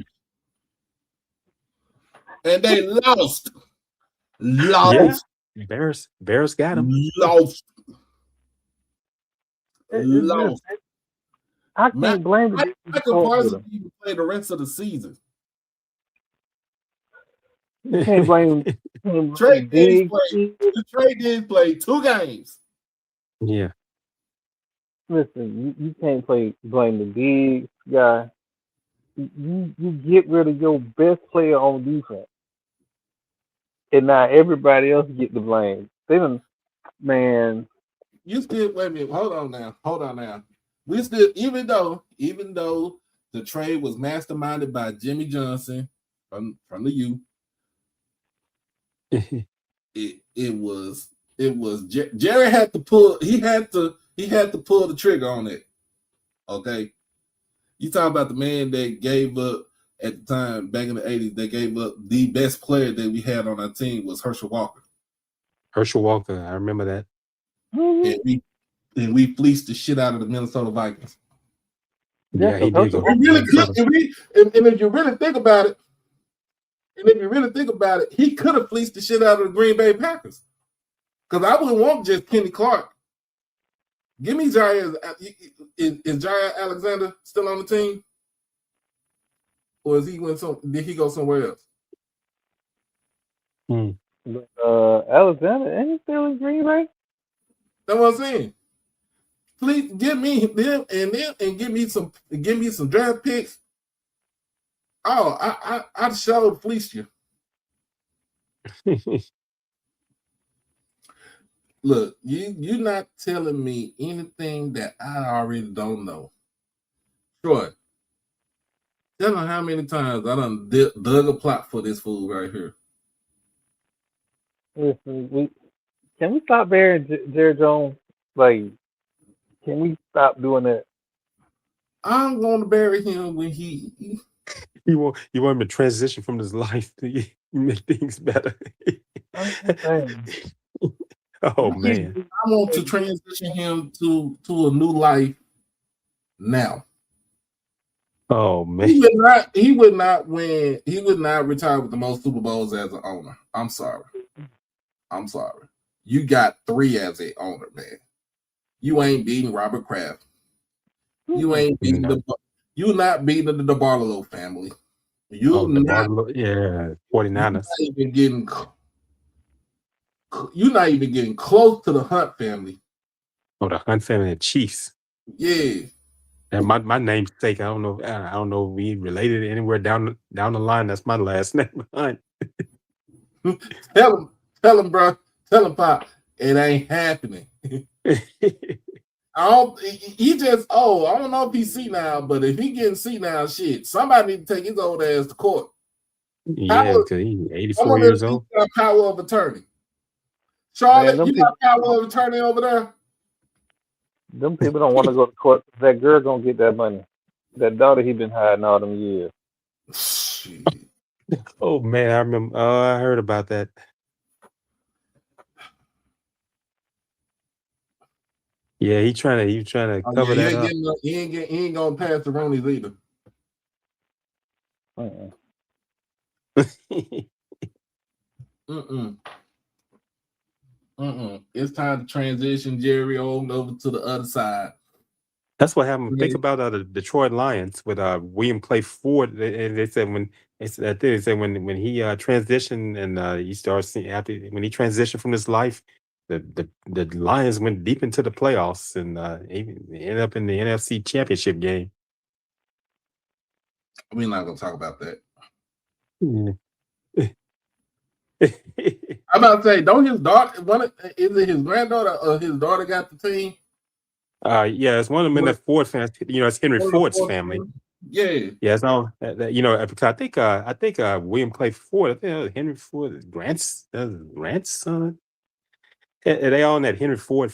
And they lost. Yeah. Bears got him. Lost. I can't blame the I could possibly even play the rest of the season. You can't blame Trey did play 2 games. Yeah. Listen, you can't blame the big guy. You get rid of your best player on defense, and now everybody else get the blame. Man. You still wait a minute. Hold on now. We still, even though the trade was masterminded by Jimmy Johnson from the U, it was Jerry had to pull. He had to pull the trigger on it. Okay, you talking about the man that gave up at the time back in the 80s? They gave up the best player that we had on our team was Herschel Walker. I remember that. Mm-hmm. And we fleeced the shit out of the Minnesota Vikings. Yeah, he did go. And if you really think about it, And if you really think about it, he could have fleeced the shit out of the Green Bay Packers. Because I wouldn't want just Kenny Clark. Give me Jair. Is Jair Alexander still on the team? Or did he go somewhere else? Alexander, ain't he still in Green Bay? That's what I'm saying. Please give me them and give me some draft picks. Oh, I showed fleeced you. Look, you're not telling me anything that I already don't know. Troy, tell them how many times I done dug a plot for this fool right here. Listen, can we stop burying Jerry Jones? Like, can we stop doing that? I'm going to bury him when You want him to transition from his life to make things better. Oh man. I want to transition him to a new life now. Oh man. He would not win. He would not retire with the most Super Bowls as an owner. I'm sorry. You got 3 as an owner, man. You ain't beating Robert Kraft. You ain't beating you're not beating the Barlow family. You're not 49ers. You're not even getting close to the Hunt family. Oh, the Hunt family and Chiefs. Yeah. And my namesake, I don't know if we related anywhere down the line. That's my last name, Hunt. Tell him, bro. Tell him, Pop. It ain't happening. I don't know if he's senile, but if he getting senile, shit, somebody need to take his old ass to court. Yeah, because he's 84 years old. Got power of attorney. Charlotte, you got power of attorney over there? Them people don't want to go to court. That girl gonna get that money. That daughter he been hiding all them years. Oh man, I remember. I heard about that. Yeah, he trying to cover that up. He ain't gonna pass the Ronies either. It's time to transition Jerry over to the other side. That's what happened. Think about the Detroit Lions with William Clay Ford. They said when he transitioned and he started seeing when he transitioned from his life, the Lions went deep into the playoffs and even ended up in the NFC Championship game. We're not gonna talk about that. Yeah. I'm about to say, don't his daughter? Is it his granddaughter or his daughter got the team? Yeah, it's one of them in that Ford family. It's Henry Ford's family. Yeah. It's all because I think William Clay Ford, I think Henry Ford's grandson. They all in that Henry Ford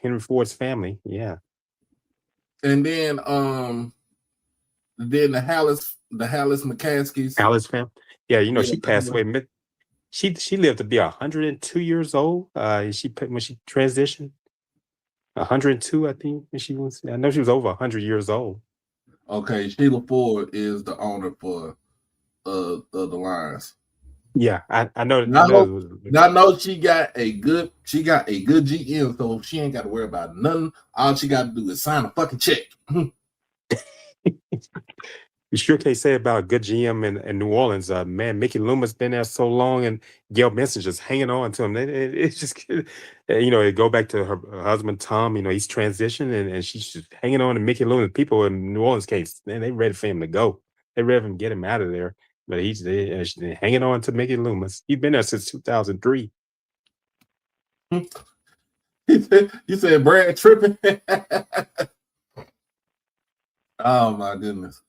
Henry Ford's family. Yeah. And then the Hallis McCaskies. Hallis family. Yeah, she passed away. She lived to be 102 years old. When she transitioned. 102, I think. I know she was over 100 years old. Okay, Sheila Ford is the owner for the Lions. Yeah, I know. I know she got a good GM, so she ain't got to worry about nothing. All she got to do is sign a fucking check. You sure can't say about a good GM in New Orleans. Man, Mickey Loomis been there so long, and Gail Benson just hanging on to him. It's just, it go back to her husband Tom. He's transitioned, and she's just hanging on to Mickey Loomis. People in New Orleans they ready for him to go. They ready for him to get him out of there. But she's hanging on to Mickey Loomis. He's been there since 2003. You said Brad tripping? Oh my goodness.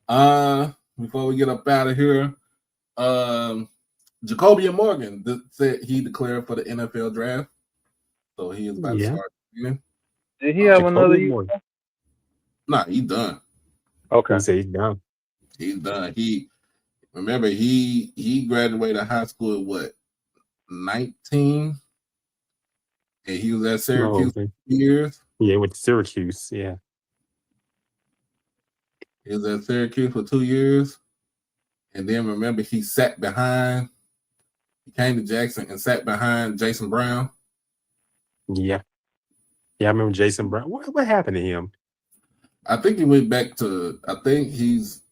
Before we get up out of here, Jacoby Morgan said he declared for the NFL draft. So he is about to start training. Did he have another year? Nah, he's done. Okay. He said he's done. He's done. He graduated high school at what, 19? And he was at Syracuse for 2 years. Yeah, with Syracuse, yeah. He was at Syracuse for 2 years. And then remember, he sat behind. He came to Jackson and sat behind Jason Brown. Yeah. Yeah, I remember Jason Brown. What happened to him? I think he went back to. I think he's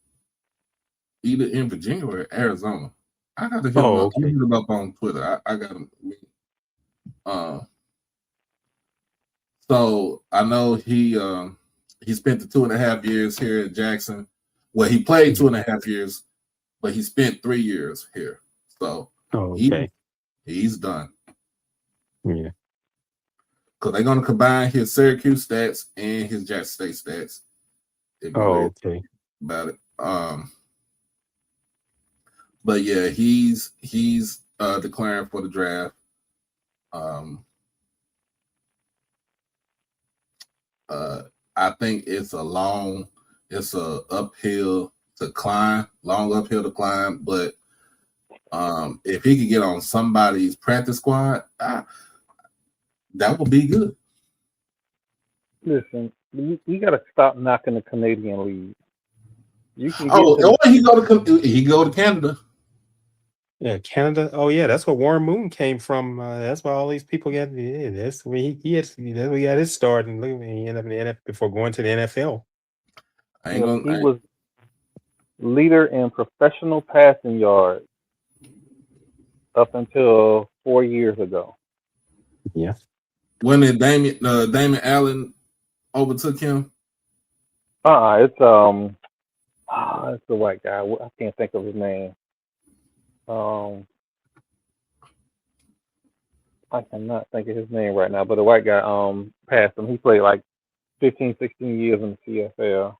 either in Virginia or Arizona. I got to hit him up. Okay. Hit him up on Twitter. I got him. So I know he spent the 2.5 years here at Jackson. Well, he played 2.5 years, but he spent 3 years here. So okay. He's done. Yeah. Because they're gonna combine his Syracuse stats and his Jackson State stats. Okay. About it. But yeah, he's declaring for the draft. I think it's long uphill to climb, but if he could get on somebody's practice squad, that would be good. Listen, you got to stop knocking the Canadian League. You can he go to Canada. Yeah, Canada. Oh yeah, that's where Warren Moon came from. That's why all these people got. Yeah, that's where that's where he got his start, and look, he ended up in the NFL before going to the NFL. He was leader in professional passing yards up until 4 years ago. Yeah. When did Damon Allen overtook him? It's the white guy. I can't think of his name. I cannot think of his name right now, but the white guy passed him. He played like 15, 16 years in the CFL.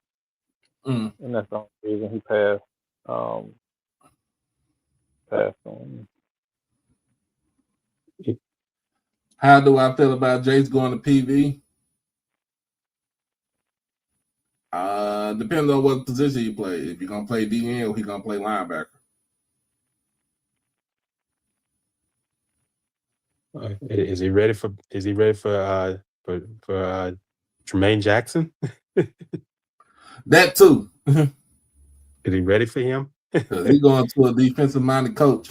And that's the only reason he passed him. How do I feel about Jace going to PV? Depends on what position you play. If you're gonna play DN or he's gonna play linebacker. Is he ready for Jermaine Jackson? That too. Is he ready for him? Because he's going to a defensive minded coach.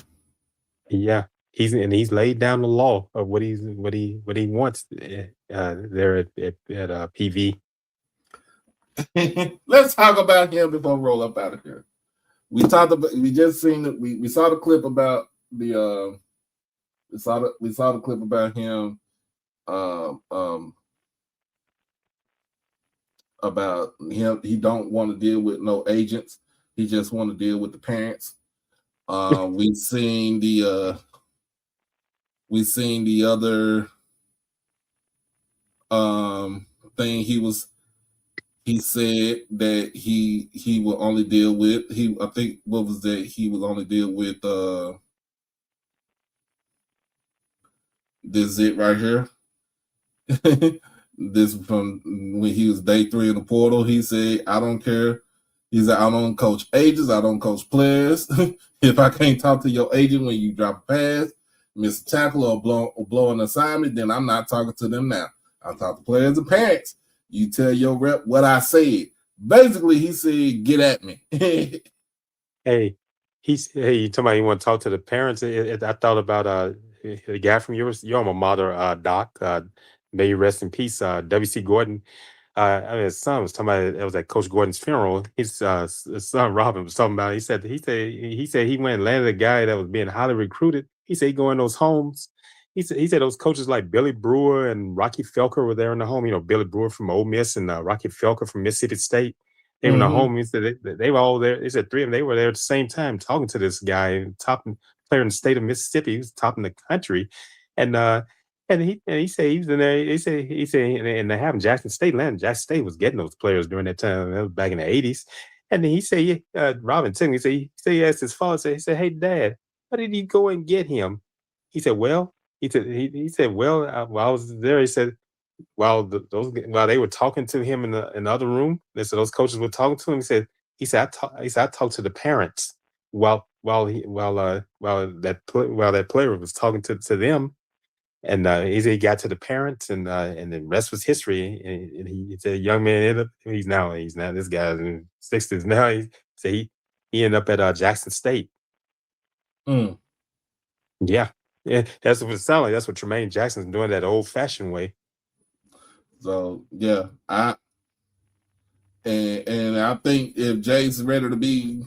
Yeah. He's laid down the law of what he wants there at PV. Let's talk about him before we roll up out of here. We saw the clip about the we saw the clip about him about him. He don't want to deal with no agents. He just want to deal with the parents. We've seen the other thing he said that he will only deal with he will only deal with this it right here. This from when he was day 3 in the portal. He said, I don't care. He said, I don't coach agents, I don't coach players. If I can't talk to your agent when you drop a pass, miss a tackle or blow an assignment, then I'm not talking to them now. I'll talk to players and parents. You tell your rep what I said. Basically, he said, get at me. Hey, you talking about you want to talk to the parents? I thought about the guy from your alma mater, Doc. May you rest in peace, W.C. Gordon. His son was talking about it was at Coach Gordon's funeral. His son Robin was talking about it. He said he went and landed a guy that was being highly recruited. He said he go in those homes. He said those coaches like Billy Brewer and Rocky Felker were there in the home. You know, Billy Brewer from Ole Miss and Rocky Felker from Mississippi State. They were in the home. He said they were all there. He said 3 of them. They were there at the same time talking to this guy, top player in the state of Mississippi. He was top in the country, and he said he was in there. He said and they have Jackson State land. Jackson State was getting those players during that time. That was back in the 80s. And then he said, Robin told me, he said he asked his father, he said, hey Dad, why did he go and get him? He said, well, while I was there, he said, while they were talking to him in the other room, they said those coaches were talking to him. He said I talked to the parents while that player was talking to them. And he got to the parents, and the rest was history. And he said, "Young man, he's now this guy's in 60s now." He said he ended up at Jackson State. Mm. Yeah. Yeah, that's what it sounds like. That's what Tremaine Jackson's doing that old fashioned way. So yeah, and I think if Jay's ready to be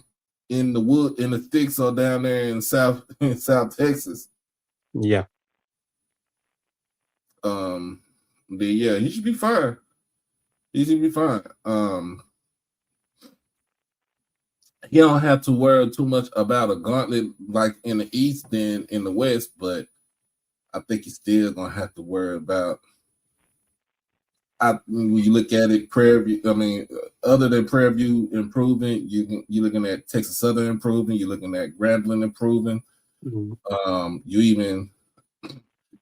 in the sticks or down there in South Texas, Yeah. then yeah, he should be fine. He should be fine. He don't have to worry too much about a gauntlet like in the East than in the West, but I think he's still gonna have to worry about. When you look at it, Prairie View, I mean, other than Prairie View improving, you're looking at Texas Southern improving, you're looking at Grambling improving. Mhm. You even,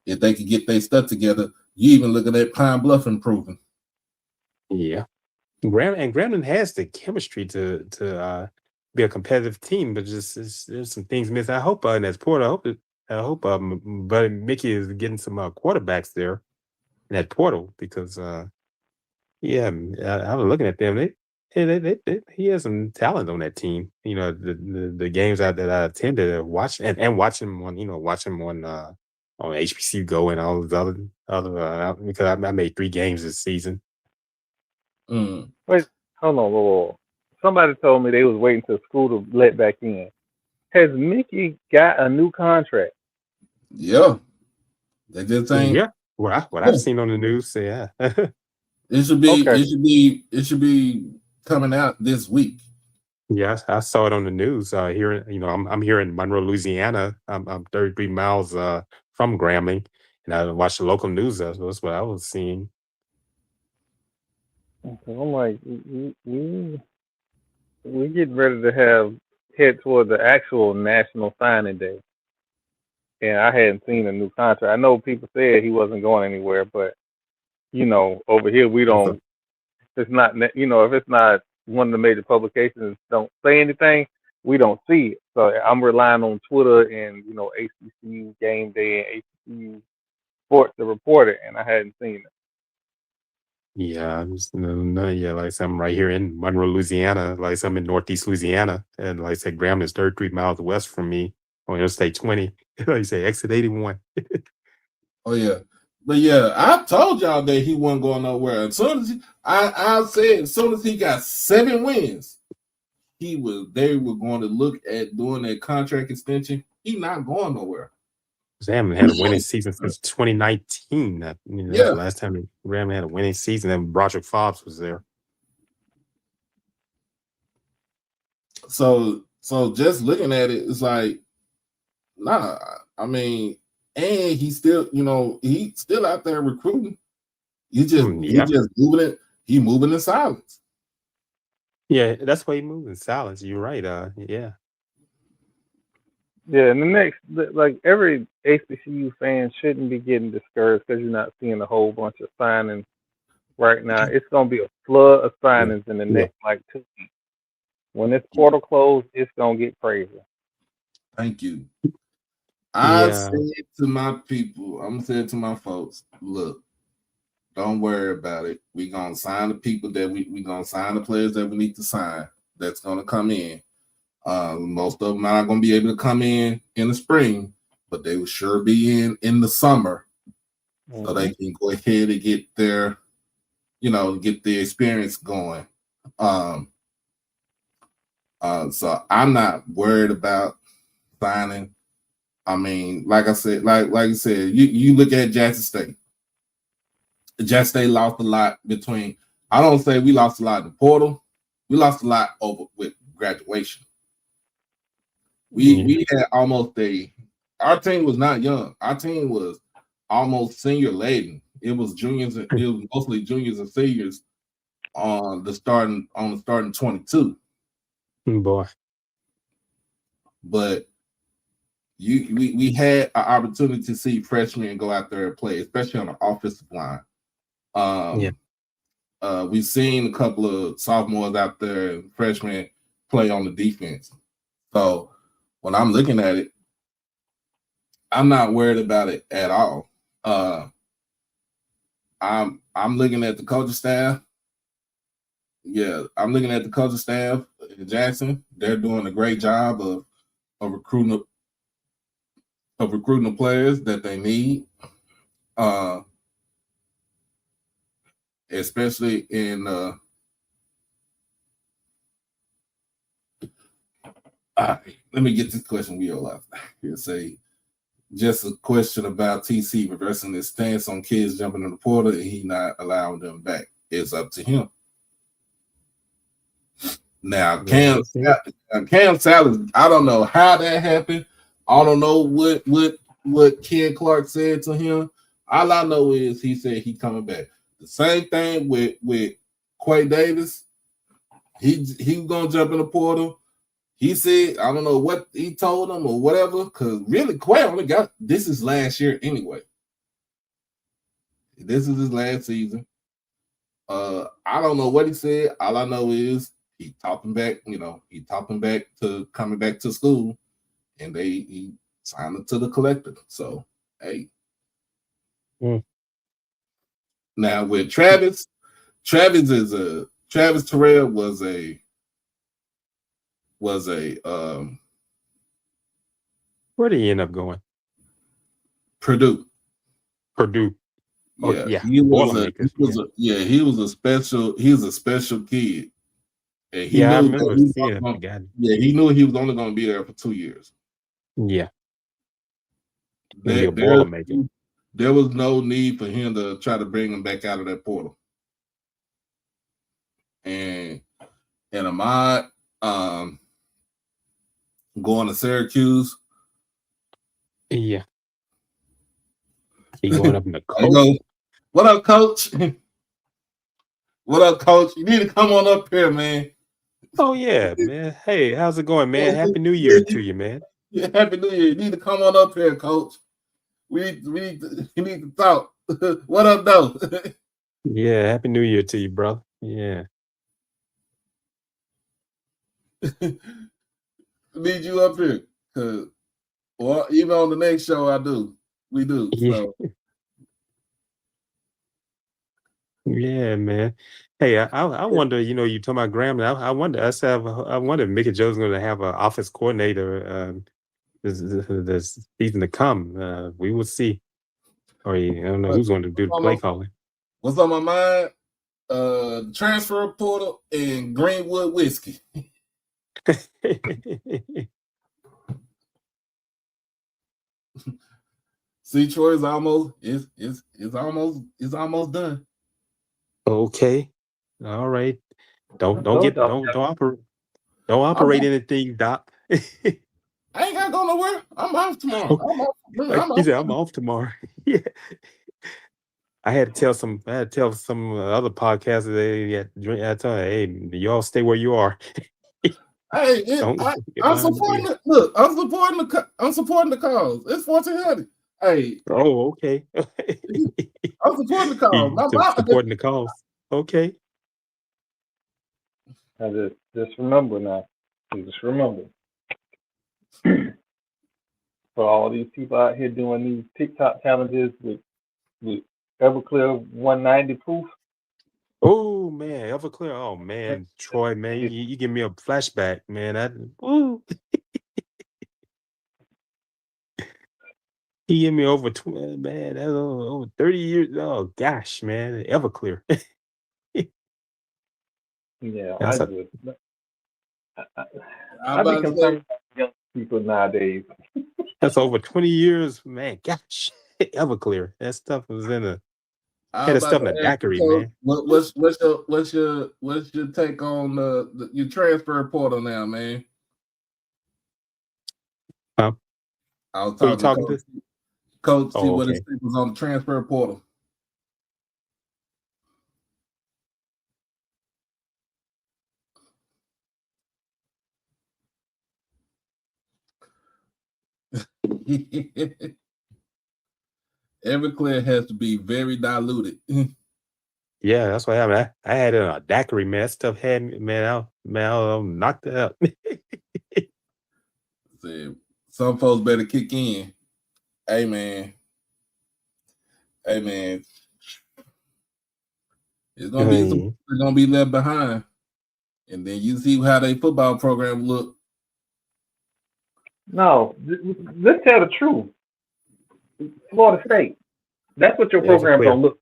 if they could get their stuff together, you even looking at Pine Bluff improving. Yeah. Grambling has the chemistry to be a competitive team, but there's some things missing. I hope in that portal, Buddy Mickey is getting some quarterbacks there in that portal because yeah, I was looking at them. He has some talent on that team. You know, the games that I attended to watch and watching them on HBCU Go and all those other because I made 3 games this season. Mm. Wait, hold on, Lord. Somebody told me they was waiting till school to let back in. Has Mickey got a new contract? Yeah, they just ain't. Yeah, what I've seen on the news, yeah. It should be. Okay. It should be coming out this week. Yeah, I saw it on the news. Here, I'm here in Monroe, Louisiana. I'm 33 miles from Grambling, and I watched the local news. That's what I was seeing. So I'm like, we getting ready to head toward the actual national signing day, and I hadn't seen a new contract. I know people said he wasn't going anywhere, but over here we don't. If it's not, if it's not one of the major publications don't say anything, we don't see it. So I'm relying on Twitter and HBCU Game Day and HBCU Sports to report it, and I hadn't seen it. Yeah, yeah, like I said, I'm right here in Monroe, Louisiana. Like I said, I'm in Northeast Louisiana, and like I said, Grambling is 33 miles west from me on Interstate 20. Like you say, exit 81. Oh yeah, but yeah, I told y'all that he wasn't going nowhere. As soon as I said, as soon as he got 7 wins, they were going to look at doing that contract extension. He not going nowhere. Grambling had a winning season since 2019. That's the last time Grambling had a winning season, and Broderick Fobbs was there. So just looking at it, it's like, nah. I mean, and he's still, he's still out there recruiting. He just moving it. He moving in silence. Yeah, that's why he moves in silence. You're right. Yeah. Yeah, and the next, like every HBCU fan shouldn't be getting discouraged because you're not seeing a whole bunch of signings right now. It's going to be a flood of signings in the next 2 weeks. When this portal closed, it's going to get crazy. Thank you. I said to my people, I'm saying to my folks, look, don't worry about it. We're going to sign the people that we're going to sign the players that we need to sign that's going to come in. Most of them are not going to be able to come in the spring, but they will sure be in the summer, so they can go ahead and get their experience going. So I'm not worried about signing. I mean, like I said, like you said, you look at Jackson State. Jackson State lost a lot between. I don't say we lost a lot in the portal. We lost a lot over with graduation. We had almost our team was not young. Our team was almost senior laden. It was juniors. It was mostly juniors and seniors on the starting 22. Boy, but we had an opportunity to see freshmen go out there and play, especially on the offensive line. We've seen a couple of sophomores out there, freshmen play on the defense. So when I'm looking at it, I'm not worried about it at all. I'm looking at the coaching staff. yeah, I'm looking at the coaching staff in Jackson. They're doing a great job of recruiting the players that they need. Especially in let me get this question wheel out here. Say just a question about TC reversing his stance on kids jumping in the portal and he not allowing them back. It's up to him. Now, Cam Salas, I don't know how that happened. I don't know what Ken Clark said to him. All I know is he said he coming back. The same thing with Quay Davis. He was gonna jump in the portal. He said, I don't know what he told him or whatever, because really Quay only got this is last year anyway. This is his last season. I don't know what he said. All I know is he talking back, he talking back to coming back to school, and he signed it to the collective. So hey. Now with Travis Terrell was a where did he end up going? Purdue. Oh, Yeah, he was a special kid. And he I knew remember seeing him. He knew he was only going to be there for 2 years. Yeah. There was no need for him to try to bring him back out of that portal. And Ahmad going to Syracuse. Yeah. He going up in the coach. What up, coach? What up, coach? You need to come on up here, man. Oh yeah, man. Hey, how's it going, man? Happy New Year to you, man. Yeah, Happy New Year. You need to come on up here, coach. We need to talk. What up, though? Yeah, Happy New Year to you, brother. Yeah. Need you up here. Well, even on the next show, we do. So. Yeah, man. Hey, I wonder, you talking about Grambling. I wonder if Mickey Joe's going to have an office coordinator this season to come. We will see. Or I don't know who's going to do the play calling. What's on my mind? Transfer portal and Greenwood whiskey. See, Troy is almost done. Okay, all right. Don't operate anything, Doc. I ain't gotta go nowhere. I'm off tomorrow. He said, "I'm off tomorrow." Yeah. I had to tell some other podcasters I tell them, hey, y'all stay where you are. Hey, I'm supporting it. Look, I'm supporting the cause. It's 1400. Hey. Oh, okay. I'm supporting the cause. Supporting the cause. Okay. I just remember now. Just remember. For all these people out here doing these TikTok challenges with Everclear 190 proof. Oh man, Everclear. Oh man, Troy, man, you give me a flashback, man. He gave me over 20, man. That's over 30 years. Oh gosh, man, Everclear. Yeah, I be concerned about young people nowadays. That's over 20 years, man. Gosh, Everclear. That stuff was in a stuff in a daiquiri, man. What's your take on your transfer portal now, man? Huh? I was talking to Coach. See what his okay. was on the transfer portal. Everclear has to be very diluted. Yeah, that's what happened. I had it on a daiquiri, man. That stuff had me, man. I knocked it out. See, some folks better kick in. Hey man. It's gonna be left behind. and then you see how their football program look. No, let's tell the truth. Florida State. That's what your program Everclear. gonna look.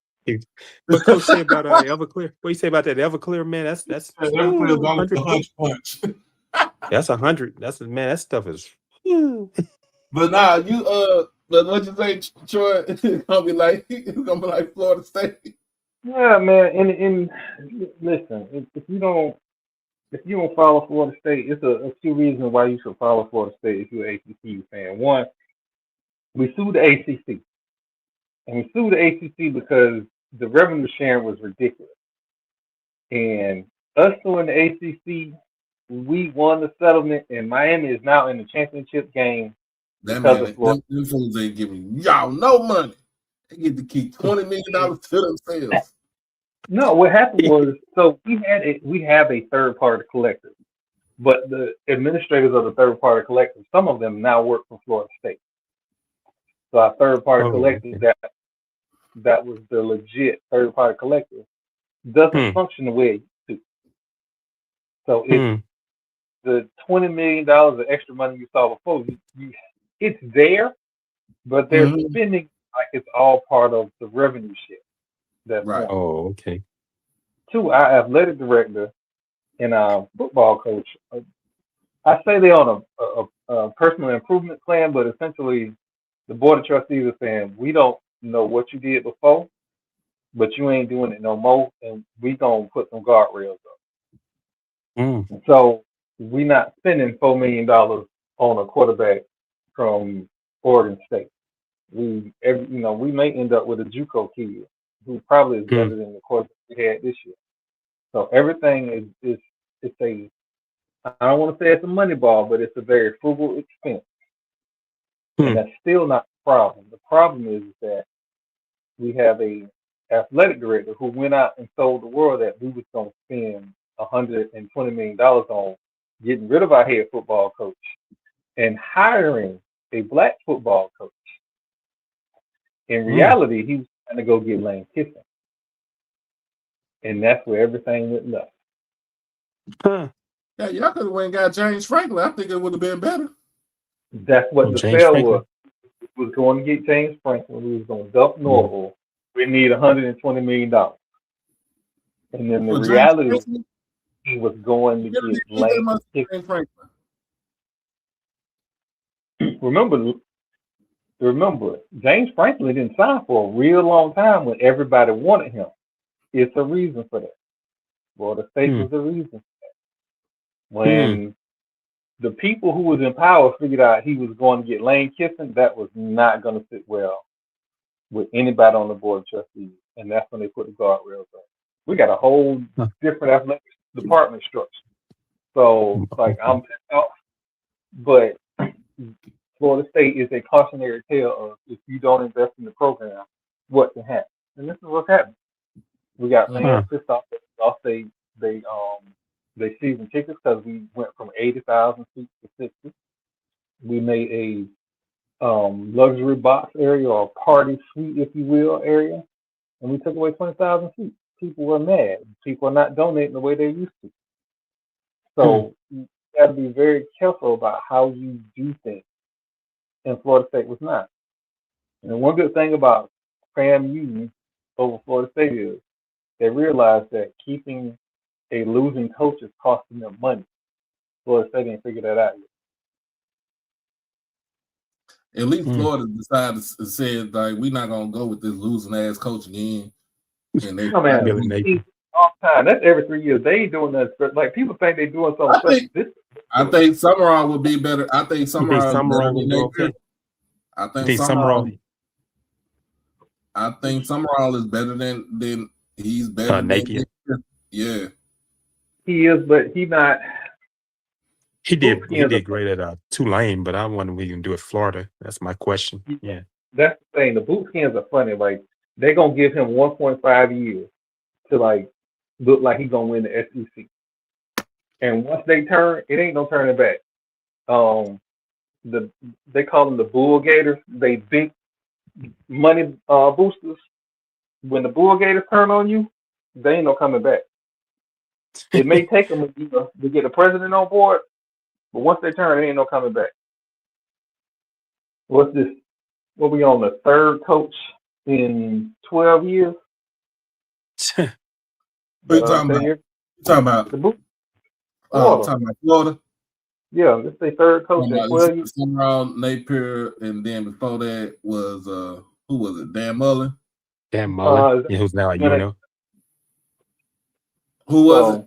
What Coach say about Everclear? What you say about that Everclear, man? That's Everclear don't 100. punch. That's 100. That's man. That stuff is. But nah, but what you say, Troy? It's gonna be like Florida State. Yeah, man. And listen, if you don't follow Florida State, it's a few reasons why you should follow Florida State if you're an HBCU fan. One, we sued the ACC, and we sued the ACC because the revenue sharing was ridiculous. And us suing the ACC, we won the settlement, and Miami is now in the championship game. That man, them fools ain't giving y'all no money. They get to keep $20 million to themselves. No, what happened was, so we have a third party collective, but the administrators of the third party collective, some of them now work for Florida State. So our third party collective, that was the legit third party collective, doesn't function the way it used to. So it's the $20 million of extra money you saw before, it's there, but they're spending like it's all part of the revenue share. That's right. one. Oh, okay. Two, our athletic director and our football coach, I say they're on a personal improvement plan, but essentially the board of trustees are saying, we don't know what you did before, but you ain't doing it no more, and we gonna put some guardrails up. So we're not spending $4 million on a quarterback from Oregon State. We may end up with a JUCO kid who probably is better than the quarterback we had this year. So everything is I don't want to say it's a money ball, but it's a very frugal expense. And that's still not the problem. The problem is that we have a athletic director who went out and told the world that we was going to spend $120 million on getting rid of our head football coach and hiring a black football coach. In reality, he was trying to go get Lane Kiffin. And that's where everything went left. Yeah, y'all could have went and got James Franklin. I think it would have been better. That's what the sale was. We was going to get James Franklin. We was going to dump Norval. We need $120 million. And then the reality was he was going to get Lane Kiffin. Remember, James Franklin didn't sign for a real long time when everybody wanted him. It's a reason for that. Florida State was the reason for that. When the people who was in power figured out he was going to get Lane Kiffin, that was not going to sit well with anybody on the board of trustees. And that's when they put the guardrails up. We got a whole different athletic department structure. So, like, I'm pissed off. But Florida State is a cautionary tale of if you don't invest in the program, what can happen. And this is what's happening. We got fans pissed off that we lost they season tickets because we went from 80,000 seats to 60. We made a luxury box area or party suite, if you will, area, and we took away 20,000 seats. People were mad. People are not donating the way they used to. So you got to be very careful about how you do things. And Florida State was not. And one good thing about FAMU over Florida State is they realized that keeping a losing coach is costing them money. Florida State didn't figure that out yet. At least Florida decided to say like we're not gonna go with this losing ass coach again. And they all the time. That's every 3 years. They ain't doing that. Like people think they're doing something. I think Summerall would be better. I think Summerall would be okay. I think Summerall is better than he's better than yeah. He is, but he not. He did great at Tulane, but I wonder if we can do it Florida. That's my question. Yeah. That's the thing. The boot skins are funny. Like they're gonna give him 1.5 years to like look like he's gonna win the SEC. And once they turn, it ain't no turning back. They call them the Bull Gators. They big money boosters. When the Bull Gators turn on you, they ain't no coming back. It may take them a year to get the president on board, but once they turn, there ain't no coming back. What's this? What we on the third coach in 12 years? What you talking 10 about? years? You talking about? The boot? Talking Florida. about Florida. Yeah, this they third coach Talking in 12 years. Summerall, Napier, and then before that was who was it? Dan Mullen. Dan Mullen, Uh, who's now at when it- UNO. Who was it?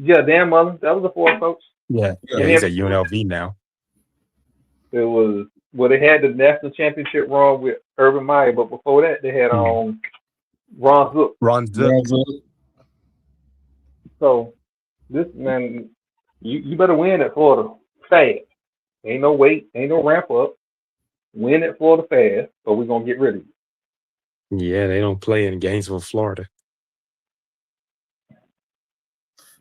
Yeah, Dan Mullen. That was the fourth coach. Yeah, Yeah, yeah, he's at UNLV now. It was they had the national championship run with Urban Meyer, but before that they had Ron Zook. Ron Zook. So this man, you better win at Florida fast. Ain't no wait, ain't no ramp up. Win at Florida fast, or we're gonna get rid of you. Yeah, they don't play in Gainesville, Florida.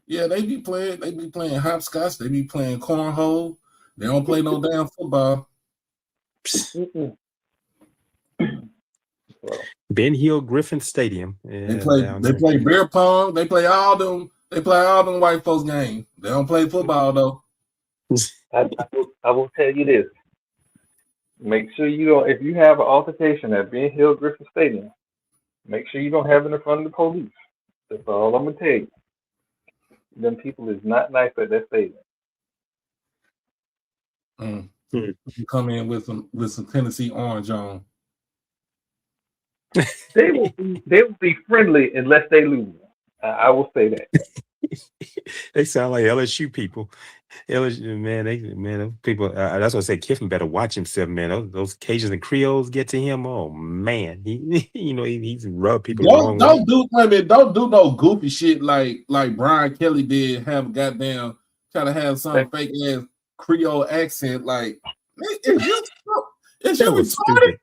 Yeah, they be playing hopscotch, they be playing cornhole. They don't play no damn football. Ben Hill Griffin Stadium. They play beer pong. They play all them white folks games. They don't play football though. I will tell you this. Make sure you don't. If you have an altercation at Ben Hill Griffin Stadium, make sure you don't have it in front of the police. That's all I'm gonna tell you. Them people is not nice at that stadium. You come in with some Tennessee orange on. They will be friendly unless they lose. I will say that. They sound like LSU people. LSU, those people. That's what I say. Kiffin better watch himself, man. Those Cajuns and Creoles get to him. Oh man, he's rub people wrong. Don't do no goofy shit like Brian Kelly did. Have a goddamn try to have some fake ass Creole accent. Like, is you retarded? Stupid.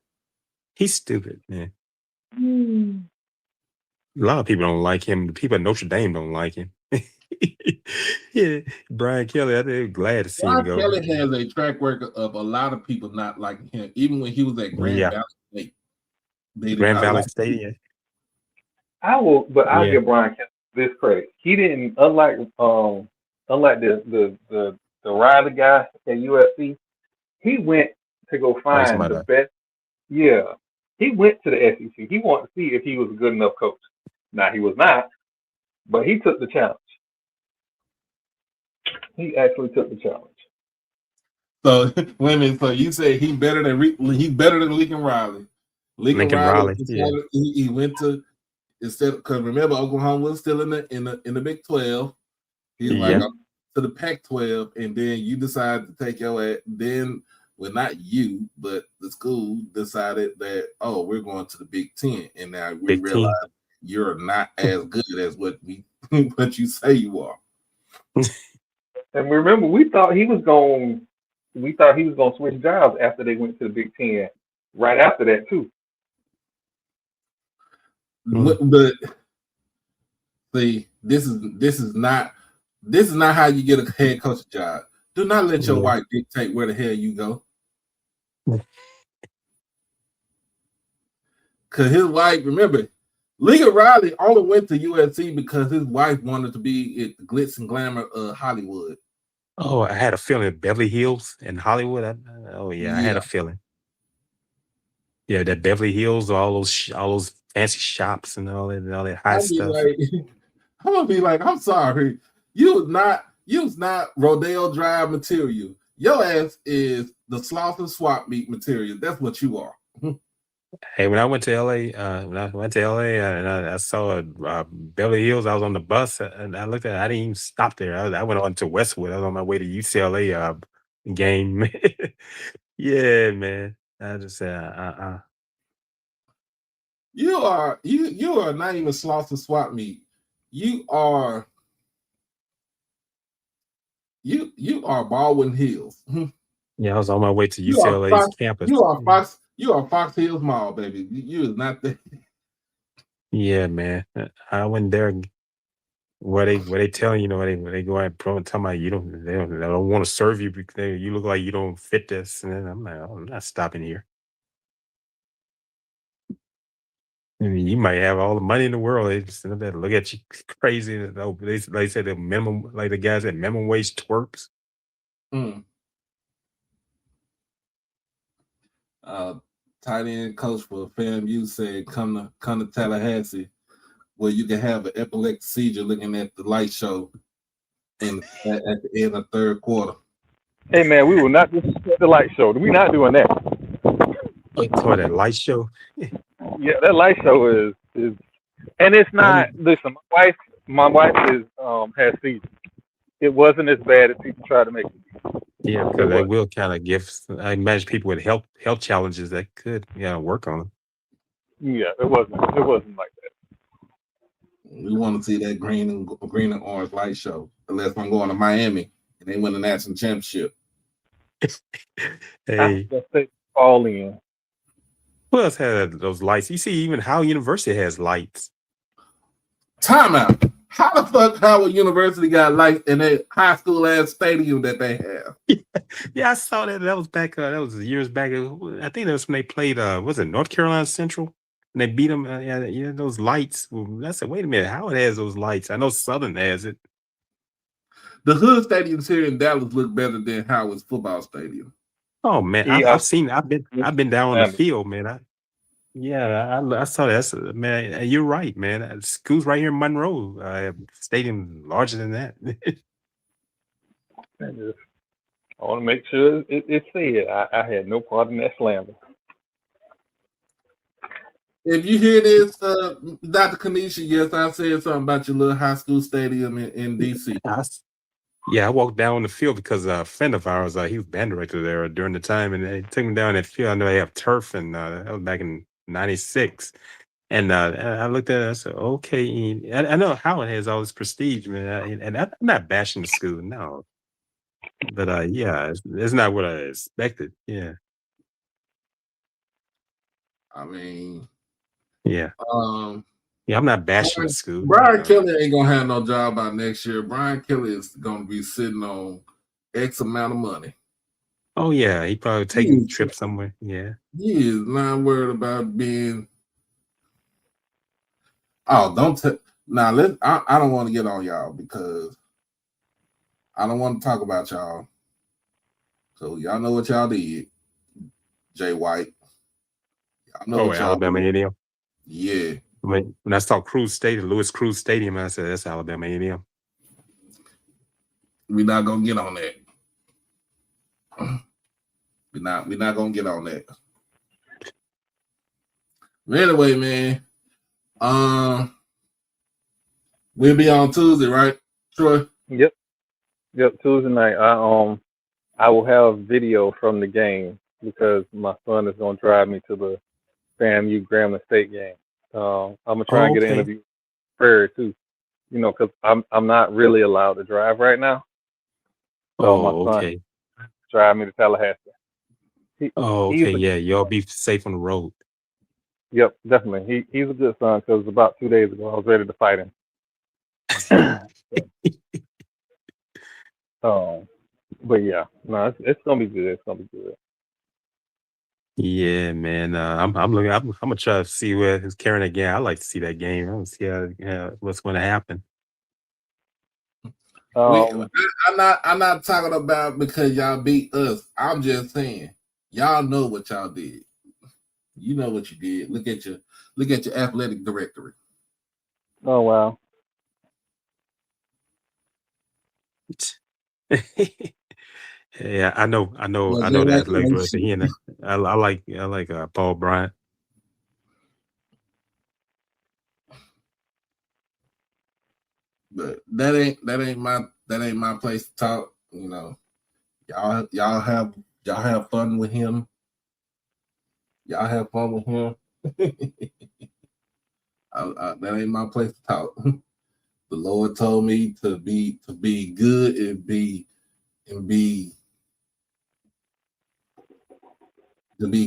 He's stupid, man. A lot of people don't like him. The people at Notre Dame don't like him. Yeah, Brian Kelly, I'm glad to see him go. Brian Kelly has a track record of a lot of people not liking him, even when he was at Grand Valley State. Grand Valley State, yeah. I'll give Brian Kelly this credit. He didn't, unlike the Riley guy at USC, he went to go find the best. Yeah, he went to the SEC. He wanted to see if he was a good enough coach. Now he was not, but he took the challenge. He actually took the challenge. So wait a minute. So you say he's better than Lincoln Riley. Lincoln Riley. Yeah. He went to because remember Oklahoma was still in the Big 12. He's like to the Pac-12, and then you decided to take your then. Well, not you, but the school decided that we're going to the Big 10, and now we realize you're not as good as what you say you are. And remember, we thought he was going to switch jobs after they went to the Big 10. Right after that, too. But see, this is not how you get a head coach job. Do not let your wife dictate where the hell you go. Because his wife, remember, Lincoln Riley only went to USC because his wife wanted to be at the glitz and glamour of Hollywood. Oh, I had a feeling Beverly Hills and Hollywood. I had a feeling. Yeah, that Beverly Hills, all those fancy shops and all that high stuff. I'm gonna be like, I'm sorry, you was not Rodeo Drive material. Your ass is the Slauson swap meet material. That's what you are. Hey, when I went to LA, and I saw Beverly Hills, I was on the bus and I looked at it. I didn't even stop there. I went on to Westwood. I was on my way to UCLA game. Yeah, man. I just said, You are not even Slauson swap meet. You are Baldwin Hills. Yeah, I was on my way to UCLA's campus. You are Fox Hills Mall, baby. You is not there. Yeah, man. I went there where they tell you, where they go out and tell me they don't want to serve you because you look like you don't fit this. And then I'm like, I'm not stopping here. I mean, you might have all the money in the world. They just sit there and look at you crazy. They said the minimum, like the guys at minimum wage twerps. Mm. Tight end coach for FAMU said, "Come to Tallahassee, where you can have an epileptic seizure looking at the light show at the end of third quarter." Hey man, we will not disrespect the light show. We're not doing that. Oh, toward that light show. Yeah, that light show is, and it's not. Listen, my wife is has seizures. It wasn't as bad as people try to make it. Yeah, because they will kind of give. I imagine people with health challenges that could work on them. Yeah, it wasn't like that. We want to see that green and orange light show, unless I'm going to Miami and they win the national championship. Hey, That's all in. who else had those lights? You see, even Howard University has lights. Timeout. How the fuck Howard University got lights in a high school ass stadium that they have? Yeah, I saw that. That was back. That was years back. I think that was when they played. Was it North Carolina Central? And they beat them. Yeah, those lights. I said, wait a minute. Howard has those lights. I know Southern has it. The hood stadiums here in Dallas look better than Howard's football stadium. Oh man, I've seen. I've been down on the field, man. I saw that. Man, you're right, man. School's right here in Monroe. Stadium larger than that. I want to make sure it's said. I had no part in that slander. If you hear this, Dr. Kanisha, yes, I said something about your little high school stadium in DC. Yeah, I walked down the field because a friend of ours, he was band director there during the time, and they took me down that field. I know they have turf, and that was back in '96. And I looked at it, I said, okay. I know Howard has all this prestige, man, and I'm not bashing the school, no. But yeah, it's not what I expected. Yeah. I mean, yeah. Yeah, I'm not bashing the school. Brian Kelly ain't gonna have no job by next year. Brian Kelly is gonna be sitting on X amount of money. Oh yeah, he probably taking a trip somewhere. Yeah, he is not worried about being. Oh, don't now. I don't want to get on y'all because I don't want to talk about y'all. So y'all know what y'all did, Jay White. Y'all know what y'all Alabama A&M. Yeah. When I saw Cruz Stadium, Louis Cruz Stadium, I said that's Alabama A&M. We're not gonna get on that. We're not gonna get on that. But anyway, man. We'll be on Tuesday, right, Troy? Yep, Tuesday night. I will have video from the game because my son is gonna drive me to the FAMU Grambling State game. I'm gonna try and get an interview prior too, because I'm not really allowed to drive right now. So my son drive me to Tallahassee. Yeah, y'all be safe on the road. Yep, definitely. He's a good son because about 2 days ago I was ready to fight him. But yeah, no, it's gonna be good. It's gonna be good. Yeah, man. I'm looking. I'm gonna try to see where he's carrying again. I like to see that game. I want to see what's going to happen. I'm not talking about because y'all beat us. I'm just saying y'all know what y'all did. You know what you did. Look at your athletic directory. Oh wow. Yeah, I know the athletic director. I like Paul Bryant. But that ain't my place to talk. Y'all have fun with him. Y'all have fun with him. That ain't my place to talk. The Lord told me to be good and be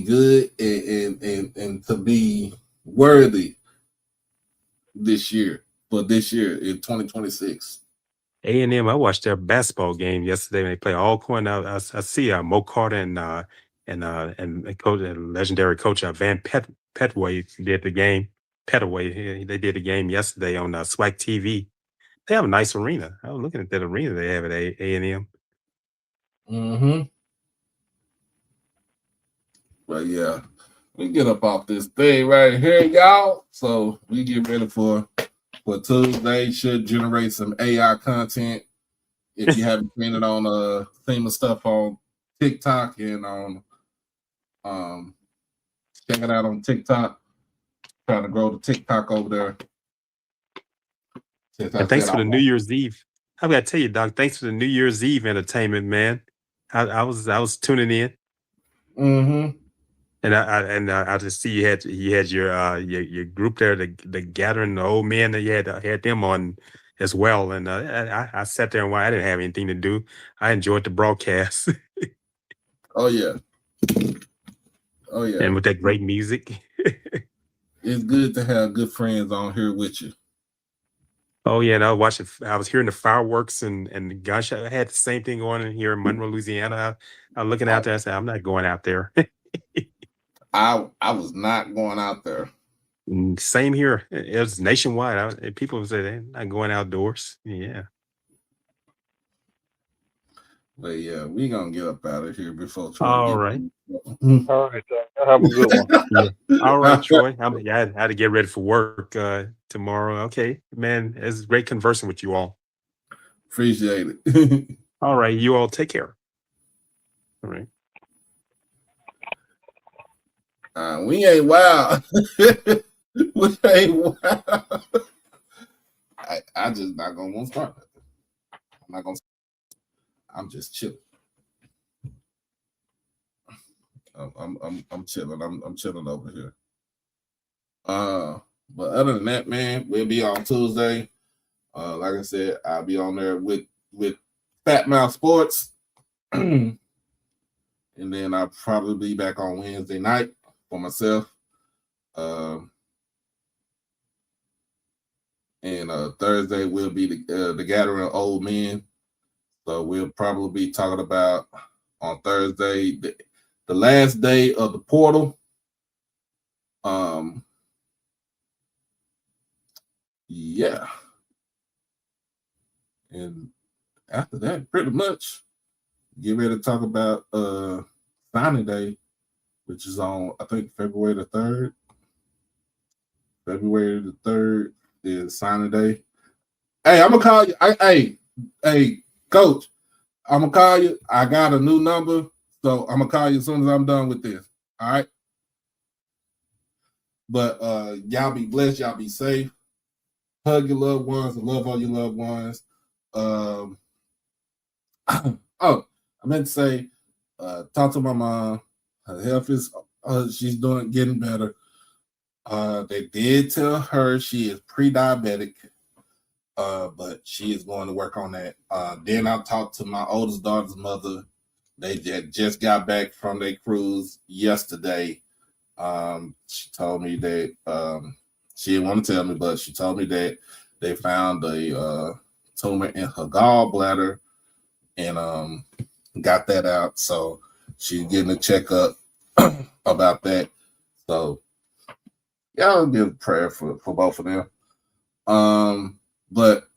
good and to be worthy this year in 2026. A&M, I watched their basketball game yesterday when they play Alcorn. I see Mo Carter and coach, legendary coach Van Petway did the game. Petaway. They did a game yesterday on SWAC TV. They have a nice arena. I was looking at that arena they have at A&M. Mm-hmm. But yeah, we get up off this thing right here, y'all. So we get ready for Tuesday. Should generate some AI content. If you haven't seen it on famous stuff on TikTok and on check it out on TikTok. Trying to grow the TikTok over there. And thanks for the New Year's Eve. I gotta tell you, Doc, thanks for the New Year's Eve entertainment, man. I was tuning in. Mm-hmm. And I just see you had your group there, the gathering, the old men that you had them on as well. And I sat there and I didn't have anything to do. I enjoyed the broadcast. Oh yeah. Oh yeah. And with that great music. It's good to have good friends on here with you. Oh yeah, and I was hearing the fireworks and gosh, I had the same thing going on here in Monroe, Louisiana. I was looking out there, I said, I'm not going out there. I was not going out there. Same here. It was nationwide. People would say they're not going outdoors. Yeah. But yeah, we gonna get up out of here before Troy. All right. All right, have a good one. Yeah. All right, Troy. I had to get ready for work tomorrow. Okay, man. It's great conversing with you all. Appreciate it. All right, you all take care. All right. We ain't wild. We ain't wild. I just not gonna want to start that. I'm not gonna. I'm just chilling. I'm chilling. I'm chilling over here. But other than that, man, we'll be on Tuesday. Like I said, I'll be on there with Fat Mouth Sports, and then I'll probably be back on Wednesday night for myself. And Thursday will be the gathering of old men. So we'll probably be talking about on Thursday the last day of the portal. Yeah. And after that, pretty much get ready to talk about signing day, which is on, I think, February the 3rd. February the 3rd is signing day. Hey, I'm gonna call you. Hey, Coach, I'm gonna call you. I got a new number, so I'm gonna call you as soon as I'm done with this. All right. But y'all be blessed. Y'all be safe. Hug your loved ones and love all your loved ones. Oh, I meant to say, talk to my mom. Her health is, she's getting better. They did tell her she is pre-diabetic, but she is going to work on that. Then I talked to my oldest daughter's mother. They just got back from their cruise yesterday. She told me that she didn't want to tell me, but she told me that they found a tumor in her gallbladder and got that out. So she's getting a checkup about that. So y'all give a prayer for both of them. But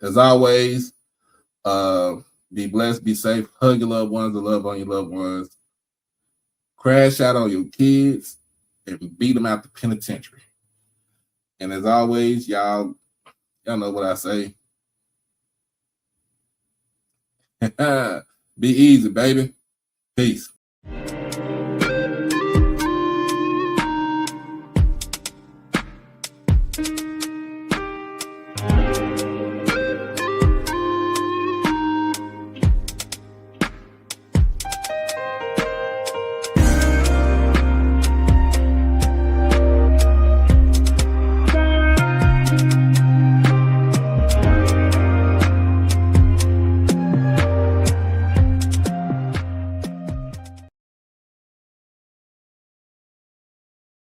as always, be blessed, be safe, hug your loved ones, and love on your loved ones. Crash out on your kids and beat them out the penitentiary. And as always, y'all know what I say. Be easy, baby. Peace.